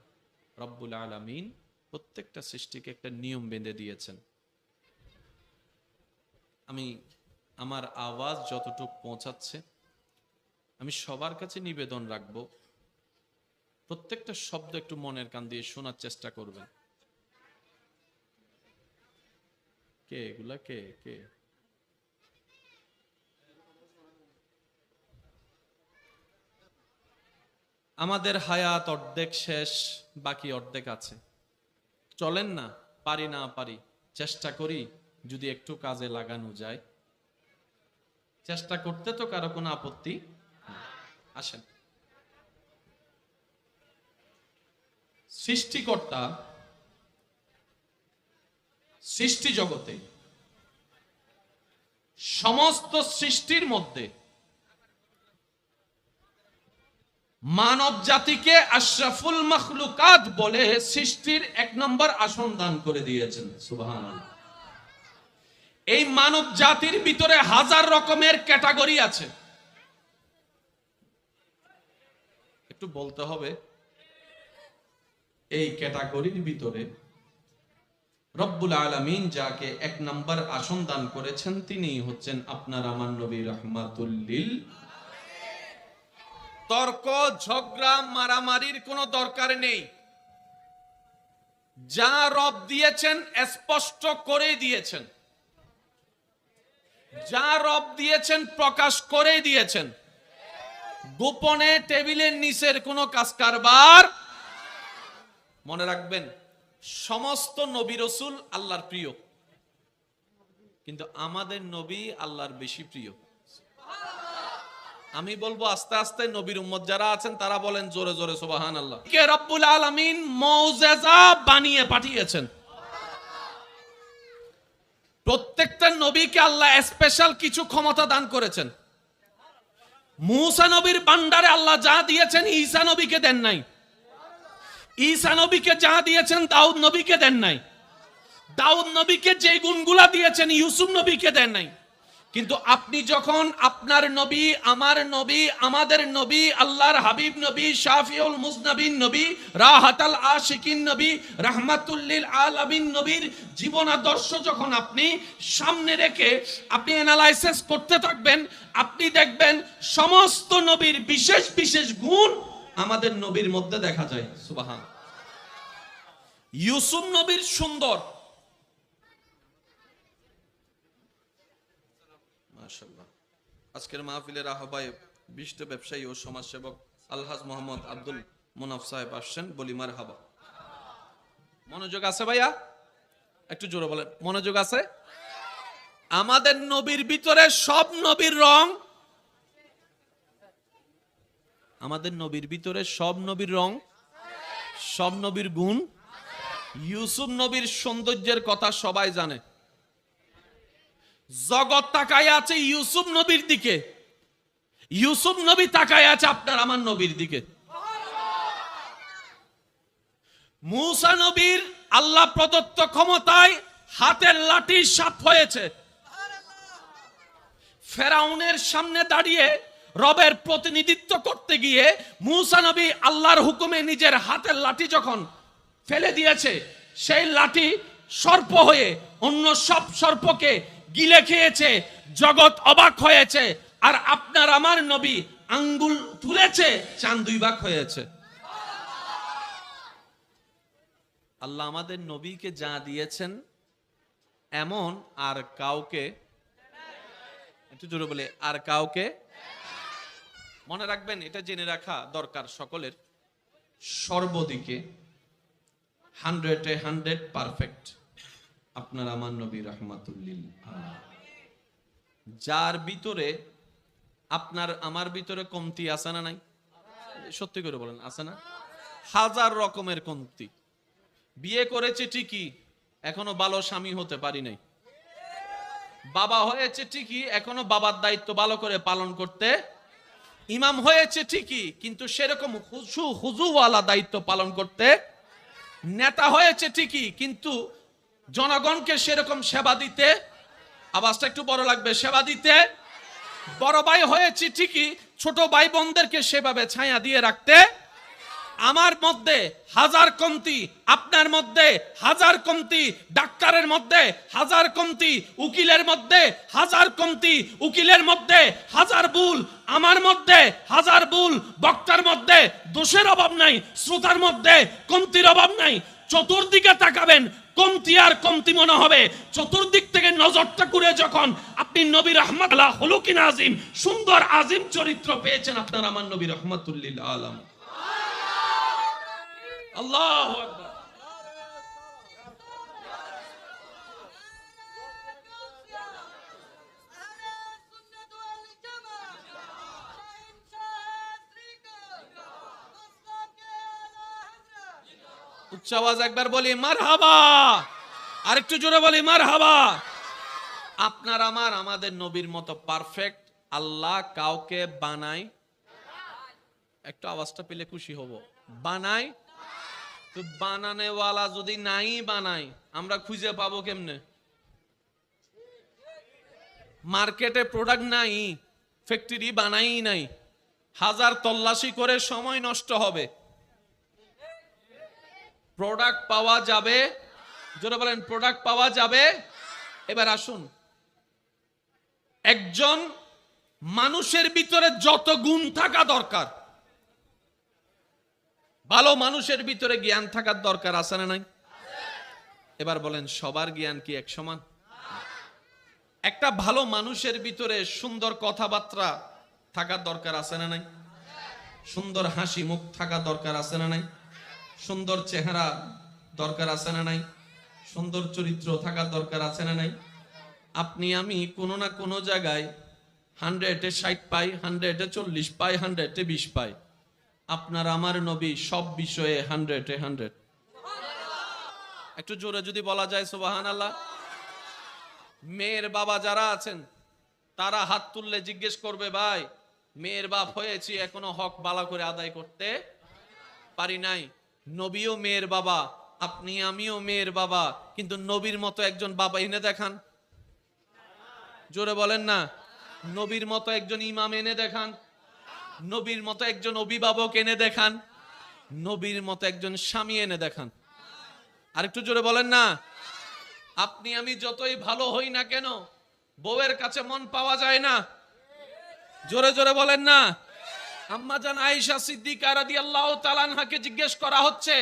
রব্বুল আলামিন প্রত্যেকটা সৃষ্টিকে একটা নিয়ম বেঁধে দিয়েছেন। আমি আমার আওয়াজ যতটুকু পৌঁছাচ্ছে, আমি সবার কাছে নিবেদন রাখব, প্রত্যেকটা শব্দ একটু মনের কান দিয়ে শোনার চেষ্টা করবেন। কে এগুলা? কে কে? আমাদের হায়াত অর্ধেক শেষ, বাকি অর্ধেক আছে। চলেন না, পারি না পারি, চেষ্টা করি যদি একটু কাজে লাগানো যায়। চেষ্টা করতে তো কারো কোনো আপত্তি নেই। আসেন, সৃষ্টিকর্তা সৃষ্টি জগতে সমস্ত সৃষ্টির মধ্যে মানব জাতিকে আশরাফুল মাখলুকাত বলে সৃষ্টির 1 নম্বর আসন দান করে দিয়েছেন। সুবহানাল্লাহ। এই মানব জাতির ভিতরে হাজার রকমের ক্যাটাগরি আছে। একটু বলতে হবে, এই ক্যাটাগরির ভিতরে রব্বুল আলামিন যাকে 1 নম্বর আসন দান করেছেন তিনি হচ্ছেন আপনার আমার নবী রাহমাতুল লিল। তর্ক ঝগড়া মারামারির কোনো দরকার নেই। যা রব দিয়েছেন স্পষ্ট করে দিয়েছেন, যা রব দিয়েছেন প্রকাশ করে দিয়েছেন। গোপনে টেবিলের নিচের কোনো কাজ কারবার। মনে রাখবেন, সমস্ত নবী রাসূল আল্লাহর প্রিয়, কিন্তু আমাদের নবী আল্লাহর বেশি প্রিয়। আমি বলবো আস্তে আস্তে নবীর উম্মত যারা আছেন তারা বলেন জোরে জোরে সুবহানাল্লাহ। কে রব্বুল আলামিন মুজিজা বানিয়ে পাঠিয়েছেন। প্রত্যেকটা নবীকে আল্লাহ স্পেশাল কিছু ক্ষমতা দান করেছেন। মূসা নবীর ভান্ডারে আল্লাহ যা দিয়েছেন ঈসা নবীকে দেন নাই। ঈসা নবীকে যা দিয়েছেন দাউদ নবীকে দেন নাই। দাউদ নবীকে যে গুণগুলা দিয়েছেন ইউসুফ নবীকে দেন নাই। কিন্তু আপনি যখন আপনার নবী, আমার নবী, আমাদের নবী, আল্লাহর হাবিব নবী, শাফিউল মুজনাবিন নবী, রাহাতাল আশিকিন নবী, রাহমাতুল লিল আলামিন নবীর জীবন আদর্শ যখন আপনি সামনে রেখে আপনি অ্যানালাইসিস করতে থাকবেন, আপনি দেখবেন সমস্ত নবীর বিশেষ বিশেষ গুণ আমাদের নবীর মধ্যে দেখা যায়। সুবহান। ইউসুফ নবীর সুন্দর, মাশাআল্লাহ। আজকের মাহফিলের আহ্বায়ক বিশিষ্ট ব্যবসায়ী ও সমাজসেবক আলহাজ মোহাম্মদ আব্দুল মুনাফ সাহেব আসছেন, বলি মারহাবা। মনোযোগ আছে ভাইয়া? একটু জোরে বলেন, মনোযোগ আছে? আমাদের নবীর ভিতরে সব নবীর রং, আমাদের নবীর ভিতরে সব নবীর রং, সব নবীর গুণ। ইউসুফ নবীর সৌন্দর্যের কথা সবাই জানে। জগৎ তাকায় আছে ইউসুফ নবীর দিকে, ইউসুফ নবী তাকায় আছে আপনার আমার নবীর দিকে। মূসা নবীর আল্লাহ প্রদত্ত ক্ষমতায় হাতের লাঠি সাপ হয়েছে। ফেরাউনের সামনে দাঁড়িয়ে রবের প্রতিনিধিত্ব করতে গিয়ে মূসা নবী আল্লাহর হুকুমে নিজের হাতের লাঠি যখন ফেলে দিয়েছে, সেই লাঠি সর্প হয়ে অন্য সব সর্পকে গিলে খেয়েছে। জগৎ অবাক হয়েছে। আর আপনার আমার নবী আঙ্গুল তুলেছে, চাঁদ 2 ভাগ হয়েছে। আল্লাহ আমাদের নবীকে যা দিয়েছেন এমন আর কাউকে, একটু জোরে বলে, আর কাউকে। মনে রাখবেন, এটা জেনে রাখা দরকার সকলের, সর্বদিকে 100-এ 100 পারফেক্ট আপনার আমার নবী রাহমাতুল লিল আলামিন। যার ভিতরে আপনার আমার ভিতরে কমতি আছে না নাই? সত্যি করে বলেন, আছে না? হাজার রকমের কমতি। বিয়ে করেছে ঠিকই, এখনো ভালো স্বামী হতে পারি নাই। বাবা হয়েছে ঠিকই, এখনো বাবার দায়িত্ব ভালো করে পালন করতে। ইমাম হয়েছে ঠিকই, কিন্তু সেরকম হুজুওয়ালা দায়িত্ব পালন করতে। নেতা হয়েছে ঠিকই, কিন্তু জনগণকে সেরকম সেবা দিতে, আওয়াজটা একটু বড় লাগবে, সেবা দিতে। বড় ভাই হয়েছে ঠিকই, ছোট ভাই বোনদেরকে সেভাবে ছায়া দিয়ে রাখতে। আমার মধ্যে হাজার কমতি, আপনার মধ্যে হাজার কমতি, ডাক্তারের মধ্যে হাজার কমতি, উকিলের মধ্যে হাজার কমতি, উকিলের মধ্যে হাজার ভুল, আমার মধ্যে হাজার ভুল, বক্তার মধ্যে দোষের অভাব নাই, শ্রোতার মধ্যে কমতির অভাব নাই। চতুর্দিকে তাকাবেন, কমতি আর কমতি মনে হবে। চতুর্দিক থেকে নজরটা করে যখন আপনি নবী রাহমাতুল্লাহ হুলুকিন আজিম, সুন্দর আজিম চরিত্র পেয়েছেন আপনার আমার নবী রাহমাতুল্লিল আলাম। আল্লাহু আকবার। উচ্চ আওয়াজ একবার বলি মারহাবা, আরেকটু জোরে বলি মারহাবা। আপনার আমার আমাদের নবীর মতো পারফেক্ট আল্লাহ কাউকে বানায়, একটু আওয়াজটা পেলে খুশি হব, বানায়। তো বানানেওয়ালা যদি নাই বানাই, আমরা খুঁজে পাবো কেমনে? মার্কেটে প্রোডাক্ট নাই, ফ্যাক্টরি বানাই নাই, হাজার তল্লাশি করে সময় নষ্ট হবে। প্রোডাক্ট পাওয়া যাবে, যারা বলেন প্রোডাক্ট পাওয়া যাবে। এবার আসুন, একজন মানুষের ভিতরে যত গুণ থাকা দরকার, ভালো মানুষের ভিতরে জ্ঞান থাকার দরকার আছে না নাই? এবার বলেন সবার জ্ঞান কি এক সমান? একটা ভালো মানুষের ভিতরে সুন্দর কথাবার্তা থাকার দরকার আছে না নাই? সুন্দর হাসি মুখ থাকা দরকার আছে না নাই? সুন্দর চেহারা দরকার আছে না নাই? সুন্দর চরিত্র থাকার দরকার আছে না নাই? আপনি আমি কোনো না কোনো জায়গায় 100-এ 60 পাই, 100-এ 40 পাই, 100-এ 20 পাই। আপনার আমার নবী সব বিষয়ে 100-এ 100। একটু জোরে যদি বলা যায় সুবহানাল্লাহ। মেয়ের বাবা যারা আছেন তারা হাত তুললে জিজ্ঞেস করবে, ভাই মেয়ের বাপ হয়েছি, এখনো হক বালা করে আদায় করতে পারি নাই। নবীও মেয়ের বাবা, আপনি আমিও মেয়ের বাবা, কিন্তু নবীর মতো একজন বাবা এনে দেখান। জোরে বলেন না। নবীর মতো একজন ইমাম এনে দেখান, নবীর মতো একজন অভিভাবক এনে দেখান, নবীর মতো একজন স্বামী এনে দেখান। আরেকটু জোরে বলেন না। আপনি আমি যতই ভালো হই না কেন, বউয়ের কাছে মন পাওয়া যায় না। জোরে জোরে বলেন না। আম্মা জান আয়েশা সিদ্দিকা রাদিয়াল্লাহু তাআলা আনহাকে জিজ্ঞেস করা হচ্ছে,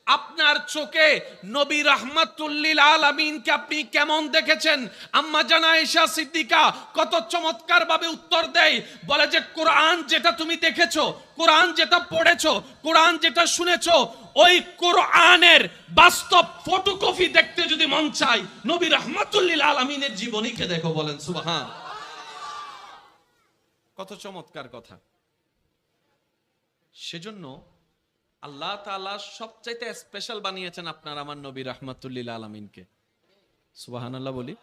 আপনার চোখে নবী রাহমাতুল্লিল আলামিনকে আপনি কেমন দেখেছেন? আম্মা জান আয়েশা সিদ্দিকা কত চমৎকার ভাবে উত্তর দেয়, বলে যে কোরআন যেটা তুমি দেখেছো, কোরআন যেটা পড়েছো, কোরআন যেটা শুনেছো, ওই কোরআনের বাস্তব ফটোকপি দেখতে যদি মন চায়, নবী রাহমাতুল্লিল আলামিনের জীবনীকে দেখো। বলেন সুবহান। কত চমৎকার কথা। সেজন্য আল্লাহ তাআলা সবচাইতে স্পেশাল বানিয়েছেন আপনার আমার নবী রাহমাতুল্লিল আলামিনকে। সুবহানাল্লাহ বলি।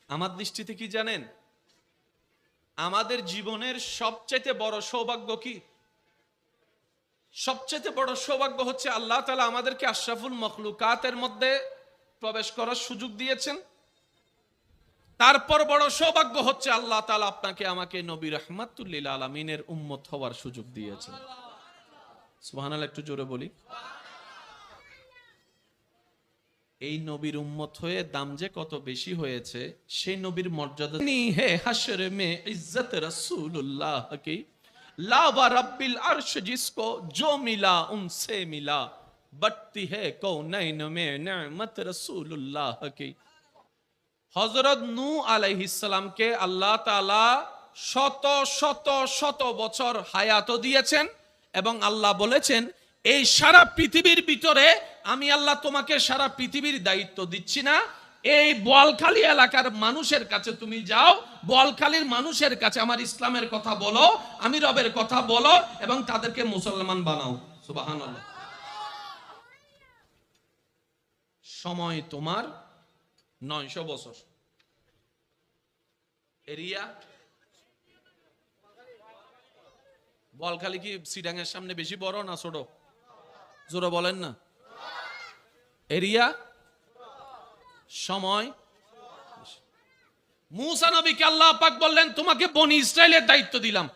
আমার দৃষ্টিতে কি জানেন, আমাদের জীবনের সবচাইতে বড় সৌভাগ্য কি? সবচাইতে বড় সৌভাগ্য হচ্ছে আল্লাহ তাআলা আমাদেরকে আশরাফুল মখলুকাতের মধ্যে প্রবেশ করার সুযোগ দিয়েছেন। তারপর বড় সৌভাগ্য হচ্ছে আল্লাহ তাআলা আপনাকে আমাকে নবী রাহমাতুল্লিল আলামিনের উম্মত হওয়ার সুযোগ দিয়েছেন। সুবহানাল্লাহ একটু জোরে বলি। এই নবীর উম্মত হয়ে দাম যে কত বেশি হয়েছে, সেই নবীর মর্যাদা নি হে হাশর মে ইজ্জত রাসূলুল্লাহ কি লা ওয়া রাব্বিল আরশ জিসকো जो मिला उनसे मिला बढ़ती है कौनैन में नेमत रसूलुल्लाह की। হযরত নূহ আলাইহিস সালামকে আল্লাহ তাআলা শত শত শত বছর হায়াত দিয়েছেন এবং আল্লাহ বলেছেন, এই সারা পৃথিবীর ভিতরে আমি আল্লাহ তোমাকে সারা পৃথিবীর দায়িত্ব দিচ্ছি না, এই বোয়ালখালী এলাকার মানুষের কাছে তুমি যাও, বোয়ালখালীর মানুষের কাছে আমার ইসলামের কথা বলো, আমি রবের কথা বলো এবং তাদেরকে মুসলমান বানাও। সুবহানাল্লাহ। সময় তোমার 900 বছর। এরিয়া বলখালি কি সিডাঙের সামনে বেশি বড় না ছোট? জোরে বলেন না। এরিয়া, সময়। মুসা নবীকে আল্লাহ পাক বললেন তোমাকে বনি ইসরাইলের দায়িত্ব দিলাম।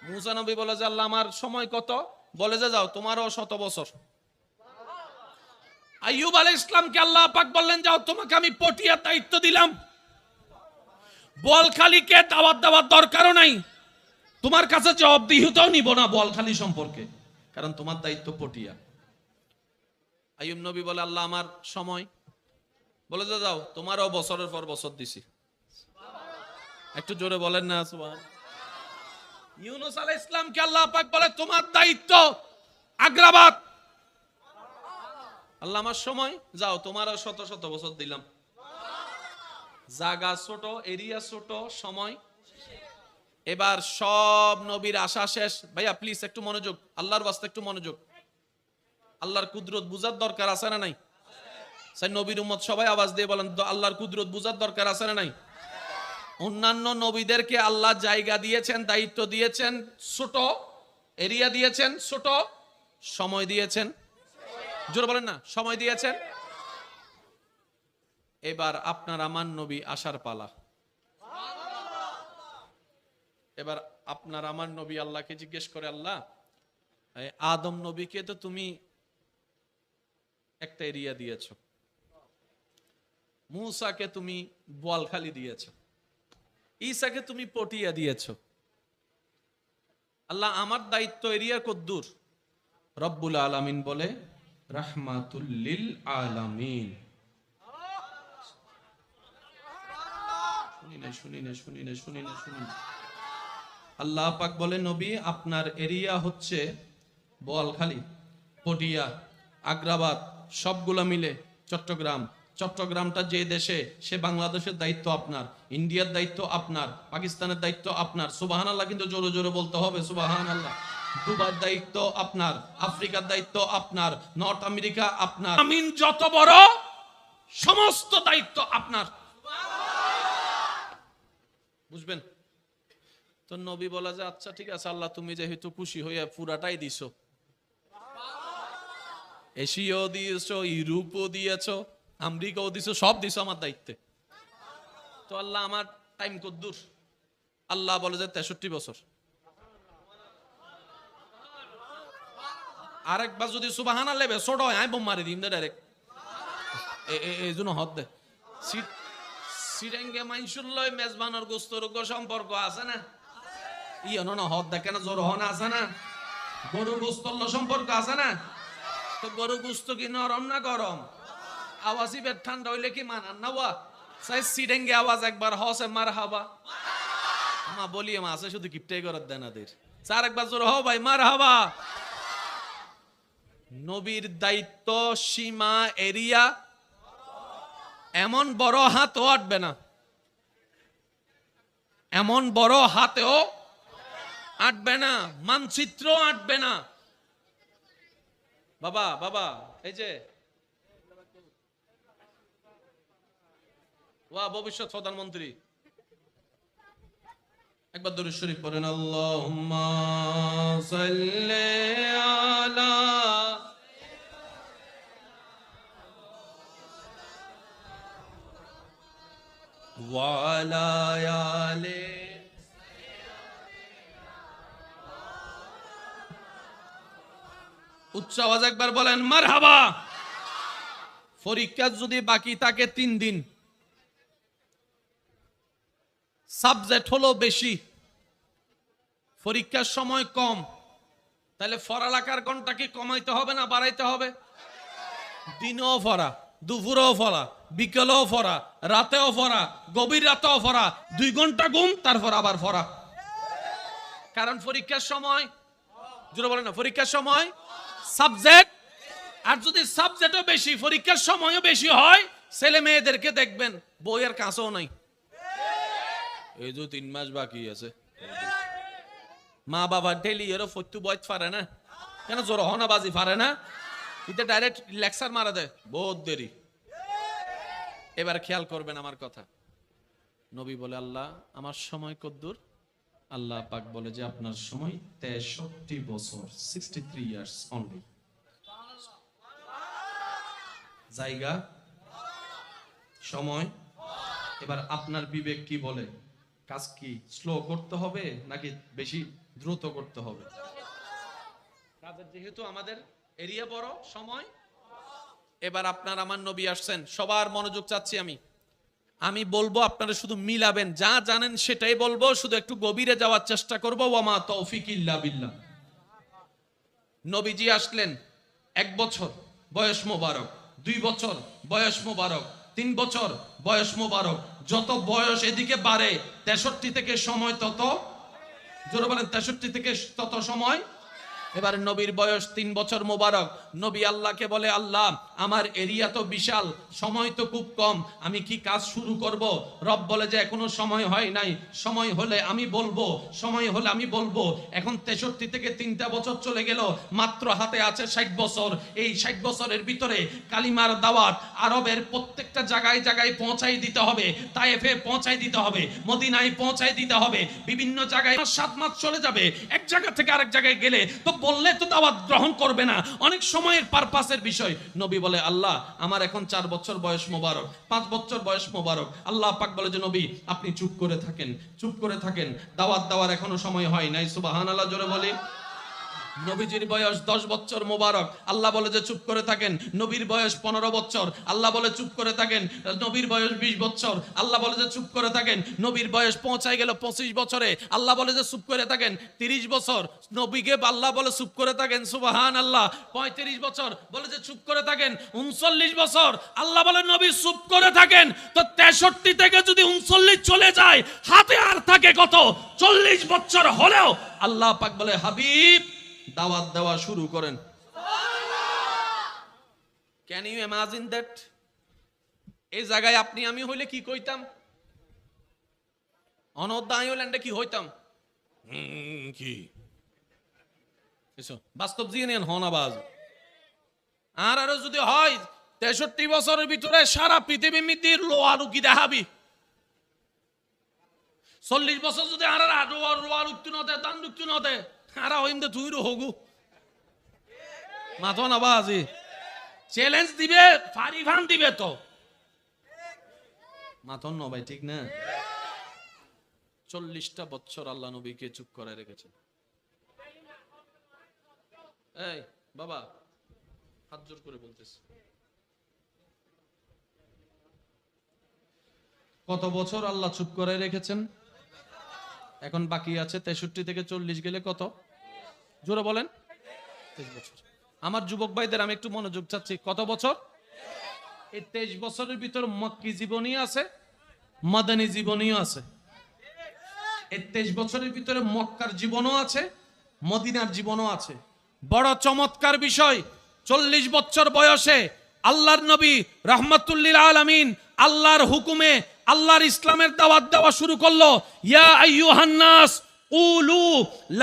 মুসা নবী বলে যে আল্লাহ আমার সময় কত? বলে যে যাও তোমারও 100 বছর। আইয়ুব আলাইহিস সালামকে আল্লাহ পাক বললেন যাও তোমাকে আমি পটিয়ার দায়িত্ব দিলাম। বলখালিকে দাওয়াত দেওয়ার দরকারও নাই, তোমার কাছে জবাবদিহিতাও নিব না বলখালি সম্পর্কে, কারণ তোমার দায়িত্ব পটিয়া। আইয়ুব নবী বলে আল্লাহ আমার সময়, বলে যে যাও তোমারও বছরের পর বছর দিছি। একটু জোরে বলেন না সুবহানাল্লাহ। ইউনূস আলাইহিস সালামকে আল্লাহ পাক বলে তোমার দায়িত্ব আগ্রাবাদ। আল্লাহ আমার সময়, যাও তোমারও 100 বছর দিলাম। জায়গা ছোট, এরিয়া ছোট, সময়। এবার সব নবীর আশা শেষ। ভাইয়া প্লিজ একটু মনোযোগ, আল্লাহর ওয়াস্তে একটু মনোযোগ। আল্লাহর কুদরত বুঝার দরকার আছে না নাই? সেই নবীর উম্মত সবাই আওয়াজ দিয়ে বলেন আল্লাহর কুদরত বুঝার দরকার আছে না নাই? অন্যান্য নবীদেরকে আল্লাহ জায়গা দিয়েছেন, দায়িত্ব দিয়েছেন ছোট, এরিয়া দিয়েছেন ছোট, সময় দিয়েছেন, জোরে বলেন না, সময় দিয়েছেন। এবার আপনার আমার নবী আসার পালা। এবার আপনার আমার নবী আল্লাহকে জিজ্ঞেস করে আল্লাহ আদম নবীকে তো তুমি একটা এরিয়া দিয়েছো, মুসাকে তুমি বোয়ালখালী দিয়েছো, ঈসাকে তুমি পটিয়া দিয়েছো, আল্লাহ আমার দায়িত্ব এরিয়া কদ্দুর? রব্বুল আলামিন বলে রাহমাতুল লিল আলামিন। শুনি না। আল্লাহ পাক বলে নবী আপনার এরিয়া হচ্ছে বোয়ালখালী, পটিয়া, আগ্রাবাদ, সবগুলা মিলে চট্টগ্রাম। চট্টগ্রামটা যে দেশে, সে বাংলাদেশের দায়িত্ব আপনার, ইন্ডিয়ার দায়িত্ব আপনার, পাকিস্তানের দায়িত্ব আপনার। সুবহানাল্লাহ কিন্তু জোরে জোরে বলতে হবে সুবহানাল্লাহ। দুবাইয়ের দায়িত্ব আপনার, আফ্রিকার দায়িত্ব আপনার, নর্থ আমেরিকা আপনার, আমিন যত বড় সমস্ত দায়িত্ব আপনার। বুঝবেন তো? নবী বলা যে আচ্ছা ঠিক আছে আল্লাহ তুমি যেহেতু খুশি হইয়া পুরাটাই দিছো, এশিয়াও দিয়েছো, ইউরোপও দিয়েছো, আমেরিকাও দিছো, সব দিছো আমার দায়িত্বে। তো আল্লাহ আমার টাইম কদ্দুর? আল্লাহ বলে যে 63 বছর। আরেকবার যদি সুবহানাল্লাহ লেবে ছোট হয় আমি বোম মারি দিম ডাইরেক্ট। এই জন্য হদ দে সিরেঙ্গে মাইনসুল লয় মেজবানের গোস্তর সম্পর্ক আছে না? ইয়নো না হদ দেখে না, জোর হন আছে না? গরু গোস্তর সম্পর্ক আছে না? তো গরু গোস্ত কি নরম না গরম? আওয়াজই বেশ ঠান্ডা হইলে কি মানান না? ওয়া সাই সিরেঙ্গে আওয়াজ একবার হসে মার হাবা মা বলিয়ে মা আছে শুধু কিপটাই করার দেন আদের চার একবার জোর হ ভাই মার হাবা। নবীর দায়িত্ব সীমা এরিয়া এমন বড় হাতও আটবে না, এমন বড় হাতেও আটবে না, মানচিত্র আটবে না। বাবা বাবা এই যে ওয়া ভবিষ্যৎ প্রধানমন্ত্রী একবার দরুদ শরীফ পড়েন আল্লাহুম্মা সাল্লি আলা ওয়া আলা আলি। উচ্চ আওয়াজ একবার বলেন মারহাবা। পরীক্ষা যদি বাকি থাকে 3 দিন, সাবজেক্ট হলো বেশি, পরীক্ষার সময় কম, তাহলে পড়ালেখার ঘন্টা কি কমাইতে হবে না বাড়াইতে হবে? দিনেও পড়া, দুপুরেও পড়া, বিকেলেও পড়া, রাতেও পড়া, গভীর রাতেও পড়া, 2 ঘন্টা ঘুম, তারপর আবার পড়া। কারণ পরীক্ষার সময়, জোরে বলেন না, পরীক্ষার সময় সাবজেক্ট, আর যদি সাবজেক্টও বেশি পরীক্ষার সময়ও বেশি হয়, ছেলে মেয়েদেরকে দেখবেন বইয়ের কাছেও নাই। এই যে 3 মাস বাকি আছে, মা বাবা ডেলি এরও ফত্যু বয়ত পারে না কেন? জোর হনা বাজি পারে না, এটা ডাইরেক্ট লেকচার মারা দেয়, বহুত দেরি। এবার খেয়াল করবেন আমার কথা। নবী বলে আল্লাহ আমার সময় কদ্দুর? আল্লাহ পাক বলে যে আপনার সময় 63 বছর, 63 ইয়ার্স অনলি। জায়গা, সময়। এবার আপনার বিবেক কি বলে? কাজ কি স্লো করতে হবে নাকি বেশি দ্রুত করতে হবে? কাজের যেহেতু আমাদের এরিয়া বড়, সময়। এবার আপনার আমার নবী আসছেন, সবার মনোযোগ চাচ্ছি আমি বলবো, আপনারা শুধু মিলাবেন, যা জানেন সেটাই বলবো, শুধু একটু গভীরে যাওয়ার চেষ্টা করবো। ওয়ামা তৌফিক ইল্লা বিল্লাহ। নবীজি আসলেন, 1 বছর বয়স মোবারক, 2 বছর বয়স মোবারক, 3 বছর বয়স মোবারক। যত বয়স এদিকে বাড়ে, 63 থেকে সময় তত, জোরে বলেন, 63 থেকে তত সময়। এবার নবীর বয়স 3 বছর মোবারক। নবী আল্লাহকে বলে, আল্লাহ আমার এরিয়া তো বিশাল, সময় তো খুব কম, আমি কি কাজ শুরু করব? রব বলে যে এখনো সময় হয় নাই, সময় হলে আমি বলবো, সময় হলে আমি বলবো। এখন 63 থেকে 3টা বছর চলে গেল, মাত্র হাতে আছে 60 বছর। এই 60 বছরের ভিতরে কালিমার দাওয়াত আরবের প্রত্যেকটা জায়গায় জায়গায় পৌঁছাই দিতে হবে, তায়েফে পৌঁছাই দিতে হবে, মদিনায় পৌঁছাই দিতে হবে, বিভিন্ন জায়গায় 7 মাস চলে যাবে। এক জায়গা থেকে আরেক জায়গায় গেলে তো বললে তো দাওয়াত গ্রহণ করবে না, অনেক সময়ের পারপাসের বিষয়। নবী বলে, আল্লাহ আমার এখন 4 বছর বয়স মোবারক, 5 বছর বয়স মোবারক। আল্লাহ পাক বলে যে নবী আপনি চুপ করে থাকেন, চুপ করে থাকেন, দাওয়াত দেওয়ার এখনো সময় হয় নাই। সুবহানাল্লাহ, জোরে বলি। নবীজির বয়স 10 বছর মোবারক। আল্লাহ বলে যে চুপ করে থাকেন। নবীর বয়স 15 বছর। আল্লাহ বলে চুপ করে থাকেন। নবীর বয়স 20 বছর। আল্লাহ বলে যে চুপ করে থাকেন। নবীর বয়স পৌঁছায় গেল 25 বছরে। আল্লাহ বলে যে চুপ করে থাকেন। 30 বছর নবীকে আল্লাহ বলে চুপ করে থাকেন। সুবহানাল্লাহ। 35 বছর বলে যে চুপ করে থাকেন। 39 বছর আল্লাহ বলে নবী চুপ করে থাকেন। তো 63 থেকে যদি 39 চলে যায়, হাতে আর থাকে কত? 40 বছর হলেও আল্লাহ পাক বলে, হাবিব দাওয়াত দেওয়া শুরু করেন। Can you imagine that? এই জায়গায় আপনি আমি হইলে কি কইতাম? অনদায় হইলেন কি হইতাম? কি বাস্তব জিয়ে নেন হন আবাজ। আর আরো যদি হয় 63 বছরের ভিতরে সারা পৃথিবী মিতির লোয়ারু কি দেখাবি? 40 বছর যদি আর রোয়ার উত্তু নদে দান উত্তু নদে আরা হইম দে তুই হগু মাথন আবাজি চ্যালেঞ্জ দিবে, ফারিভান দিবে তো মাথন ন ভাই, ঠিক না? 40টা বছর আল্লাহ নবীকে চুপ করে রেখেছেন। এই বাবা হাত জোর করে বলতেছি, কত বছর আল্লাহ চুপ করে রেখেছেন? এখন বাকি আছে 63 থেকে 40 গেলে কত? জোরে বলেন। 23 বছর। আমার যুবক ভাইদের আমি একটু মনোযোগ চাচ্ছি, কত বছর? এই 23 বছরের ভিতর মক্কি জীবনী আছে, মাদানী জীবনীও আছে। এই 23 বছরের ভিতরে মক্কার জীবনও আছে, মদিনার জীবনও আছে। বড় চমৎকার বিষয়, 40 বছর বয়সে আল্লাহর নবী রাহমাতুল্লিল আলামিন আল্লাহর হুকুমে আল্লাহর ইসলামের দাওয়াত দেওয়া শুরু করলো। ইয়া আইয়ুহান নাস কুলু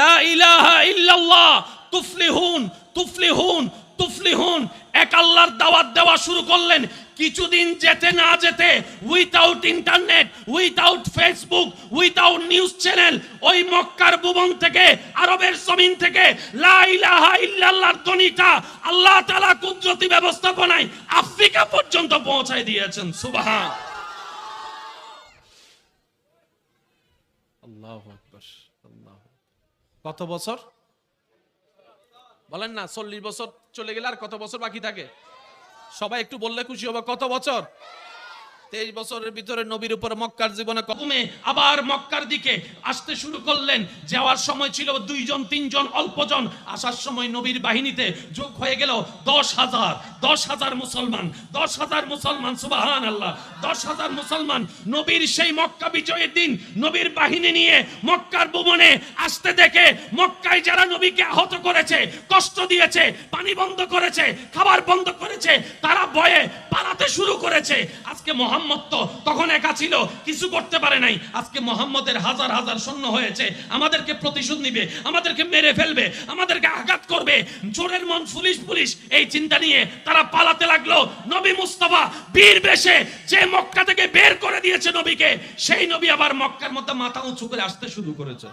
লা ইলাহা ইল্লাল্লাহ তুফলিহুন তুফলিহুন তুফলিহুন। এক আল্লাহর দাওয়াত দেওয়া শুরু করলেন। কিছুদিন যেতে না যেতে, without internet, without Facebook, without news channel, ওই মক্কার ভুবন থেকে, আরবের জমিন থেকে লা ইলাহা ইল্লাল্লাহর ধ্বনিটা আল্লাহ তাআলা কুদরতি ব্যবস্থাপনায় আফ্রিকা পর্যন্ত পৌঁছায় দিয়েছেন। সুবহান আল্লাহু আকবার। আল্লাহ। কত বছর বলেন না? 40 বছর চলে গেলে আর কত বছর বাকি থাকে? সবাই একটু বললে খুশি হবে। কত বছর? 23 বছরের ভিতরে নবীর উপর মক্কার জীবনে কমে আবার মক্কার দিকে আসতে শুরু করলেন। যাওয়ার সময় ছিল 2 জন 3 জন অল্প জন, আসার সময় নবীর বাহিনীতে যোগ হয়ে গেল 10,000 মুসলমান। 10,000 মুসলমান। সুবহানাল্লাহ। 10,000 মুসলমান নবীর সেই মক্কা বিজয়ের দিন নবীর বাহিনী নিয়ে মক্কার ভুবনে আসতে দেখে, মক্কায় যারা নবীকে আহত করেছে, কষ্ট দিয়েছে, পানি বন্ধ করেছে, খাবার বন্ধ করেছে, তারা ভয়ে পালাতে শুরু করেছে। আজকে মোহাম্মদ তো তখন একা ছিল, কিছু করতে পারে নাই। আজকে মোহাম্মদের হাজার হাজার সৈন্য হয়েছে, আমাদেরকে প্রতিশোধ নিবে, আমাদেরকে মেরে ফেলবে, আমাদেরকে আঘাত করবে। চোরের মন পুলিশ এই চিন্তা নিয়ে তারা পালাতে লাগলো। নবী মুস্তাফা বীর বেশে যে মক্কা থেকে বের করে দিয়েছে নবীকে, সেই নবী আবার মক্কার মধ্যে মাথা উঁচু করে আসতে শুরু করেছে।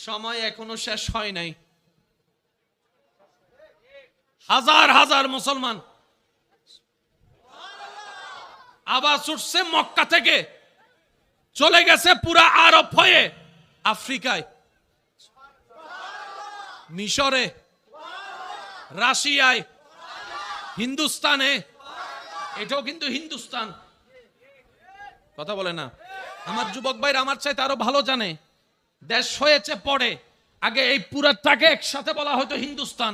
সময় এখনো শেষ হয় নাই। হাজার হাজার মুসলমান আবার ছুটছে মক্কা থেকে, চলে গেছে পুরা আরব হয়ে আফ্রিকায়, মিশরে, রাশিয়ায়, হিন্দুস্তানে। এটাও কিন্তু হিন্দুস্তান, কথা বলে না। আমার যুবক ভাইরা আমার চাইতে আরো ভালো জানে। দেশ হয়েছে পরে, আগে এই পুরাটাকে একসাথে বলা হয়তো হিন্দুস্তান।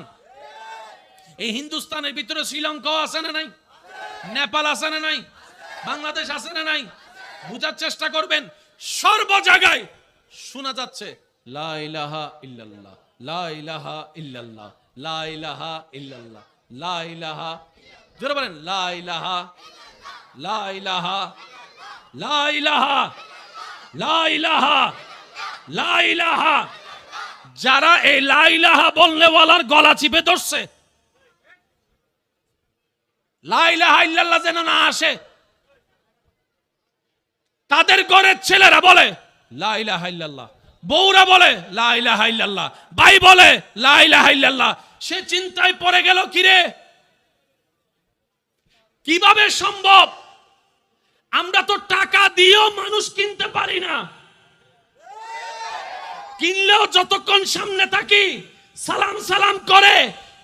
এই হিন্দুস্তানের ভিতরে শ্রীলঙ্কাও আছে না নাই, নেপাল আছে না নাই, বাংলাদেশ আছে না নাই। বুঝার চেষ্টা করবেন, সর্ব জায়গায় শোনা যাচ্ছে লা ইলাহা ইল্লাল্লাহ, লা ইলাহা ইল্লাল্লাহ, লা ইলাহা ইল্লাল্লাহ, লা ইলাহা, জোরে বলেন লা ইলাহা, লা ইলাহা, লা ইলাহা, লা ইলাহা, লা ইলাহা। যারা এই লা ইলাহা বললে ওয়ালার গলা চিপে ধরছে, লা ইলাহা ইল্লাল্লাহ যেন না আসে, তাদের ঘরের ছেলেরা বলে লা ইলাহা ইল্লাল্লাহ, বউরা বলে লা ইলাহা ইল্লাল্লাহ, ভাই বলে লা ইলাহা ইল্লাল্লাহ। সে চিন্তায় পড়ে গেল, কিরে কিভাবে সম্ভব? আমরা তো টাকা দিয়েও মানুষ কিনতে পারি না, কিনলেও যতক্ষণ সামনে থাকি সালাম সালাম করে,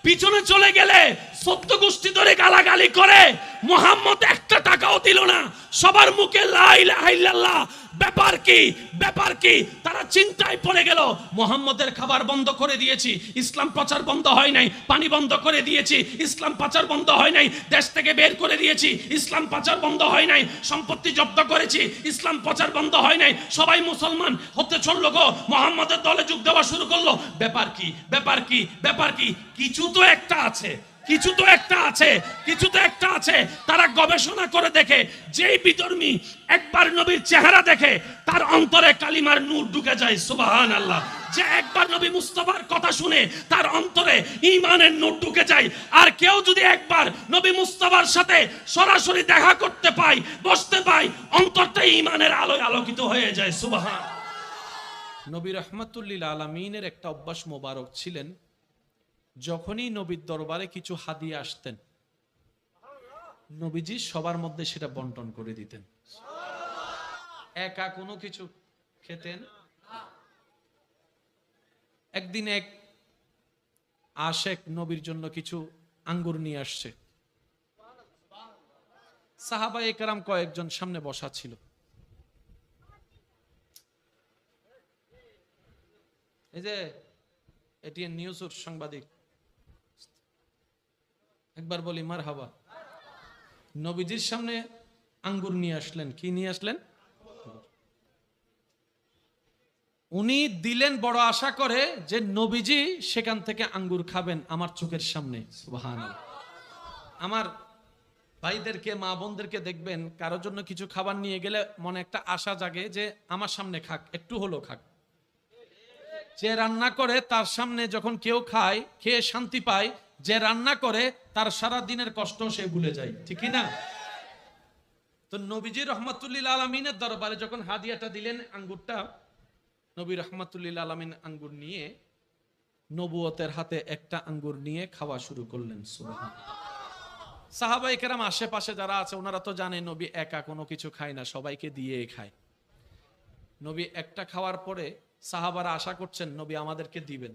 পিছনে চলে গেলে ১৪ গোষ্ঠী ধরে গালাগালি করে। মুহাম্মদ একটা টাকাও দিল না, সবার মুখে লা ইলাহা ইল্লাল্লাহ। ব্যাপার কি, ব্যাপার কি? তারা চিন্তায় পড়ে গেল, মুহাম্মদের খাবার বন্ধ করে দিয়েছি, ইসলাম প্রচার বন্ধ হয় নাই, পানি বন্ধ করে দিয়েছি, ইসলাম পাচার বন্ধ হয় নাই, দেশ থেকে বের করে দিয়েছি, ইসলাম পাচার বন্ধ হয় নাই, সম্পত্তি জব্দ করেছি, ইসলাম প্রচার বন্ধ হয় নাই, সবাই মুসলমান হতে চললো গো, মুহাম্মদের দলে যোগ দেওয়া শুরু করলো। ব্যাপার কি, ব্যাপার কি, ব্যাপার কি? কিছু তো একটা আছে, কিছু তো একটা আছে, কিছু তো একটা আছে। তারা গবেষণা করে দেখে, যেই বিধর্মী একবার নবীর চেহারা দেখে তার অন্তরে কালিমার নূর ঢুকে যায়, সুবহানাল্লাহ। যে একবার নবী মুস্তাফার কথা শুনে তার অন্তরে ঈমানের নূর ঢুকে যায়। আর কেউ যদি একবার নবী মুস্তাফার সাথে সরাসরি দেখা করতে পায়, বসতে পায়, অন্তরটা ঈমানের আলোয় আলোকিত হয়ে যায়, সুবহান। নবী রাহমাতুল লিল আলামিনের একটা অভ্যাস মোবারক ছিলেন, যখনই নবীর দরবারে কিছু হাদিয়া আসতেন, নবীজি সবার মধ্যে সেটা বন্টন করে দিতেন। একা কোনো কিছু খেতেন। একদিন এক আশেক নবীর জন্য কিছু আঙ্গুর নিয়ে আসছে। সাহাবায়ে কেরাম কয়েকজন সামনে বসা ছিল। এই যে এটিএন নিউজের সাংবাদিক, একবার বলি মারহাবা। নবীজির সামনে আঙ্গুর নিয়ে আসলেন। কি নিয়ে আসলেন? উনি দিলেন বড় আশা করে যে নবীজি সেখান থেকে আঙ্গুর খাবেন আমার চোখের সামনে, সুবহানাল্লাহ। আমার ভাইদেরকে, মা বোনদেরকে দেখবেন, কারোর জন্য কিছু খাবার নিয়ে গেলে মনে একটা আশা জাগে যে আমার সামনে খাক, একটু হলো খাক। যে রান্না করে তার সামনে যখন কেউ খায়, খেয়ে শান্তি পায়, যে রান্না করে তার সারা দিনের কষ্ট সে ভুলে যায়, ঠিক না? তো নবীজি রহমাতুল্লিল আলামিনের দরবারে যখন হাদিয়াটা দিলেন আঙ্গুরটা, নবী রহমাতুল্লিল আলামিন আঙ্গুর নিয়ে নবুয়তের হাতে একটা আঙ্গুর নিয়ে খাওয়া শুরু করলেন, সুবহানাল্লাহ। সাহাবায়ে কেরাম আশেপাশে যারা আছে ওনারা তো জানে নবী একা কোনো কিছু খায় না, সবাইকে দিয়েই খায়। নবী একটা খাওয়ার পরে সাহাবারা আশা করছেন নবী আমাদেরকে দিবেন।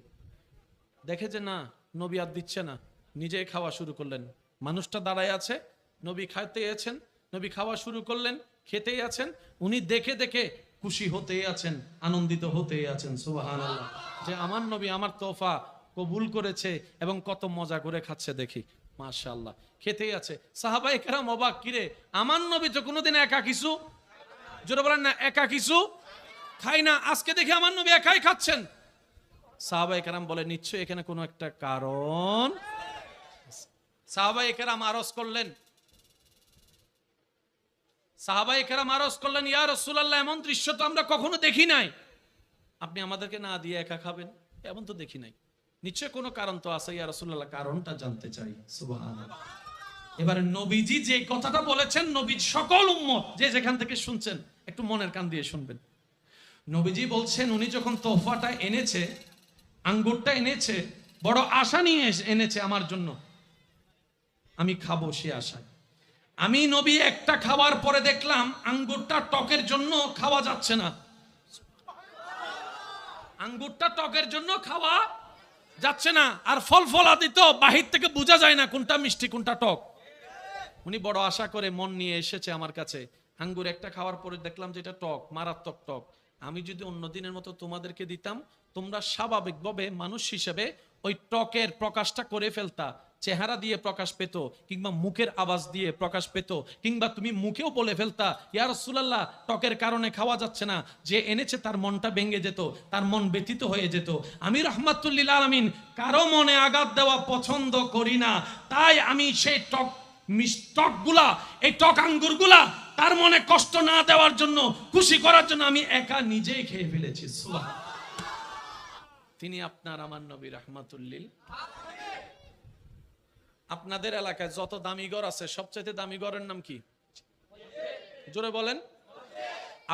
দেখে যে না, নবী আর দিচ্ছে না, নিজেই খাওয়া শুরু করলেন। মানুষটা দাঁড়ায় আছে, নবী খাইতে আছেন, নবী খাওয়া শুরু করলেন, খেতেই আছেন। উনি দেখে দেখে খুশি হতেই আছেন, আনন্দিত হতেই আছেন, সুবহানাল্লাহ। যে আমার নবী আমার তোফা কবুল করেছে এবং কত মজা করে খাচ্ছে দেখি, মাশাআল্লাহ। খেতেই আছে। সাহাবায়ে কেরাম অবাক, কিরে আমার নবী তো কোনোদিন একা কিছু, জোরে বলেন না, একা কিছু খাই না, আজকে দেখি আমার নবী একাই খাচ্ছেন। সাহাবায়ে কেরাম বলে নিশ্চয়ই এখানে কোনো একটা কারণ। সাহাবায়ে কেরাম আরজ করলেন, সাহাবায়ে কেরাম আরজ করলেন, ইয়া রাসূলুল্লাহ, এমন দৃশ্য তো আমরা কখনো দেখি নাই, আপনি আমাদেরকে না দিয়ে একা খাবেন, এমন তো দেখি নাই, নিশ্চয় কোনো কারণ তো আছে, ইয়া রাসূলুল্লাহ কারণটা জানতে চাই, সুবহানাল্লাহ। এবারে নবীজি যে কথাটা বলেছেন, নবীর সকল উম্মত যে যেখান থেকে শুনছেন একটু মনের কান দিয়ে শুনবেন। নবীজি বলছেন উনি যখন তোহফাটা এনেছে, আঙ্গুরটা এনেছে, বড় আশা নিয়ে এনেছে আমার জন্য, আমি খাবো সে আশায়। আমি নবী একটা খাওয়ার পরে দেখলাম আঙ্গুরটা টকের জন্য খাওয়া যাচ্ছে না। আঙ্গুরটা টকের জন্য খাওয়া যাচ্ছে না, আর ফল ফলাদি তো বাহির থেকে বোঝা যায় না কোনটা মিষ্টি কোনটা টক। উনি বড় আশা করে মন নিয়ে এসেছে আমার কাছে। আঙ্গুর একটা খাওয়ার পরে দেখলাম যে এটা টক, মারাত্মক টক। আমি যদি অন্য দিনের মতো তোমাদেরকে দিতাম, তোমরা স্বাভাবিকভাবে মানুষ হিসেবে ওই টকের প্রকাশটা করে ফেলতা, চেহারা দিয়ে প্রকাশ পেত, কিংবা মুখের আওয়াজ দিয়ে প্রকাশ পেত, কিংবা তুমি মুখেও বলে ফেলতা ইয়া রাসূলুল্লাহ টকের কারণে খাওয়া যাচ্ছে না। যে এনেছে তার মনটা ভেঙে যেত, তার মন ব্যথিত হয়ে যেত। আমি রাহমাতুল লিল আলামিন কারো মনে আঘাত দেওয়া পছন্দ করি না, তাই আমি সেই টকগুলা, এই টক আঙ্গুরগুলা তার মনে কষ্ট না দেওয়ার জন্য, খুশি করার জন্য আমি একা নিজেই খেয়ে ফেলেছি। সুবহানাল্লাহ। তিনি আপনার আমার নবী রাহমাতুল লিল। আপনাদের এলাকায় যত দামি ঘর আছে, সবচেয়ে দামি ঘরের নাম কি? জোরে বলেন।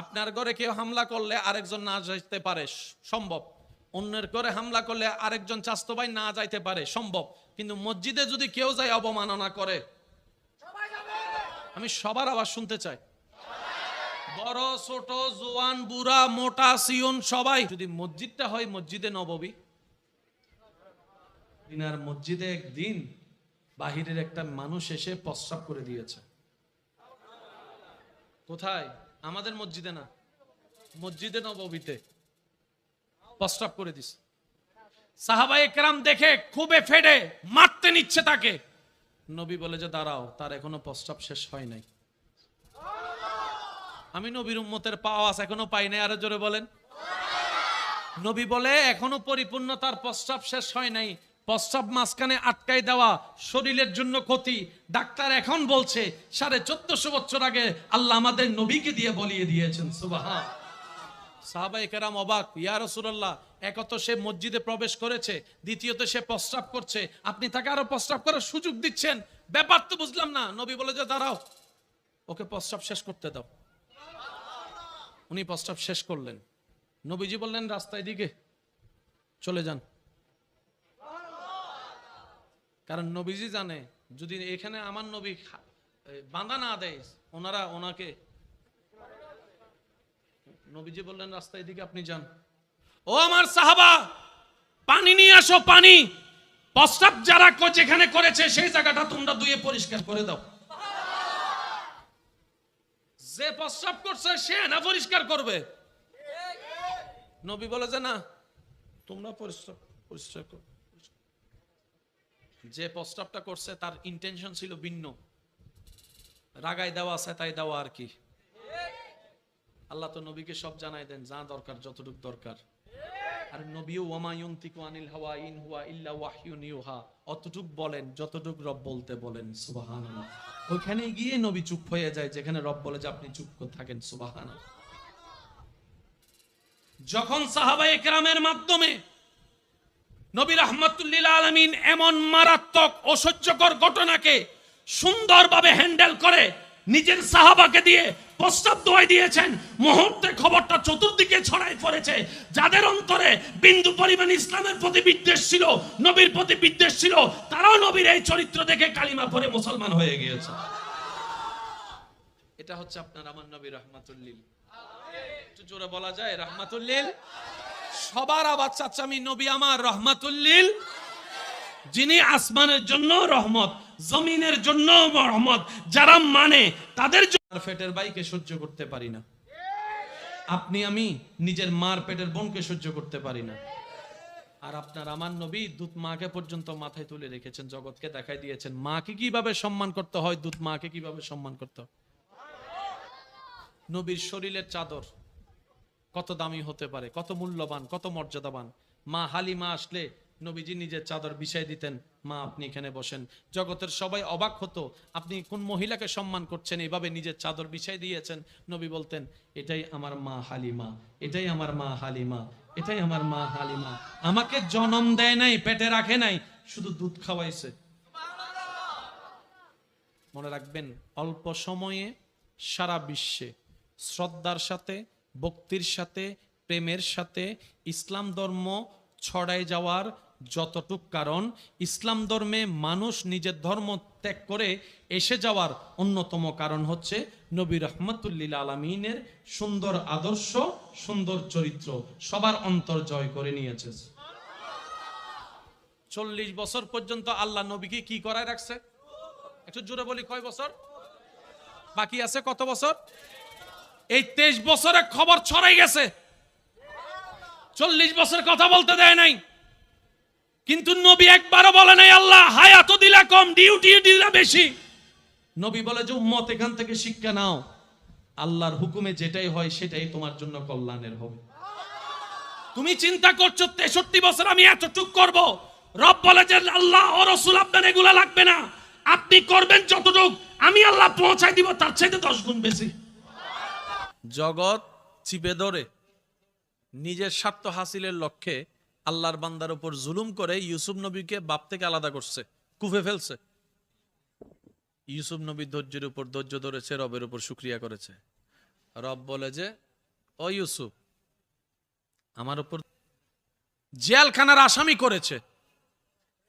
আপনার ঘরে কেউ হামলা করলে আরেকজন না যাইতে পারে, সম্ভব। অন্যের ঘরে হামলা করলে আরেকজন চাচতো ভাই না যাইতে পারে, সম্ভব। কিন্তু মসজিদে যদি কেউ যায় অবমাননা করে, আমি সবার আওয়াজ শুনতে চাই, বড় ছোট জোয়ান বুড়া মোটা সিয়ন সবাই। যদি মসজিদটা হয় মসজিদে নববী, দিনার মসজিদে একদিন বাহিরের একটা মানুষ এসে প্রস্রাব করে দিয়েছে। কোথায়? আমাদের মসজিদে না, মসজিদে নববীতে প্রস্রাব করে দিছে। সাহাবায়ে কেরাম দেখে খুবই ফেডে মারতে নিচ্ছে তাকে। নবী বলে যে দাঁড়াও, তার এখনো প্রস্রাব শেষ হয় নাই। আমি নবীর উম্মতের পাওয়াজ এখনো পাই নাই, আরো জোরে বলেন। নবী বলে এখনো পরিপূর্ণ তার প্রস্রাব শেষ হয় নাই। প্রস্রাব মাঝখানে আটকাই দেওয়া শরীরের জন্য ক্ষতি। ডাক্তার এখন বলছে 1450 বছর আগে আল্লাহ আমাদের নবীকে দিয়ে বলিয়ে দিয়েছেন। সুবহান। সাহাবায়ে কেরাম অবাক, ইয়া রাসূলুল্লাহ, একত সে মসজিদে প্রবেশ করেছে, দ্বিতীয়ত সে প্রস্রাব করছে, আপনি তাকে আরো প্রস্রাব করার সুযোগ দিচ্ছেন, ব্যাপার তো বুঝলাম না। নবী বলে যে দাঁড়াও, ওকে প্রস্রাব শেষ করতে দাও। উনি প্রস্রাব শেষ করলেন। নবীজি বললেন রাস্তায় দিকে চলে যান, কারণ নবীজি জানে যদি এখানে আমার নবী বাঁধা না দেয় ওনারা ওনাকে। নবীজি বললেন রাস্তায় দিকে আপনি যান। ও আমার সাহাবা, পানি নিয়ে আসো, পানি। প্রস্রাব যারা যেখানে করেছে সেই জায়গাটা তোমরা ধুয়ে পরিষ্কার করে দাও। যে প্রস্রাব করছে সে না পরিষ্কার করবে? নবী বলে যে না, তোমরা পরিষ্কার করো। যে প্রস্তাবটা করছে তার ইন্টেনশন ছিল ভিন্ন, রাগায় দেওয়া আছে তাই দেওয়া আর কি। আল্লাহ তো নবীকে সব জানাই দেন, যা দরকার যতটুকু দরকার। আর নবীও ওয়ামা ইয়ানতিকু আনিল হাওয়া ইন হুয়া ইল্লা ওয়াহয়ুন ইউহা, অতটুক বলেন যতটুক রব বলতে বলেন। সুবহানাল্লাহ। ওখানে গিয়ে নবী চুপ হয়ে যায় যেখানে রব বলে যে আপনি চুপ করে থাকেন। সুবহানাল্লাহ। যখন সাহাবায়ে কেরামের মাধ্যমে নবী রাহমাতুল লিল আলামিন এমন মারাত্মক অসহ্যকর ঘটনাকে সুন্দরভাবে হ্যান্ডেল করে নিজের সাহাবাকে দিয়ে প্রস্তাব দোয়াই দিয়েছেন, মুহূর্তে খবরটা চতুর্দিকে ছড়াই পড়েছে। যাদের অন্তরে বিন্দু পরিমাণ ইসলামের প্রতি বিদ্বেষ ছিল, নবীর প্রতি বিদ্বেষ ছিল, তারাও নবীর এই চরিত্র দেখে কালিমা পড়ে মুসলমান হয়ে গিয়েছে। এটা হচ্ছে আপনার আমার নবী রাহমাতুল লিল। একটু জোরে বলা যায় রাহমাতুল লিল। সবার আওয়াজ চাচ্ছে আমি নবী আমার রহমাতুল লিল, যিনি আসমানের জন্য রহমত, জমিনের জন্য রহমত। যারা মানে তাদের জন্য। পেটের ভাইকে সহ্য করতে পারি না, আপনি আমি নিজের মার পেটের বোনকে সহ্য করতে পারি না। আর আপনার আমার নবী দুধ মাকে পর্যন্ত মাথায় তুলে রেখেছেন, জগৎকে দেখাই দিয়েছেন মাকে কিভাবে সম্মান করতে হয়, দুধ মাকে কিভাবে সম্মান করতে হয়। নবীর শরীরের চাদর কত দামি হতে পারে, কত মূল্যবান, কত মর্যাদাবান। মা হালিমা আসলে নবীজি নিজের চাদর বিছাই দিতেন, মা আপনি এখানে বসেন। জগতের সবাই অবাক হতো, আপনি কোন মহিলাকে সম্মান করছেন, এইভাবে নিজের চাদর বিছাই দিয়েছেন। নবী বলতেন এটাই আমার মা হালিমা, এটাই আমার মা হালিমা, এটাই আমার মা হালিমা। আমাকে জন্ম দেয় নাই, পেটে রাখে নাই, শুধু দুধ খাওয়াইছে। মনে রাখবেন, অল্প সময়ে সারা বিশ্বে শ্রদ্ধার সাথে, ভক্তির সাথে, প্রেমের সাথে ইসলাম ধর্ম ছড়ায় যাওয়ার যতটুক কারণ, ইসলাম ধর্মে মানুষ নিজের ধর্ম ত্যাগ করে এসে যাওয়ার অন্যতম কারণ হচ্ছে নবী রহমতুল্লিল আলমিনের সুন্দর আদর্শ, সুন্দর চরিত্র সবার অন্তর জয় করে নিয়েছে। 40 বছর পর্যন্ত আল্লাহ নবীকে কি করায় রাখছে? একটু জোরে বলি, কয় বছর বাকি আছে? কত বছর? এই 23 বছরে খবর ছড়াই গেছে, 40 বছর কথা বলতে দেয় নাই। কিন্তু নবী একবারও বলে নাই আল্লাহ হায়াত দিলা কম, ডিউটি দিলা বেশি। নবী বলে যে উম্মত এখান থেকে শিক্ষা নাও, আল্লাহর হুকুমে যেটাই হয় সেটাই তোমার জন্য কল্যাণের হবে। তুমি চিন্তা করছো 63 বছর আমি এতটুক করব, রব বলে যে আল্লাহ ও রাসূল আপনার এগুলা লাগবে না, আপনি করবেন যতটুক, আমি আল্লাহ পৌঁছাই দিব তার চাইতে 10 গুণ বেশি। জগৎ চিপে ধরে নিজের স্বার্থ হাসিলের লক্ষ্যে আল্লাহর বান্দার উপর জুলুম করে ইউসুফ নবীকে বাপ থেকে আলাদা করছে, কুফে ফেলছে। ইউসুফ নবী ধৈর্যের উপর ধৈর্য ধরেছে, রবের উপর শুকরিয়া করেছে। রব বলে যে ও ইউসুফ আমার উপর জেলখানার আসামি করেছে।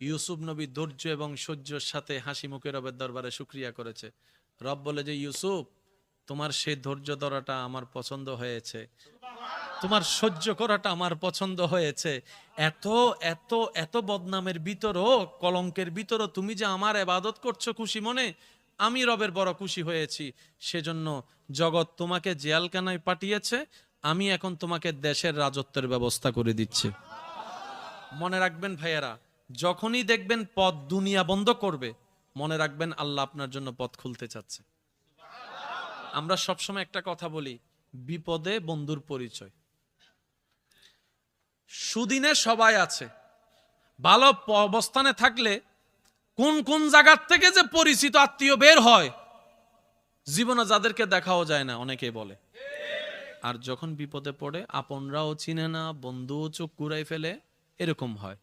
ইউসুফ নবী ধৈর্য এবং সহ্যের সাথে হাসি মুখে রবের দরবারে শুকরিয়া করেছে। রব বলে যে ইউসুফ তোমার সেই ধৈর্য ধরাটা আমার পছন্দ হয়েছে, তোমার সহ্য করাটা আমার পছন্দ হয়েছে। এত এত এত বদনামের ভিতরও, কলঙ্কের ভিতরও তুমি যে আমার ইবাদত করছো খুশি মনে, আমি রবের বড় খুশি হয়েছি। সেজন্য জগৎ তোমাকে জেলখানায় পাঠিয়েছে, আমি এখন তোমাকে দেশের রাজত্বের ব্যবস্থা করে দিচ্ছি। মনে রাখবেন ভাইয়েরা, যখনই দেখবেন পথ দুনিয়া বন্ধ করবে, মনে রাখবেন আল্লাহ আপনার জন্য পথ খুলতে চাচ্ছে। আমরা সবসময় একটা কথা বলি, বিপদে বন্ধুর পরিচয়। সুদিনে সবাই আছে, ভালো অবস্থানে থাকলে কোন কোন জায়গার থেকে যে পরিচিত আত্মীয় বের হয়, জীবনে যাদেরকে দেখাও যায় না অনেকেই বলে। আর যখন বিপদে পড়ে আপনরাও চিনে না, বন্ধুও চোখ ঘুরাই ফেলে, এরকম হয়।